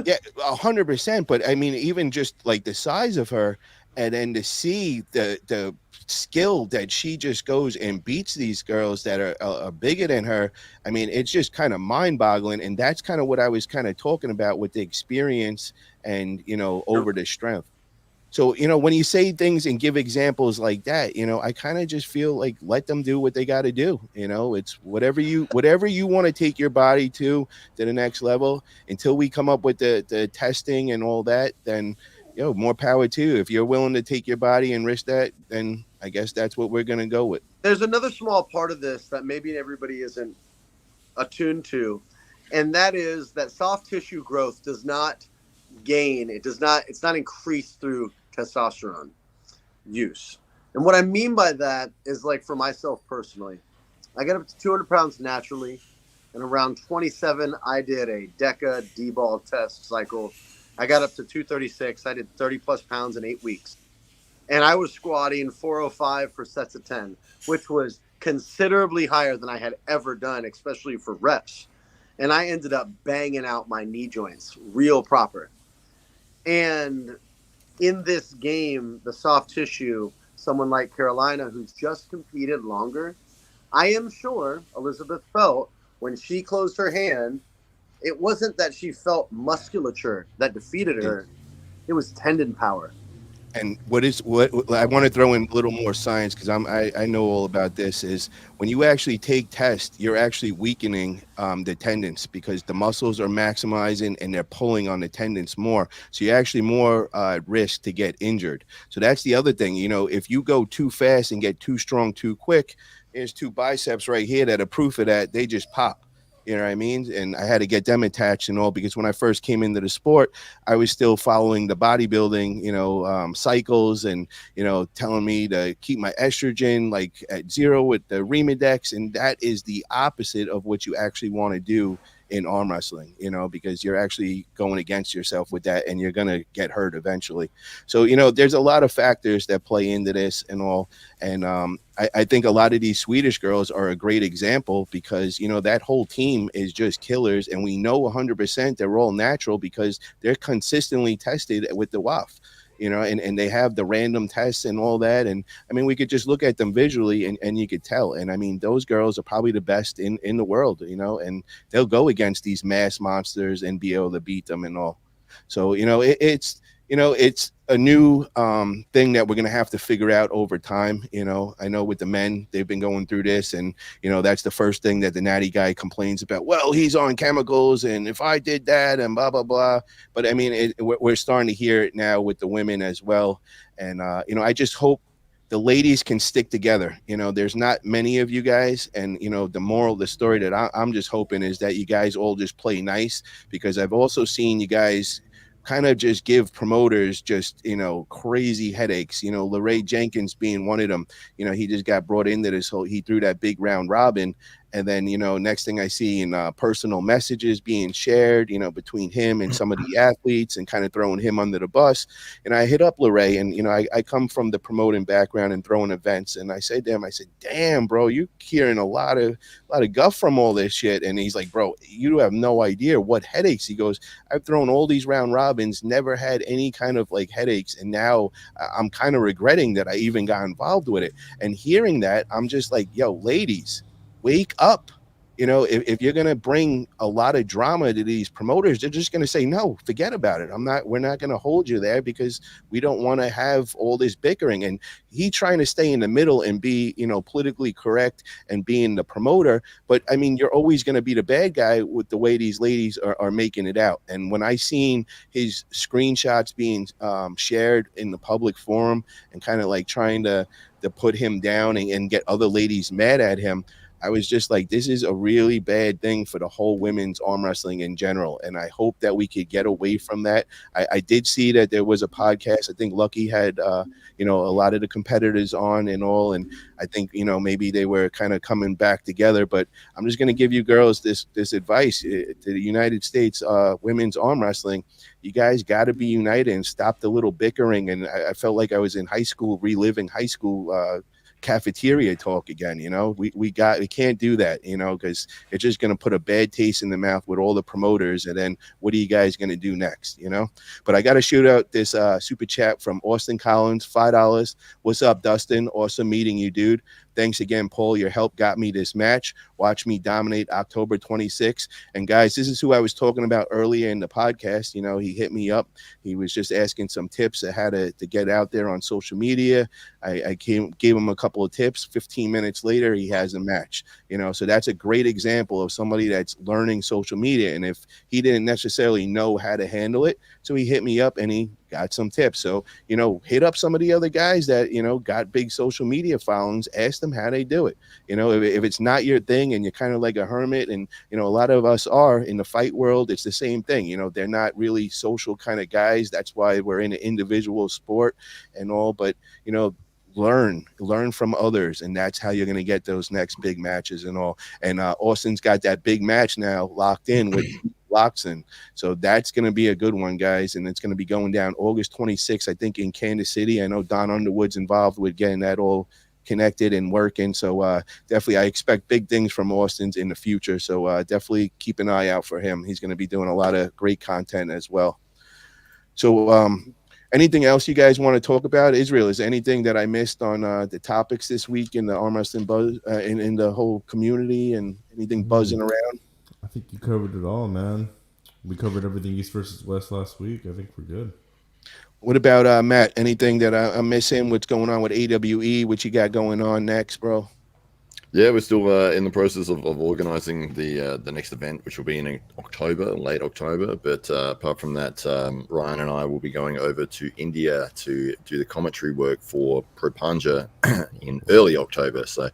Yeah, 100%. But I mean, even just like the size of her, and then to see the skill that she just goes and beats these girls that are bigger than her. I mean, it's just kind of mind boggling. And that's kind of what I was kind of talking about with the experience and, over the strength. So, when you say things and give examples like that, I kind of just feel like let them do what they got to do. It's whatever you want to take your body to the next level until we come up with the testing and all that, then, more power to you. If you're willing to take your body and risk that, then I guess that's what we're going to go with. There's another small part of this that maybe everybody isn't attuned to, and that is that soft tissue growth does not gain. It's not increased through testosterone use. And what I mean by that is, like, for myself personally, I got up to 200 pounds naturally, and around 27, I did a DECA D-ball test cycle. I got up to 236. I did 30 plus pounds in 8 weeks. And I was squatting 405 for sets of 10, which was considerably higher than I had ever done, especially for reps. and I ended up banging out my knee joints real proper. And in this game, the soft tissue, someone like Carolina, who's just competed longer, I am sure Elizabeth felt when she closed her hand, it wasn't that she felt musculature that defeated her. It was tendon power. And what I want to throw in a little more science, because I know all about this, is when you actually take tests, you're actually weakening the tendons, because the muscles are maximizing and they're pulling on the tendons more. So you're actually more at risk to get injured. So that's the other thing. If you go too fast and get too strong too quick, there's two biceps right here that are proof of that. They just pop. You know what I mean? And I had to get them attached and all, because when I first came into the sport, I was still following the bodybuilding, cycles, and, telling me to keep my estrogen like at 0 with the Rematch. And that is the opposite of what you actually want to do in arm wrestling, because you're actually going against yourself with that, and you're going to get hurt eventually. So, there's a lot of factors that play into this and all. And I think a lot of these Swedish girls are a great example, because, that whole team is just killers. And we know 100% they're all natural, because they're consistently tested with the WAF. And they have the random tests and all that. And I mean, we could just look at them visually and you could tell. And I mean, those girls are probably the best in the world, and they'll go against these mass monsters and be able to beat them and all. So, it's a new thing that we're going to have to figure out over time. I know with the men, they've been going through this, and, that's the first thing that the natty guy complains about. Well, he's on chemicals, and if I did that and blah, blah, blah. But I mean, we're starting to hear it now with the women as well. And, I just hope the ladies can stick together. There's not many of you guys. And, the moral of the story that I'm just hoping is that you guys all just play nice, because I've also seen you guys kind of just give promoters just, crazy headaches. Larratt Jenkins being one of them. He just got brought into this whole, he threw that big round robin. And then, next thing I see in personal messages being shared, between him and some of the athletes, and kind of throwing him under the bus. And I hit up Larratt, and, I come from the promoting background and throwing events. And I said to him, I said, damn, bro, you hearing a lot of guff from all this shit. And he's like, bro, you have no idea what headaches. He goes, I've thrown all these round robins, never had any kind of like headaches. And now I'm kind of regretting that I even got involved with it. And hearing that, I'm just like, yo, ladies, wake up. If you're going to bring a lot of drama to these promoters, they're just going to say, no, forget about it. We're not going to hold you there, because we don't want to have all this bickering. And he trying to stay in the middle and be, politically correct and being the promoter. But I mean, you're always going to be the bad guy with the way these ladies are making it out. And when I seen his screenshots being shared in the public forum, and kind of like trying to put him down and get other ladies mad at him, I was just like, this is a really bad thing for the whole women's arm wrestling in general. And I hope that we could get away from that. I did see that there was a podcast. I think Lucky had, a lot of the competitors on and all. And I think, maybe they were kind of coming back together. But I'm just going to give you girls this advice to the United States women's arm wrestling. You guys got to be united and stop the little bickering. And I felt like I was in high school, reliving high school cafeteria talk again. We can't do that, because it's just going to put a bad taste in the mouth with all the promoters. And then what are you guys going to do next? But I got to shoot out this super chat from Austin Collins, $5. What's up, Dustin? Awesome meeting you, dude. Thanks again, Paul. Your help got me this match. Watch me dominate October 26th. And guys, this is who I was talking about earlier in the podcast. He hit me up. He was just asking some tips on how to get out there on social media. I gave him a couple of tips. 15 minutes later, he has a match. So that's a great example of somebody that's learning social media. And if he didn't necessarily know how to handle it, so he hit me up and he got some tips. So, hit up some of the other guys that, got big social media followings, ask them how they do it. If it's not your thing and you're kind of like a hermit, and, a lot of us are in the fight world, it's the same thing. They're not really social kind of guys. That's why we're in an individual sport and all, but, learn from others, and that's how you're going to get those next big matches and all. And Austin's got that big match now locked in with Loxon, so that's going to be a good one, guys. And it's going to be going down August 26th, I think, in Kansas City. I know Don Underwood's involved with getting that all connected and working. So definitely, I expect big things from Austin's in the future. So definitely keep an eye out for him. He's going to be doing a lot of great content as well. So anything else you guys want to talk about? Israel, is there anything that I missed on the topics this week in the arm wrestling buzz in the whole community, and anything buzzing around? I think you covered it all, man. We covered everything East versus West last week. I think we're good. What about Matt? Anything that I'm missing? What's going on with AWE? What you got going on next, bro? Yeah, we're still in the process of organizing the next event, which will be in October, late October. But apart from that, Ryan and I will be going over to India to do the commentary work for Propanja in early October. So,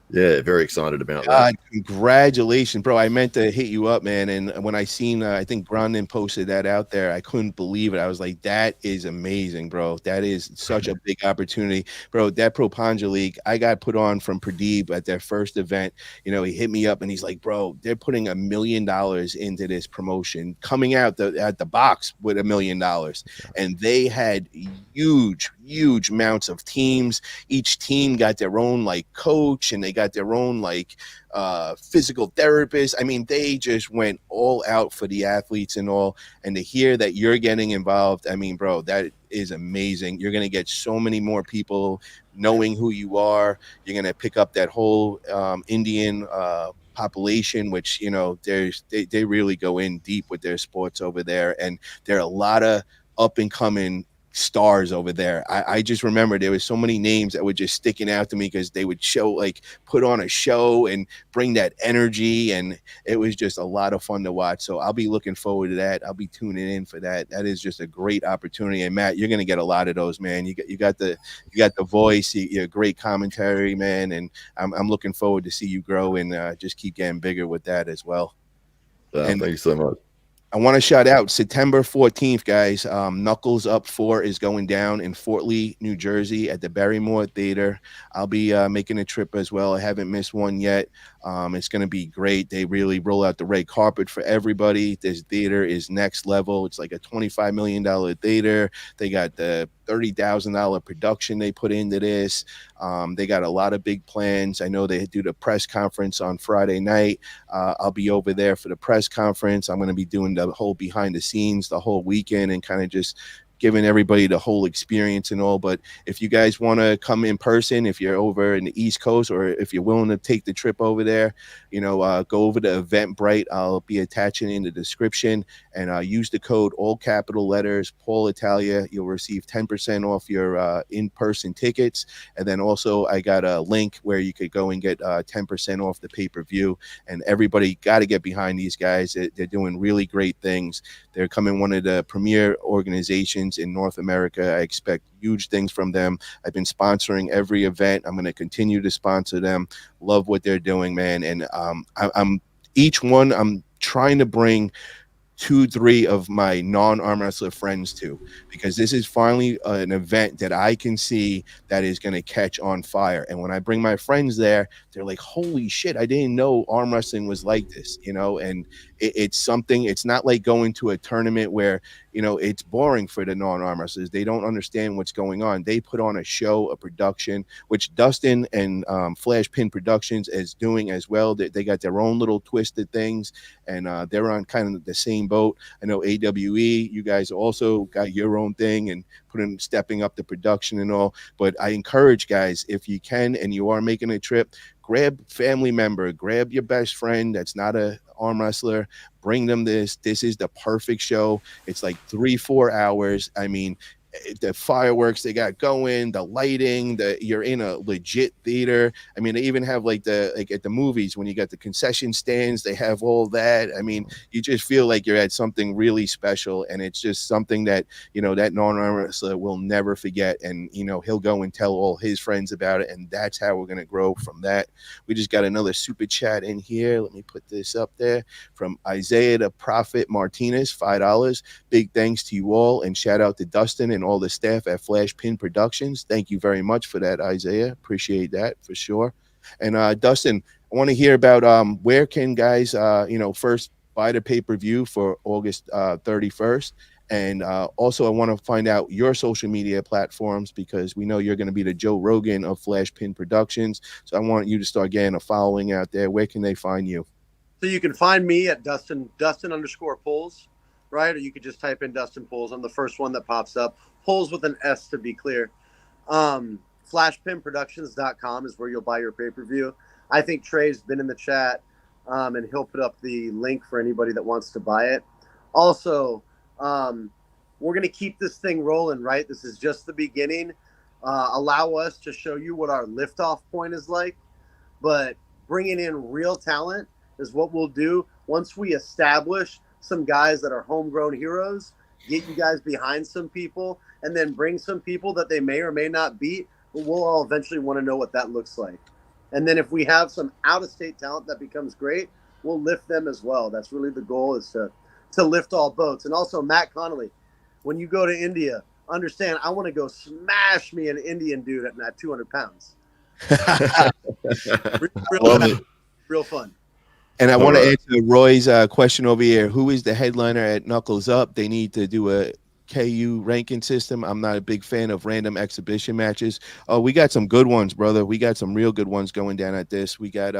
yeah, very excited about that. God, congratulations, bro. I meant to hit you up, man. And when I seen, I think Grundy posted that out there, I couldn't believe it. I was like, that is amazing, bro. That is such a big opportunity, bro. That Propanja League, I got put on from Pradeep at their first event. You know, he hit me up and he's like, bro, they're putting $1 million into this promotion, coming out at the box with $1 million. And they had huge amounts of teams. Each team got their own like coach, and they got their own like physical therapist. I mean, they just went all out for the athletes and all. And to hear that you're getting involved, I mean, bro, that is amazing. You're going to get so many more people knowing who you are. You're going to pick up that whole Indian population, which, you know, they really go in deep with their sports over there. And there are a lot of up and coming stars over there. I just remember there was so many names that were just sticking out to me because they would put on a show and bring that energy, and it was just a lot of fun to watch. So I'll be looking forward to that. I'll be tuning in for that. That is just a great opportunity. And Matt, you're going to get a lot of those, man. You got the voice, you're a great commentary, man, and I'm looking forward to see you grow and just keep getting bigger with that as well. Thank you so much. I want to shout out September 14th, guys. Knuckles Up 4 is going down in Fort Lee, New Jersey at the Barrymore Theater. I'll be making a trip as well. I haven't missed one yet. It's going to be great. They really roll out the red carpet for everybody. This theater is next level. It's like a $25 million theater. They got the $30,000 production they put into this. They got a lot of big plans. I know they do the press conference on Friday night. I'll be over there for the press conference. I'm going to be doing the whole behind the scenes the whole weekend and kind of just giving everybody the whole experience and all. But if you guys want to come in person, if you're over in the East Coast, or if you're willing to take the trip over there, you know, go over to Eventbrite. I'll be attaching in the description, and use the code all capital letters Paul Italia. You'll receive 10% off your in-person tickets. And then also I got a link where you could go and get 10% off the pay-per-view. And everybody got to get behind these guys. They're doing really great things. They're coming one of the premier organizations in North America. I expect huge things from them. I've been sponsoring every event. I'm going to continue to sponsor them. Love what they're doing, man. And I'm trying to bring 2-3 of my non-arm wrestler friends to, because this is finally an event that I can see that is going to catch on fire. And when I bring my friends there, they're like, holy shit, I didn't know arm wrestling was like this, you know. And it's something, it's not like going to a tournament where, you know, it's boring for the non-arm wrestlers. They don't understand what's going on. They put on a show, a production, which Dustin and Flash Pin Productions is doing as well. They got their own little twisted things, and they're on kind of the same boat. I know AWE, you guys also got your own thing and stepping up the production and all. But I encourage guys, if you can and you are making a trip, grab family member, grab your best friend that's not a arm wrestler, bring them this. This is the perfect show. It's like 3-4 hours. I mean, the fireworks they got going, the lighting, you're in a legit theater. I mean, they even have like at the movies when you got the concession stands, they have all that. I mean, you just feel like you're at something really special, and it's just something that, you know, that non-arm wrestler will never forget. And, you know, he'll go and tell all his friends about it, and that's how we're going to grow from that. We just got another super chat in here. Let me put this up there from Isaiah the Prophet Martinez, $5. Big thanks to you all, and shout out to Dustin and all the staff at Flash Pin Productions. Thank you very much for that, Isaiah. Appreciate that for sure. And Dustin, I want to hear about where can guys, you know, first buy the pay-per-view for August 31st. And also, I want to find out your social media platforms, because we know you're going to be the Joe Rogan of Flash Pin Productions. So I want you to start getting a following out there. Where can they find you? So you can find me at Dustin _Pullz, right? Or you could just type in Dustin Pullz. I'm the first one that pops up. Pullz with an S, to be clear. Flashpinproductions.com is where you'll buy your pay-per-view. I think Trey's been in the chat, and he'll put up the link for anybody that wants to buy it. Also, we're going to keep this thing rolling, right? This is just the beginning. Allow us to show you what our liftoff point is like, but bringing in real talent is what we'll do once we establish some guys that are homegrown heroes, get you guys behind some people, and then bring some people that they may or may not beat, but we'll all eventually want to know what that looks like. And then if we have some out-of-state talent that becomes great, we'll lift them as well. That's really the goal, is to lift all boats. And also, Matt Connolly, when you go to India, understand, I want to go smash me an Indian dude at 200 pounds. Real fun. And I want to answer Roy's question over here. Who is the headliner at Knuckles Up? They need to do a KU ranking system. I'm not a big fan of random exhibition matches. Oh, we got some good ones, brother. We got some real good ones going down at this. We got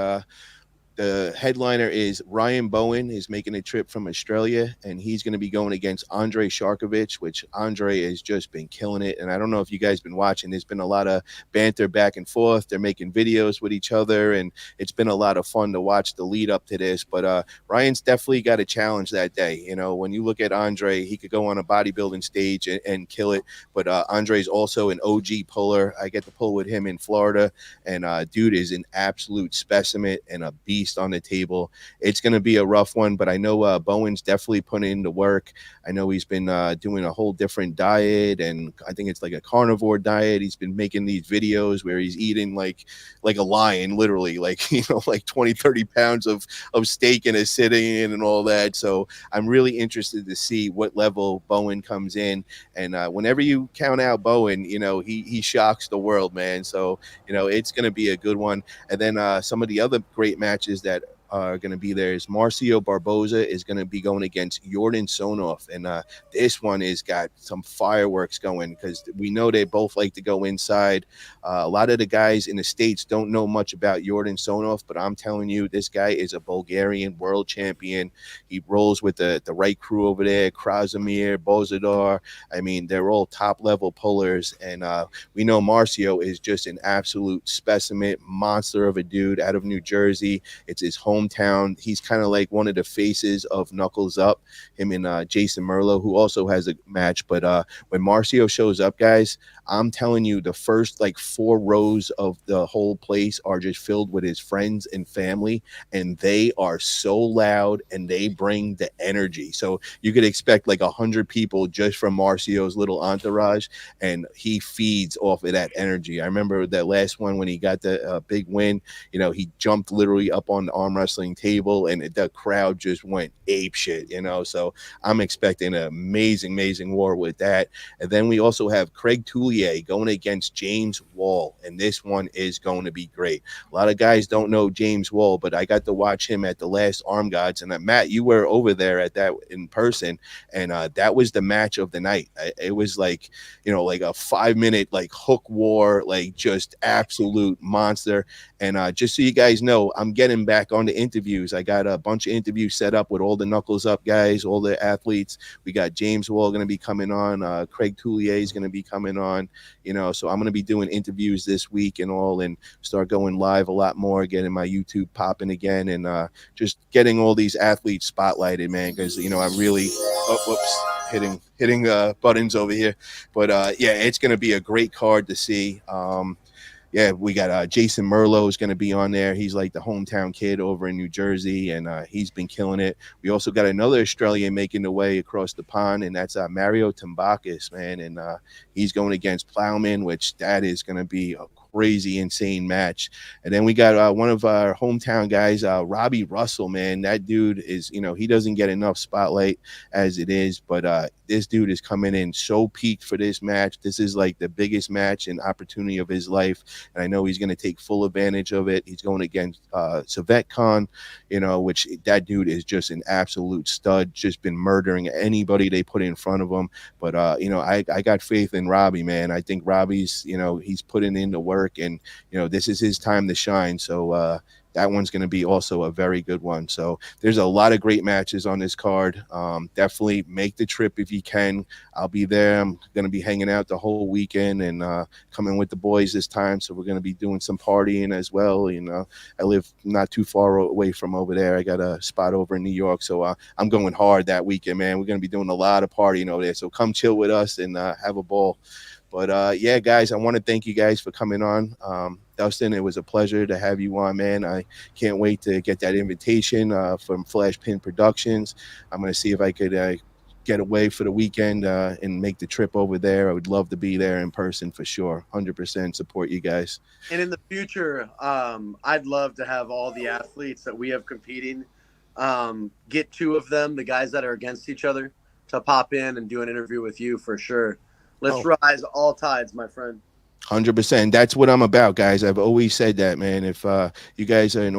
the headliner is Ryan Bowen, is making a trip from Australia, and he's going to be going against Andre Sharkovich, which Andre has just been killing it. And I don't know if you guys been watching. There's been a lot of banter back and forth. They're making videos with each other, and it's been a lot of fun to watch the lead up to this. But Ryan's definitely got a challenge that day. You know, when you look at Andre, he could go on a bodybuilding stage and kill it. But Andre's also an OG puller. I get to pull with him in Florida, and dude is an absolute specimen and a beast on the table. It's going to be a rough one, but I know Bowen's definitely putting in the work. I know he's been doing a whole different diet, and I think it's like a carnivore diet. He's been making these videos where he's eating like a lion, literally, like, you know, like 20-30 pounds of steak in a sitting and all that. So I'm really interested to see what level Bowen comes in. And whenever you count out Bowen, you know, he shocks the world, man. So, you know, it's going to be a good one. And then some of the other great matches that are going to be there is Marcio Barboza is going to be going against Jordan Sonoff, and this one has got some fireworks going, because we know they both like to go inside. A lot of the guys in the States don't know much about Jordan Sonoff, but I'm telling you, this guy is a Bulgarian world champion. He rolls with the right crew over there, Krasimir, Bozidar. I mean, they're all top level pullers, and we know Marcio is just an absolute specimen, monster of a dude out of New Jersey. It's his hometown. He's kind of like one of the faces of Knuckles Up, him and Jason Merlo, who also has a match. But when Marcio shows up, guys, I'm telling you, the first like 4 rows of the whole place are just filled with his friends and family, and they are so loud and they bring the energy. So you could expect like 100 people just from Marcio's little entourage, and he feeds off of that energy. I remember that last one when he got the big win. You know, he jumped literally up on the arm wrestling table, and the crowd just went ape shit. You know, so I'm expecting an amazing war with that. And then we also have Craig Toulier going against James Wall, and this one is going to be great. A lot of guys don't know James Wall, but I got to watch him at the last Arm Gods, and Matt, you were over there at that in person, and that was the match of the night. It was like, you know, like a 5-minute like hook war, like just absolute monster. And just so you guys know, I'm getting back on the interviews. I got a bunch of interviews set up with all the Knuckles Up guys, all the athletes. We got James Wall going to be coming on. Craig Toulier is going to be coming on. You know, so I'm going to be doing interviews this week and all, and start going live a lot more, getting my YouTube popping again, and just getting all these athletes spotlighted, man, because, you know, I'm really hitting buttons over here. But yeah, it's going to be a great card to see. Yeah, we got Jason Merlo is going to be on there. He's like the hometown kid over in New Jersey, and he's been killing it. We also got another Australian making the way across the pond, and that's Mario Tambakis, man. And he's going against Plowman, which that is going to be a crazy, insane match. And then we got one of our hometown guys, Robbie Russell, man. That dude is, he doesn't get enough spotlight as it is, but this dude is coming in so peaked for this match. This is like the biggest match and opportunity of his life, and I know he's going to take full advantage of it. He's going against Savet Khan, which that dude is just an absolute stud, just been murdering anybody they put in front of him. But I got faith in Robbie, man. I think Robbie's, he's putting in the work, and this is his time to shine. So that one's going to be also a very good one. So there's a lot of great matches on this card. Definitely make the trip if you can. I'll be there. I'm going to be hanging out the whole weekend and coming with the boys this time. So we're going to be doing some partying as well. I live not too far away from over there. I got a spot over in New York. So I'm going hard that weekend, man. We're going to be doing a lot of partying over there. So come chill with us and have a ball. But yeah, guys, I want to thank you guys for coming on. Dustin, it was a pleasure to have you on, man. I can't wait to get that invitation from Flash Pin Productions. I'm going to see if I could get away for the weekend and make the trip over there. I would love to be there in person for sure. 100% support you guys. And in the future, I'd love to have all the athletes that we have competing, get two of them, the guys that are against each other, to pop in and do an interview with you for sure. Let's rise all tides, my friend. 100%. That's what I'm about, guys. I've always said that, man. If you guys are an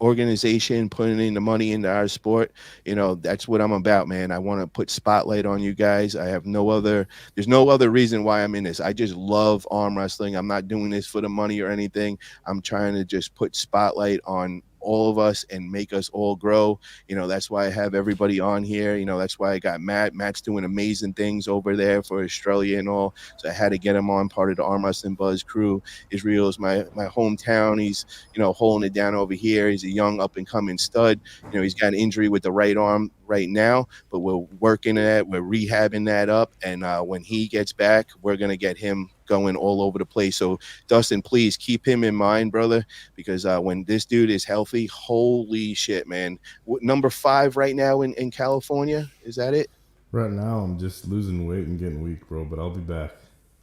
organization putting in the money into our sport, that's what I'm about, man. I want to put spotlight on you guys. I have there's no other reason why I'm in this. I just love arm wrestling. I'm not doing this for the money or anything. I'm trying to just put spotlight on all of us and make us all grow. That's why I have everybody on here. That's why I got Matt's doing amazing things over there for Australia and all, so I had to get him on, part of the Arm Wrestling Buzz crew. Israel is my hometown. He's holding it down over here. He's a young up and coming stud. He's got an injury with the right arm right now, but we're working at, we're rehabbing that up, and when he gets back, we're gonna get him going all over the place. So Dustin, please keep him in mind, brother, because when this dude is healthy, holy shit, man. Number 5 right now in California, is that it? Right now I'm just losing weight and getting weak, bro, but I'll be back.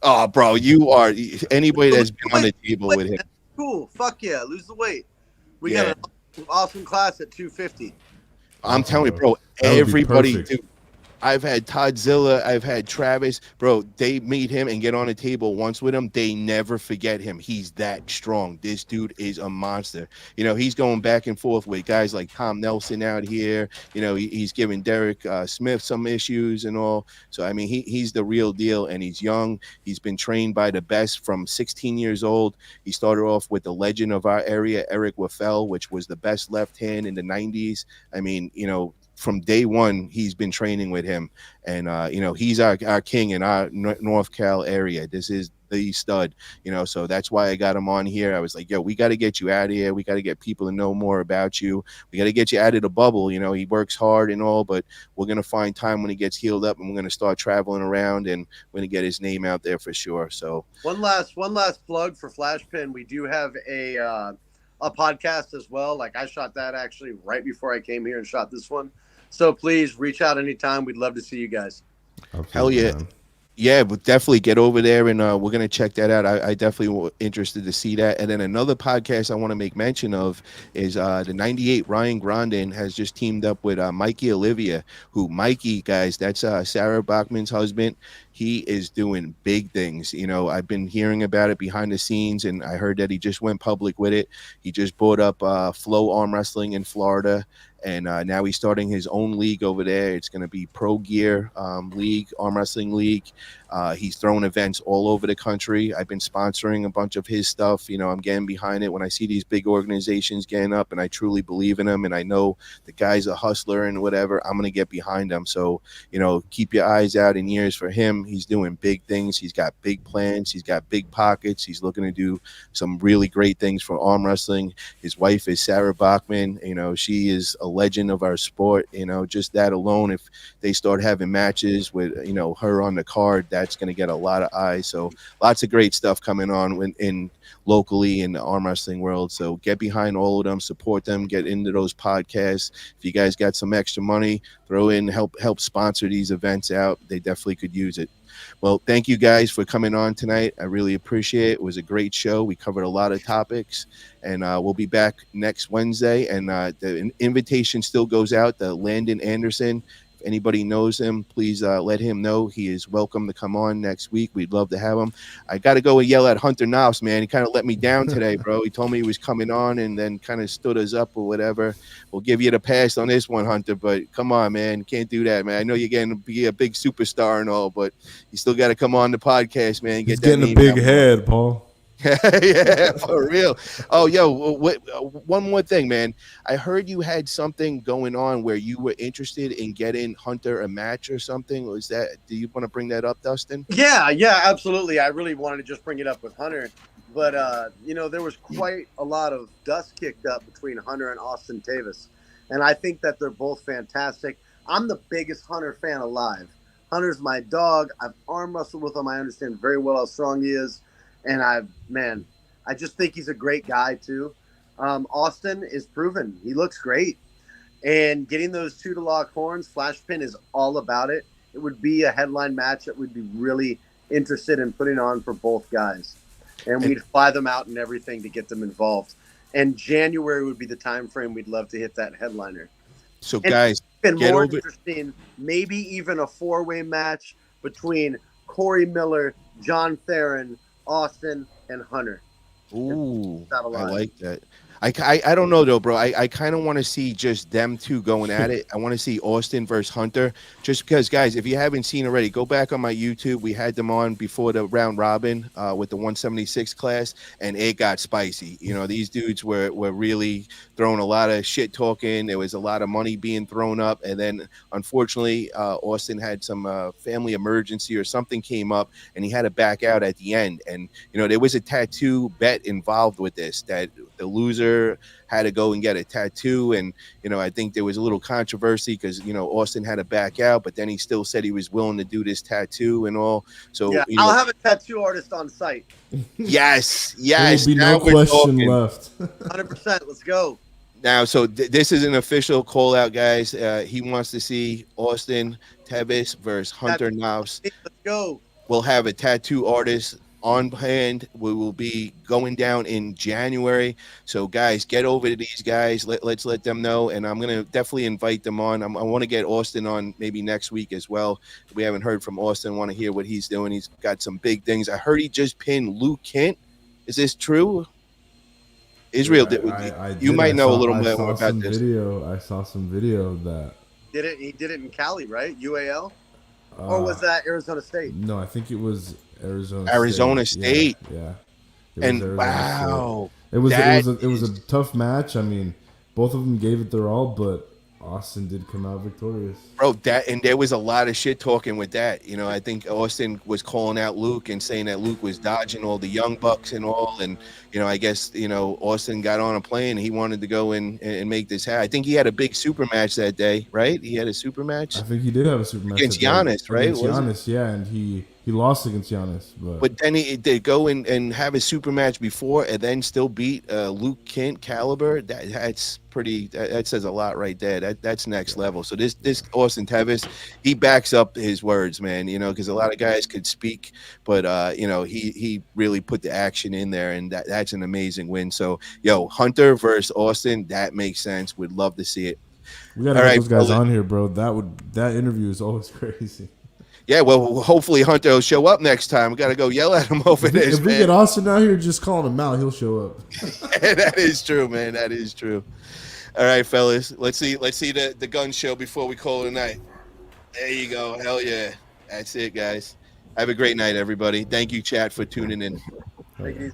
Oh, bro, you are anybody that's been on the table with him. Cool. Fuck yeah, lose the weight. We got an awesome class at 250. I'm telling you, bro, everybody, dude. I've had Toddzilla, I've had Travis, bro. They meet him and get on a table once with him, they never forget him. He's that strong. This dude is a monster. He's going back and forth with guys like Tom Nelson out here. He's giving Derek Smith some issues and all. So I mean, he's the real deal, and he's young. He's been trained by the best from 16 years old. He started off with the legend of our area, Eric Waffel, which was the best left hand in the 90s. I mean, from day one, he's been training with him, and he's our king in our North Cal area. This is the stud, so that's why I got him on here. I was like, yo, we got to get you out of here. We got to get people to know more about you. We got to get you out of the bubble. He works hard and all, but we're going to find time when he gets healed up, and we're going to start traveling around, and we're going to get his name out there for sure. So one last plug for Flashpin. We do have a podcast as well. Like, I shot that actually right before I came here and shot this one. So please reach out anytime. We'd love to see you guys. Absolutely, hell yeah, man. Yeah, but definitely get over there, and we're going to check that out. I definitely interested to see that. And then another podcast I want to make mention of is the 98 Ryan Grandin has just teamed up with Mikey Olivia, who Mikey, guys, that's Sarah Bachman's husband. He is doing big things. I've been hearing about it behind the scenes, and I heard that he just went public with it. He just bought up Flow Arm Wrestling in Florida, and now he's starting his own league over there. It's going to be Pro Gear League, Arm Wrestling League. He's throwing events all over the country. I've been sponsoring a bunch of his stuff. I'm getting behind it when I see these big organizations getting up, and I truly believe in them, and I know the guy's a hustler and whatever. I'm going to get behind him. So, keep your eyes out and ears for him. He's doing big things. He's got big plans. He's got big pockets. He's looking to do some really great things for arm wrestling. His wife is Sarah Bachman. She is a legend of our sport. Just that alone, if they start having matches with, her on the card, that's going to get a lot of eyes. So lots of great stuff coming on in locally in the arm wrestling world. So get behind all of them, support them, get into those podcasts. If you guys got some extra money, throw in, help sponsor these events out. They definitely could use it. Well, thank you guys for coming on tonight. I really appreciate it. It was a great show. We covered a lot of topics, and we'll be back next Wednesday. And the invitation still goes out to Landon Anderson. If anybody knows him, please let him know he is welcome to come on next week. We'd love to have him. I got to go and yell at Hunter Noffz, man. He kind of let me down today, bro. He told me he was coming on and then kind of stood us up or whatever. We'll give you the pass on this one, Hunter, but come on, man. You can't do that, man. I know you're getting to be a big superstar and all, but you still got to come on the podcast, man. He's getting a big head, Paul. Yeah, for real. Oh, yo, one more thing, man. I heard you had something going on where you were interested in getting Hunter a match or something. Was that? Do you want to bring that up, Dustin? Yeah, absolutely. I really wanted to just bring it up with Hunter, but there was quite a lot of dust kicked up between Hunter and Austin Tavis, and I think that they're both fantastic. I'm the biggest Hunter fan alive. Hunter's my dog. I've arm wrestled with him. I understand very well how strong he is. And I just think he's a great guy too. Austin is proven. He looks great. And getting those two to lock horns, Flash Pin is all about it. It would be a headline match that we'd be really interested in putting on for both guys. And we'd fly them out and everything to get them involved. And January would be the time frame we'd love to hit that headliner. So, guys, and more interesting, maybe even a four-way match between Corey Miller, John Theron, Austin, and Hunter. Ooh, I like that. I don't know though, bro. I kind of want to see just them two going at it. I want to see Austin versus Hunter, just because, guys, if you haven't seen already, go back on my YouTube. We had them on before the round robin with the 176 class, and it got spicy. You know, these dudes were really throwing a lot of shit talking. There was a lot of money being thrown up, and then unfortunately, Austin had some family emergency or something came up, and he had to back out at the end. And there was a tattoo bet involved with this that the loser had to go and get a tattoo, and I think there was a little controversy because Austin had to back out, but then he still said he was willing to do this tattoo and all. So yeah, I'll have a tattoo artist on site. Yes. There will be no question left. 100%. Let's go. Now, so this is an official call out, guys. He wants to see Austin Tavis versus Hunter Noffz. Let's go. We'll have a tattoo artist on hand. We will be going down in January. So, guys, get over to these guys. Let's let them know. And I'm going to definitely invite them on. I want to get Austin on maybe next week as well. We haven't heard from Austin. Want to hear what he's doing. He's got some big things. I heard he just pinned Luke Kent. Is this true? Israel, you might know a little bit more about this. I saw some video of that. He did it in Cali, right? UAL? Or was that Arizona State? No, I think it was Arizona State. Yeah. And wow, it was a tough match. I mean, both of them gave it their all, but Austin did come out victorious. Bro, and there was a lot of shit talking with that. I think Austin was calling out Luke and saying that Luke was dodging all the young bucks and all. And, I guess, Austin got on a plane and he wanted to go in and make this happen. I think he had a big super match that day, right? He had a super match. I think he did have a super match against Giannis, right? Against Giannis, yeah, and he lost against Giannis. But then he did go and have a super match before and then still beat Luke Kent caliber. That's pretty. That says a lot right there. That's next level. So this Austin Tavis, he backs up his words, man. Because a lot of guys could speak, but he really put the action in there, and that's an amazing win. So Hunter versus Austin, that makes sense. Would love to see it. We gotta have those guys on here, bro. That interview is always crazy. Yeah, well, hopefully Hunter will show up next time. We got to go yell at him over this. If we get Austin out here just calling him out, he'll show up. That is true, man. That is true. All right, fellas. Let's see the gun show before we call it a night. There you go. Hell yeah. That's it, guys. Have a great night, everybody. Thank you, chat, for tuning in. Thank you.